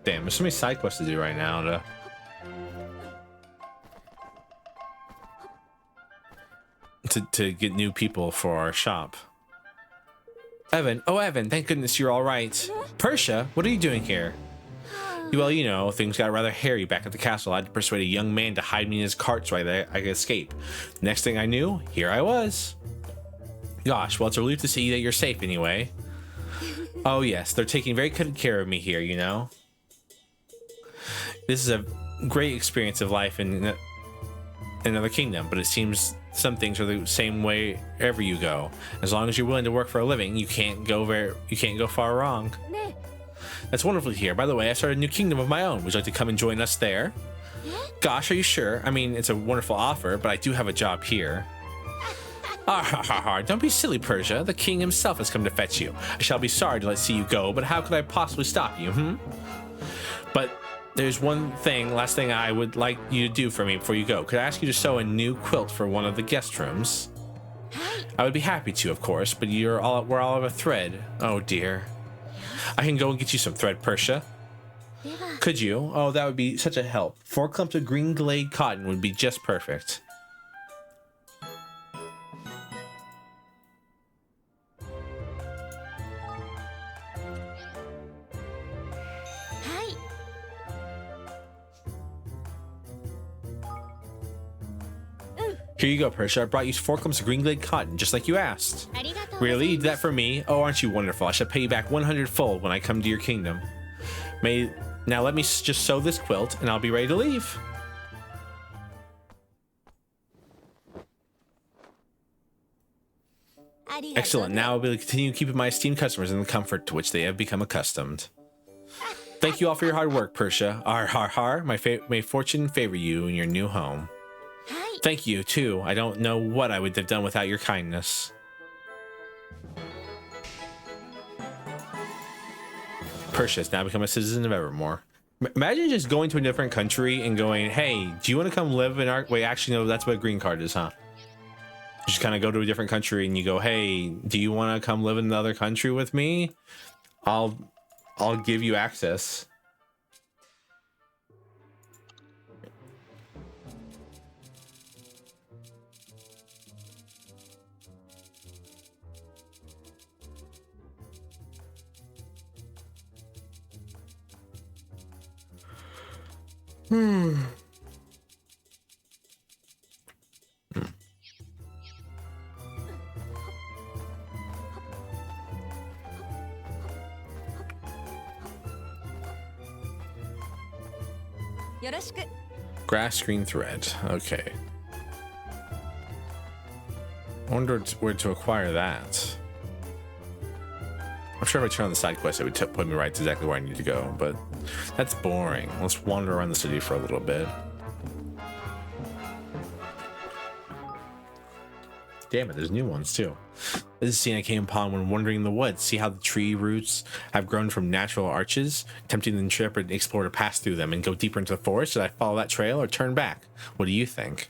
Damn, there's so many side quests to do right now to get new people for our shop. Evan, oh Evan, thank goodness you're all right. Persia, what are you doing here? Well, you know, things got rather hairy back at the castle. I had to persuade a young man to hide me in his cart so I could escape. Next thing I knew, here I was. Gosh, well, it's a relief to see that you're safe anyway. Oh yes, they're taking very good care of me here, you know. This is a great experience of life in another kingdom, but it seems some things are the same way wherever you go. As long as you're willing to work for a living, you can't go far wrong. That's wonderful to hear. By the way, I started a new kingdom of my own. Would you like to come and join us there? Gosh, are you sure? I mean, it's a wonderful offer, but I do have a job here. Don't be silly, Persia. The king himself has come to fetch you. I shall be sorry to let see you go, but how could I possibly stop you, But there's last thing I would like you to do for me before you go. Could I ask you to sew a new quilt for one of the guest rooms? I would be happy to, of course, but we're all out of a thread. Oh dear. I can go and get you some thread, Persia. Could you? Oh, that would be such a help. 4 clumps of green glade cotton would be just perfect. Here you go, Persia. I brought you 4 clumps of green glade cotton, just like you asked. Really? You did that for me? Oh, aren't you wonderful? I shall pay you back 100-fold when I come to your kingdom. Now let me just sew this quilt, and I'll be ready to leave. Excellent. Now I'll be able to continue keeping my esteemed customers in the comfort to which they have become accustomed. Thank you all for your hard work, Persia. May fortune favor you in your new home. Thank you, too. I don't know what I would have done without your kindness. Persia has now become a citizen of Evermore. Imagine just going to a different country and going, hey, do you want to come live in our... Wait, actually, no, that's what a green card is, huh? You just kind of go to a different country and you go, hey, do you want to come live in another country with me? I'll give you access. Grass screen thread. Okay. I wonder where to acquire that. I'm sure if I turn on the side quest, it would put me right to exactly where I need to go, but that's boring. Let's wander around the city for a little bit. Damn it, there's new ones too. This is a scene I came upon when wandering in the woods. See how the tree roots have grown from natural arches, tempting the intrepid explorer to pass through them and go deeper into the forest. Should I follow that trail or turn back? What do you think?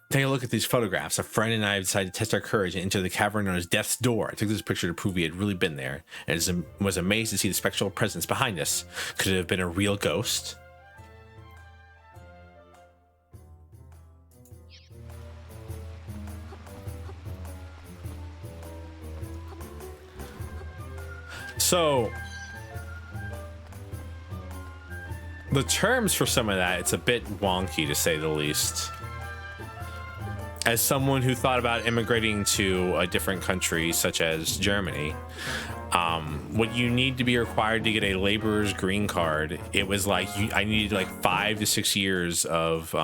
Take a look at these photographs. A friend and I decided to test our courage and enter the cavern known as Death's Door. I took this picture to prove we had really been there, and was amazed to see the spectral presence behind us. Could it have been a real ghost? So, the terms for some of that, it's a bit wonky to say the least. As someone who thought about immigrating to a different country, such as Germany, what you need to be required to get a laborer's green card, it was like I needed like 5 to 6 years of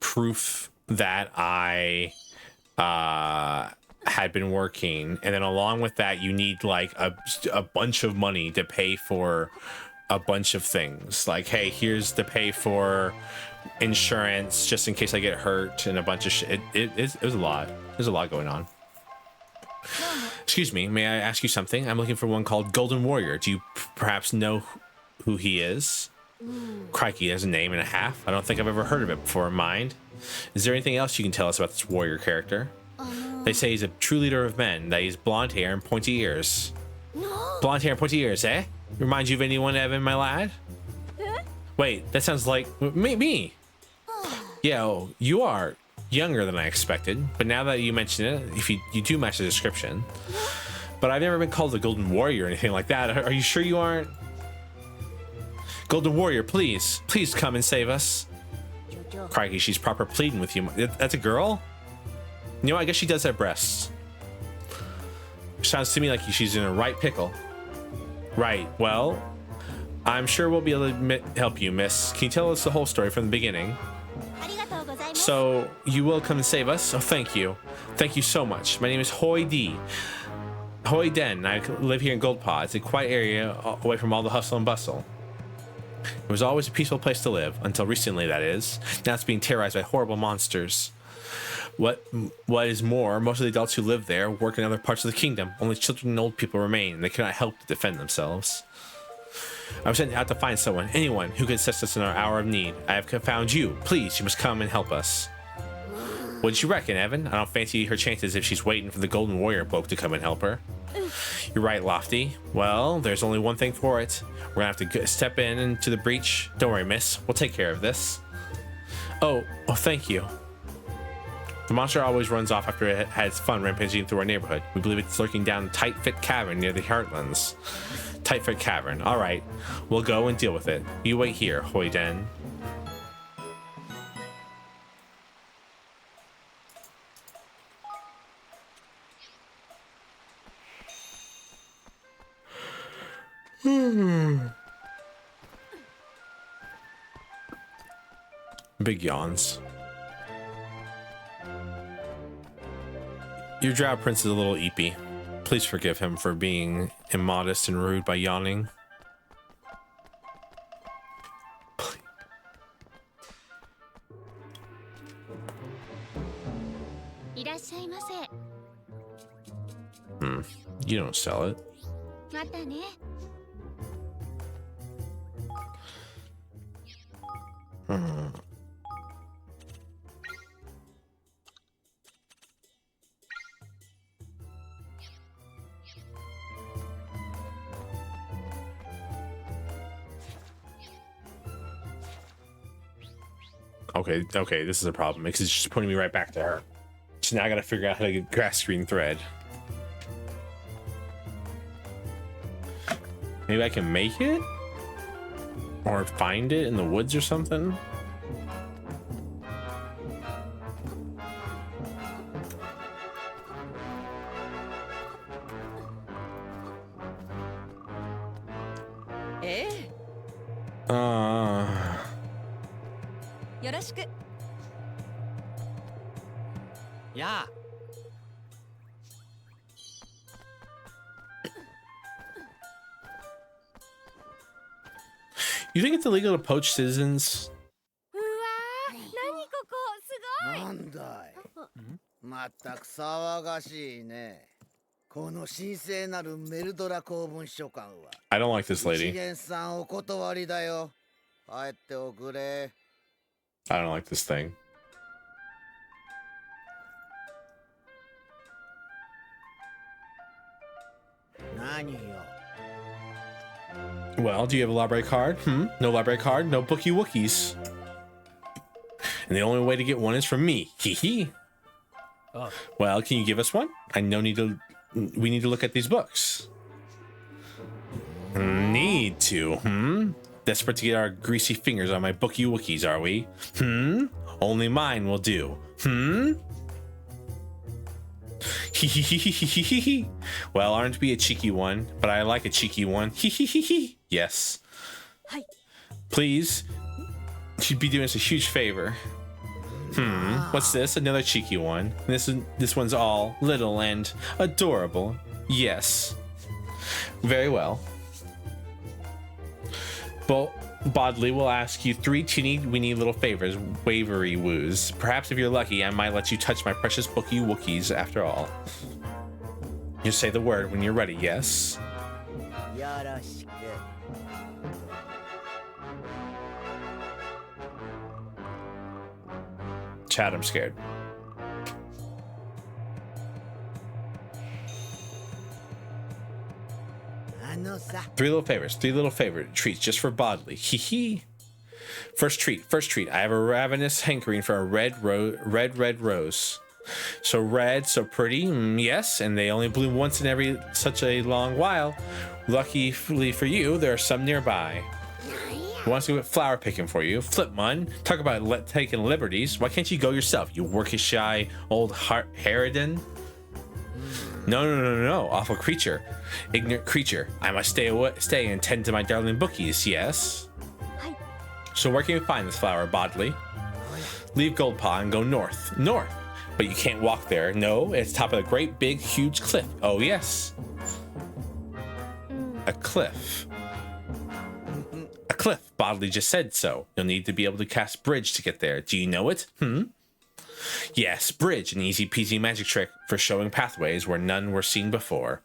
proof that I had been working, and then along with that, you need like a bunch of money to pay for a bunch of things. Like, hey, here's to pay for insurance just in case I get hurt, and a bunch of shit. It was a lot. There's a lot going on. Excuse me, may I ask you something? I'm looking for one called Golden Warrior. Do you perhaps know who he is? Crikey, there's a name and a half. I don't think I've ever heard of it before. Mind? Is there anything else you can tell us about this warrior character? They say he's a true leader of men, that he's blonde hair and pointy ears. Blonde hair and pointy ears, eh? Remind you of anyone, Evan, my lad? Wait, that sounds like me. Yeah, oh, you are younger than I expected, but now that you mention it, if you do match the description. But I've never been called a Golden Warrior or anything like that. Are you sure you aren't? Golden Warrior, please come and save us. Crikey, she's proper pleading with you. That's a girl? You know, I guess she does have breasts. Sounds to me like she's in a right pickle. Right, well, I'm sure we'll be able to help you, miss. Can you tell us the whole story from the beginning? So, you will come and save us? Oh, thank you. Thank you so much. My name is Hoi D. Hoi Den. I live here in Goldpaw. It's a quiet area away from all the hustle and bustle. It was always a peaceful place to live, until recently, that is. Now it's being terrorized by horrible monsters. What is more, most of the adults who live there work in other parts of the kingdom. Only children and old people remain, and they cannot help to defend themselves. I was sent out to find someone, anyone, who could assist us in our hour of need. I have found you. Please, you must come and help us. What did you reckon, Evan? I don't fancy her chances if she's waiting for the Golden Warrior bloke to come and help her. You're right, Lofty. Well, there's only one thing for it. We're gonna have to step into the breach. Don't worry, miss. We'll take care of this. Oh, thank you. The monster always runs off after it has fun rampaging through our neighborhood. We believe it's lurking down Tight Fit Cavern near the Heartlands. Tight Fit Cavern. All right, we'll go and deal with it. You wait here, Hoiden. Big yawns. Your Drow Prince is a little eepy. Please forgive him for being immodest and rude by yawning. You don't sell it. Okay, this is a problem because it's just pointing me right back to her. So now I gotta figure out how to get grass green thread. Maybe I can make it? Or find it in the woods or something? Yeah. You think it's illegal to poach citizens? うわー、何ここ、すごい。なんだい。まったく騒がしいね。この神聖なるメルドラ公文書館は。I don't like this 一 lady. 元さんお断りだよ。帰っておくれ。I don't like this thing. Well, do you have a library card? No library card, no bookie wookies. And the only way to get one is from me. Hee hee. Oh. Well, can you give us one? We need to look at these books. Need to, Desperate to get our greasy fingers on my bookie wookies, are we? Only mine will do. Well, aren't we a cheeky one? But I like a cheeky one. Yes. Please, you'd be doing us a huge favor. What's this? Another cheeky one. This one's all little and adorable. Yes. Very well. Bodley will ask you 3 teeny-weeny little favors, wavery woos. Perhaps if you're lucky, I might let you touch my precious bookie wookies after all. You say the word when you're ready, yes? Chad, I'm scared. Three little favorite treats just for Bodley. Hee hee. First treat. I have a ravenous hankering for a red rose. So red, so pretty, yes, and they only bloom once in every such a long while. Luckily for you, there are some nearby. Who wants to go flower picking for you? Flipmun, talk about taking liberties. Why can't you go yourself, you workish-shy old harridan? No, awful creature. Ignorant creature. I must stay and tend to my darling bookies, yes? So where can we find this flower, Bodley? Leave Goldpaw and go north. But you can't walk there. No, it's top of a great big huge cliff. Oh yes. A cliff. A cliff. Bodley just said so. You'll need to be able to cast bridge to get there. Do you know it? Yes, bridge, an easy peasy magic trick for showing pathways where none were seen before.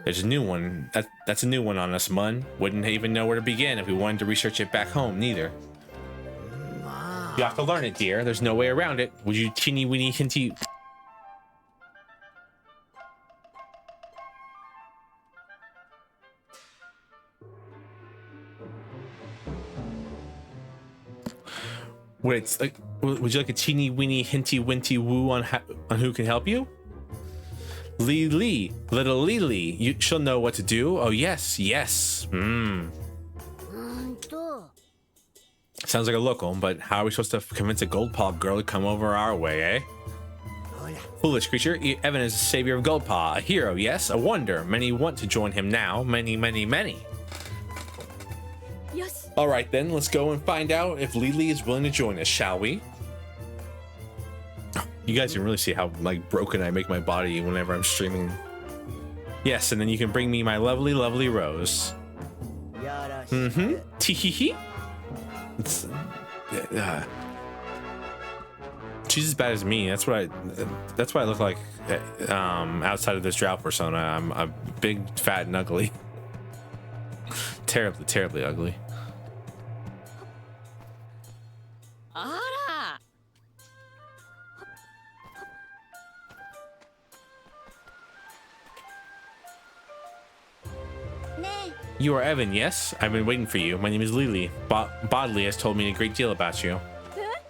There's a new one. That's a new one on us, Mun. Wouldn't even know where to begin if we wanted to research it back home, neither. You have to learn it, dear. There's no way around it. Would you teeny weeny hinty... Wait, like, would you like a teeny weeny hinty winty woo on who can help you? Lily, little Lily, she'll know what to do. Oh yes, yes. Sounds like a local, but how are we supposed to convince a gold paw girl to come over our way, eh? Foolish creature, Evan is the savior of Goldpaw, a hero, yes, a wonder. Many want to join him now, many. Yes. All right then, let's go and find out if Lily is willing to join us, shall we? You guys can really see how like broken I make my body whenever I'm streaming. Yes, and then you can bring me my lovely rose. Tee-hee-hee. She's as bad as me. That's why I look like outside of this drought persona. I'm big, fat, and ugly. terribly ugly. You are Evan, yes? I've been waiting for you. My name is Lily. Bodley has told me a great deal about you.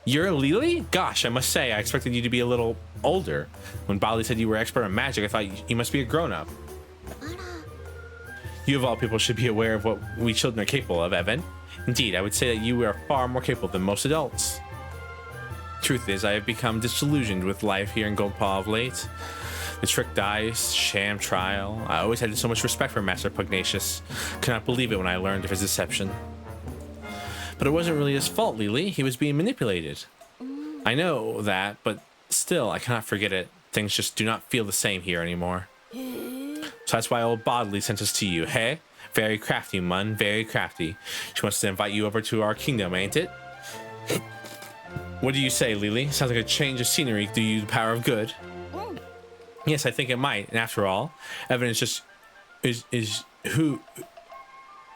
You're Lily? Gosh, I must say, I expected you to be a little older. When Bodley said you were expert in magic, I thought you must be a grown-up. You of all people should be aware of what we children are capable of, Evan. Indeed, I would say that you are far more capable than most adults. Truth is, I have become disillusioned with life here in Goldpaw of late. The trick dice, sham trial. I always had so much respect for Master Pugnacious. Could not believe it when I learned of his deception. But it wasn't really his fault, Lily. He was being manipulated. I know that, but still, I cannot forget it. Things just do not feel the same here anymore. So that's why old Bodley sent us to you, hey? Very crafty, Mun, very crafty. She wants to invite you over to our kingdom, ain't it? What do you say, Lily? Sounds like a change of scenery do you the power of good. Yes, I think it might. And after all, Evan is just Evan,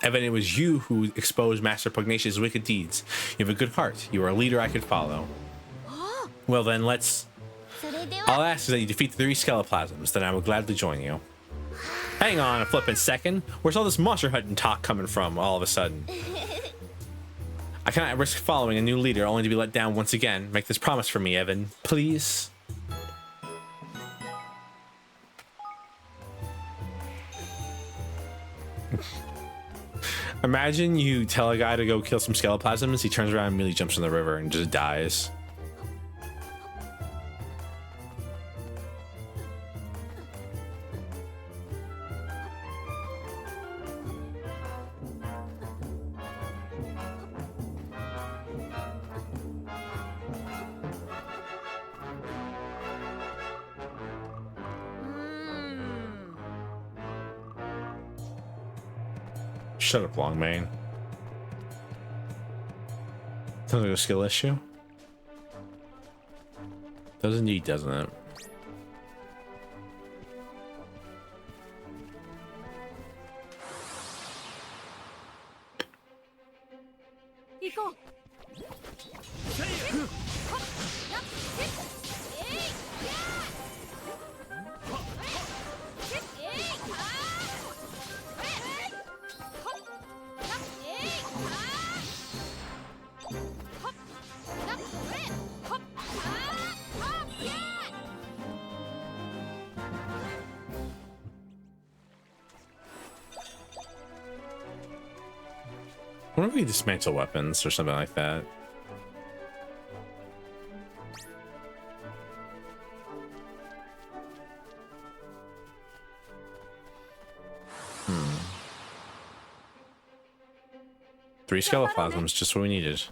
it was you who exposed Master Pugnacious's wicked deeds. You have a good heart. You are a leader I could follow. Well then, I'll ask that you defeat the 3 Skeleplasms, then I will gladly join you. Hang on a flippin' second. Where's all this monster hunting talk coming from all of a sudden? I cannot risk following a new leader only to be let down once again. Make this promise for me, Evan. Please? Imagine you tell a guy to go kill some Skeleplasms, he turns around and immediately jumps in the river and just dies. Shut up, Longmane. Sounds like a skill issue. Does indeed, doesn't it? I wonder if we dismantle weapons or something like that. Three Skeleplasms, just what we needed.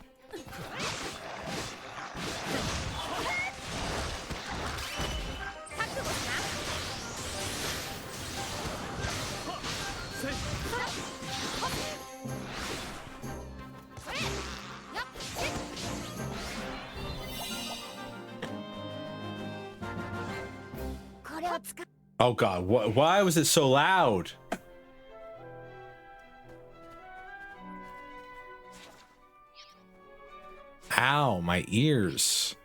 Oh god, why was it so loud? Ow, my ears.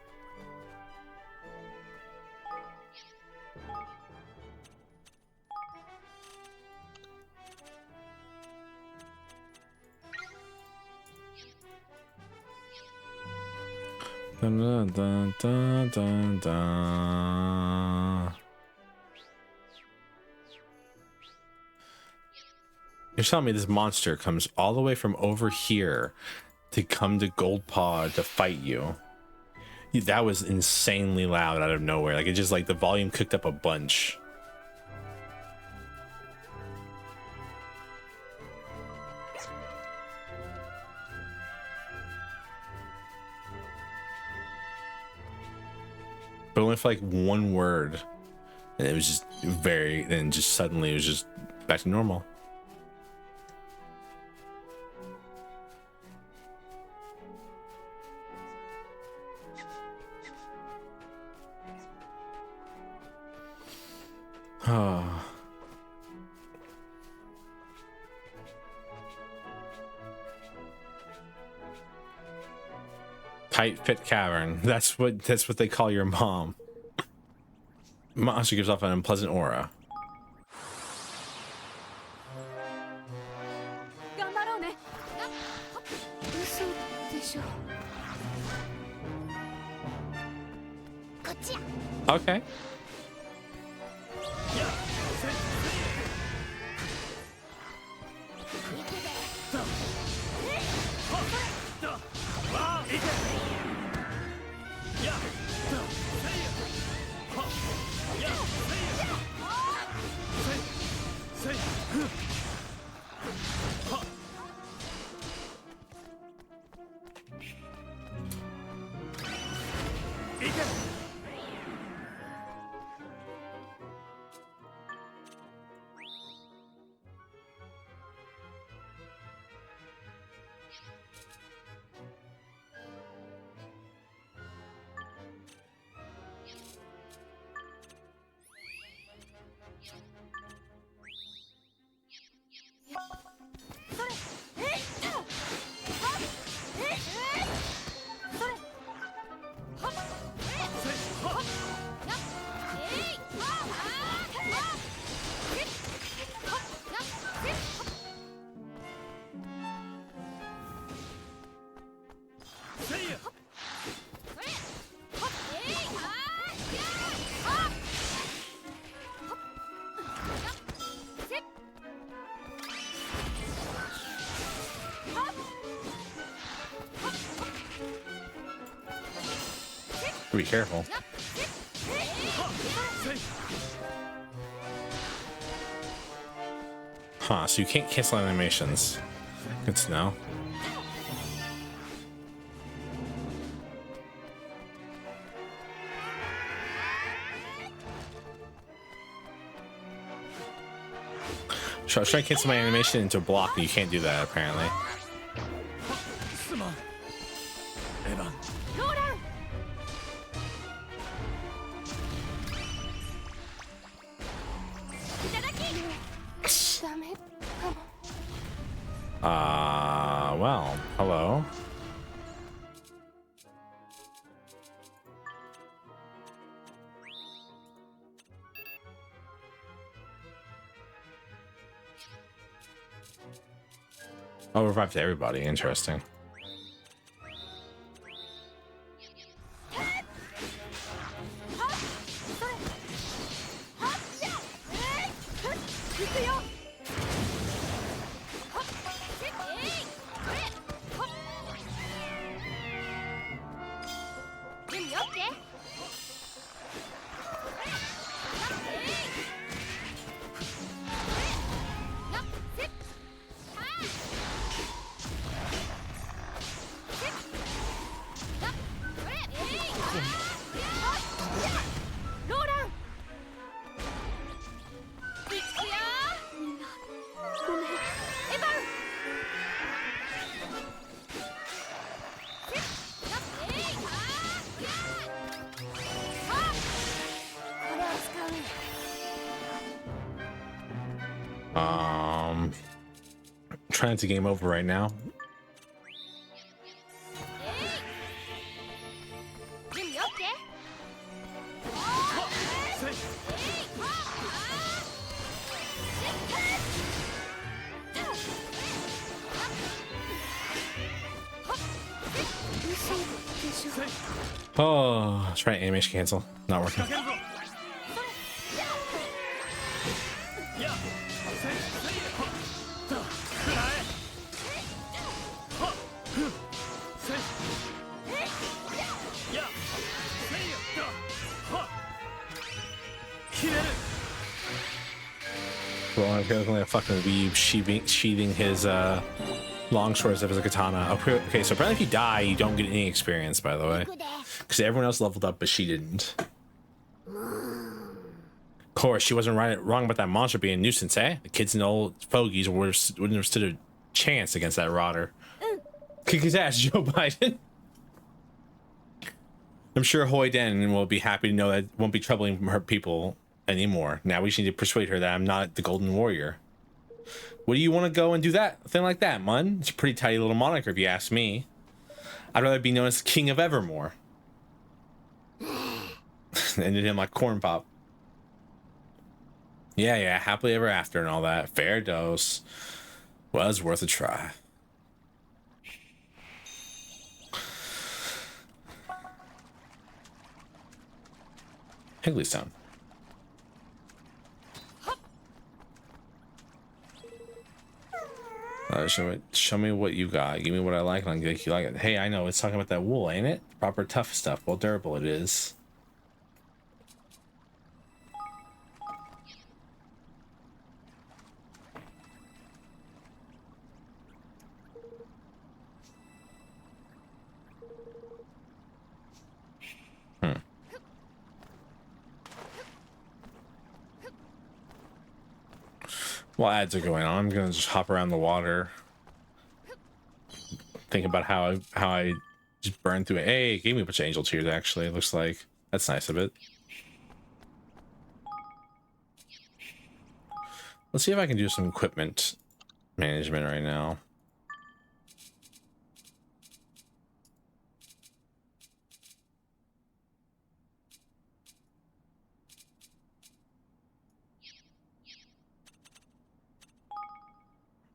Dun, dun, dun, dun, dun, dun. You're telling me this monster comes all the way from over here to come to Gold Pod to fight you? That was insanely loud out of nowhere. Like, it just, like, the volume cooked up a bunch. But only for like one word, and it was just then just suddenly it was just back to normal. Oh. Tight fit cavern. That's what they call your mom. Monster gives off an unpleasant aura. Okay. Be careful. Huh, so you can't cancel animations. Good to know. So I was trying to cancel my animation into a block, but you can't do that apparently. Well, hello. Oh, revived everybody. Interesting. Trying to game over right now. 準備 OK? Oh, try animation cancel. Not working. Well, I'm feeling a fucking weeb sheathing his longswords as a katana. Okay, so apparently if you die, you don't get any experience, by the way. Because everyone else leveled up, but she didn't. Of course, she wasn't wrong about that monster being a nuisance, eh? The kids and old fogies wouldn't have stood a chance against that rotter. Kick his ass, Joe Biden. I'm sure Hoi Den will be happy to know that it won't be troubling her people anymore. Now we just need to persuade her that I'm not the Golden Warrior. What do you want to go and do that thing like that, Mun? It's a pretty tidy little moniker if you ask me. I'd rather be known as King of Evermore. Ended him like corn pop. Yeah, happily ever after and all that. Fair dose. Was worth a try. Higglystown. Show me what you got. Give me what I like, and I'll make you like it. Hey, I know it's talking about that wool, ain't it? Proper tough stuff. Well, durable it is. While ads are going on, I'm gonna just hop around the water. Think about how I just burned through it. Hey, it gave me a bunch of angel tears actually, it looks like. That's nice of it. Let's see if I can do some equipment management right now.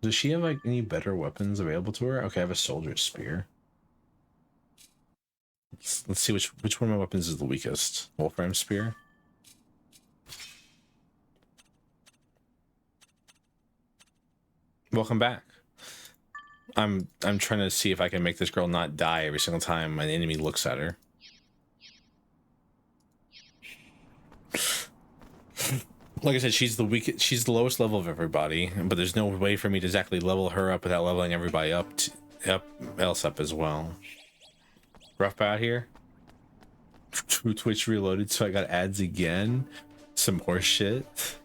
Does she have like any better weapons available to her? Okay, I have a soldier's spear. Let's see which one of my weapons is the weakest. Wolfram spear. Welcome back. I'm trying to see if I can make this girl not die every single time an enemy looks at her. Like I said, she's the weakest. She's the lowest level of everybody, but there's no way for me to exactly level her up without leveling everybody up as well. Rough out here. Twitch reloaded, so I got ads again. Some horse shit.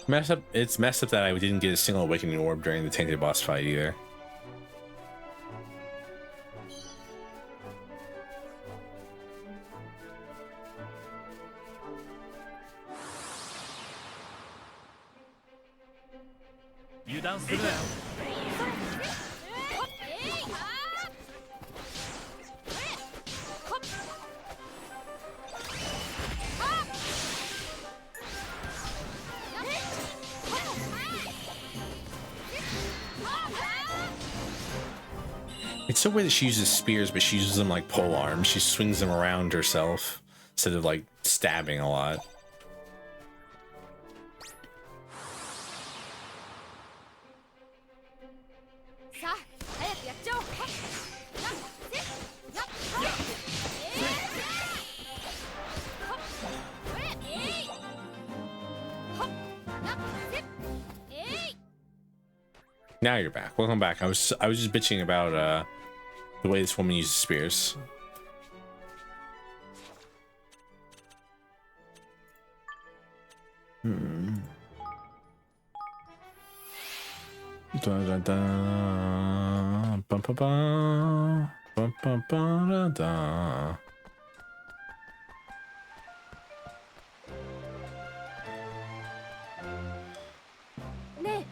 Messed up. It's messed up that I didn't get a single awakening orb during the tainted boss fight either. It's so weird that she uses spears, but she uses them like pole arms. She swings them around herself instead of like stabbing a lot. Now you're back. Welcome back. I was just bitching about the way this woman uses spears. Da da da bum ba ba bum ba ba da da.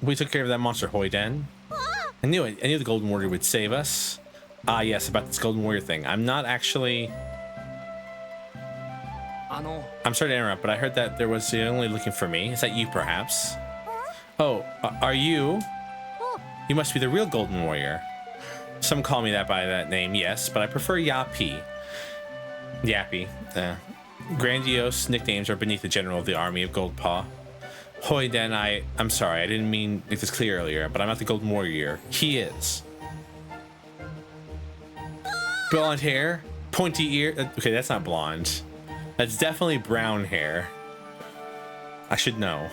We took care of that monster, Hoiden. I knew it. I knew the Golden Warrior would save us. Ah, yes, about this Golden Warrior thing. I'm not actually... I'm sorry to interrupt, but I heard that there was only looking for me. Is that you, perhaps? Oh, are you? You must be the real Golden Warrior. Some call me that by that name, yes, but I prefer Yappy. Yappy. Grandiose nicknames are beneath the general of the army of Goldpaw. Hoiden, I'm sorry, I didn't mean to make this clear earlier, but I'm not the Golden Warrior. He is. Blonde hair, pointy ear. Okay, that's not blonde. That's definitely brown hair. I should know.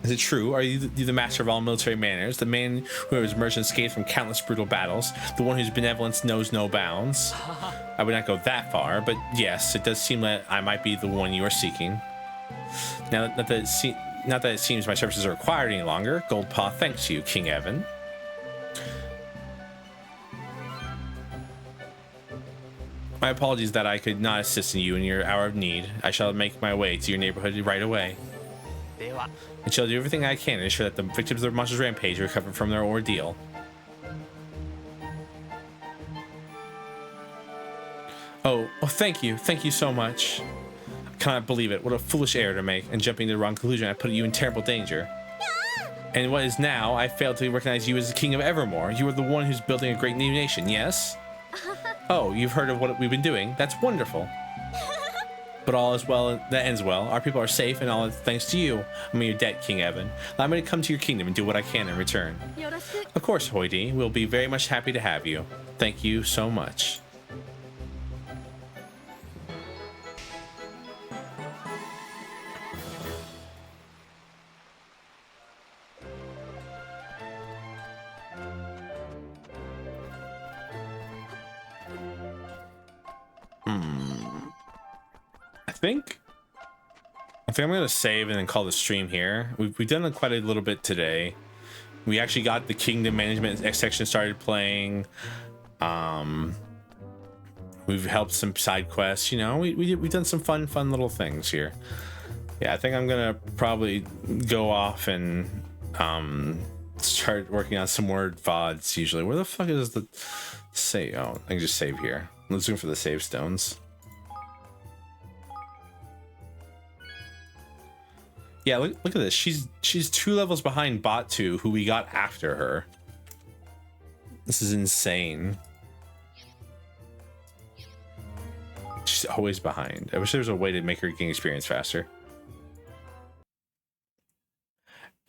Is it true? Are you the master of all military manners? The man who has emerged unscathed from countless brutal battles? The one whose benevolence knows no bounds? I would not go that far, but yes, it does seem that I might be the one you are seeking. Now, not that it seems my services are required any longer, Goldpaw thanks you, King Evan. My apologies that I could not assist you in your hour of need. I shall make my way to your neighborhood right away. I shall do everything I can to ensure that the victims of the monster's rampage recover from their ordeal. Oh, thank you so much. I cannot believe it. What a foolish error to make, and jumping to the wrong conclusion, I put you in terrible danger. And what is now, I failed to recognize you as the king of Evermore. You are the one who's building a great new nation, yes? Oh, you've heard of what we've been doing? That's wonderful. But all is well that ends well. Our people are safe, and all thanks to you. I'm in your debt, King Evan. Allow me to come to your kingdom and do what I can in return. Of course, Hoidi. We'll be very much happy to have you. Thank you so much. I think I'm gonna save and then call the stream here. We've done quite a little bit today. We actually got the kingdom management section started playing. We've helped some side quests. You know, we've done some fun little things here. Yeah, I think I'm gonna probably go off and start working on some more VODs. Usually, where the fuck is the save? Oh, I can just save here. Let's look for the save stones. Yeah, look at this. She's 2 levels behind Bot 2, who we got after her. This is insane. She's always behind. I wish there was a way to make her gain experience faster.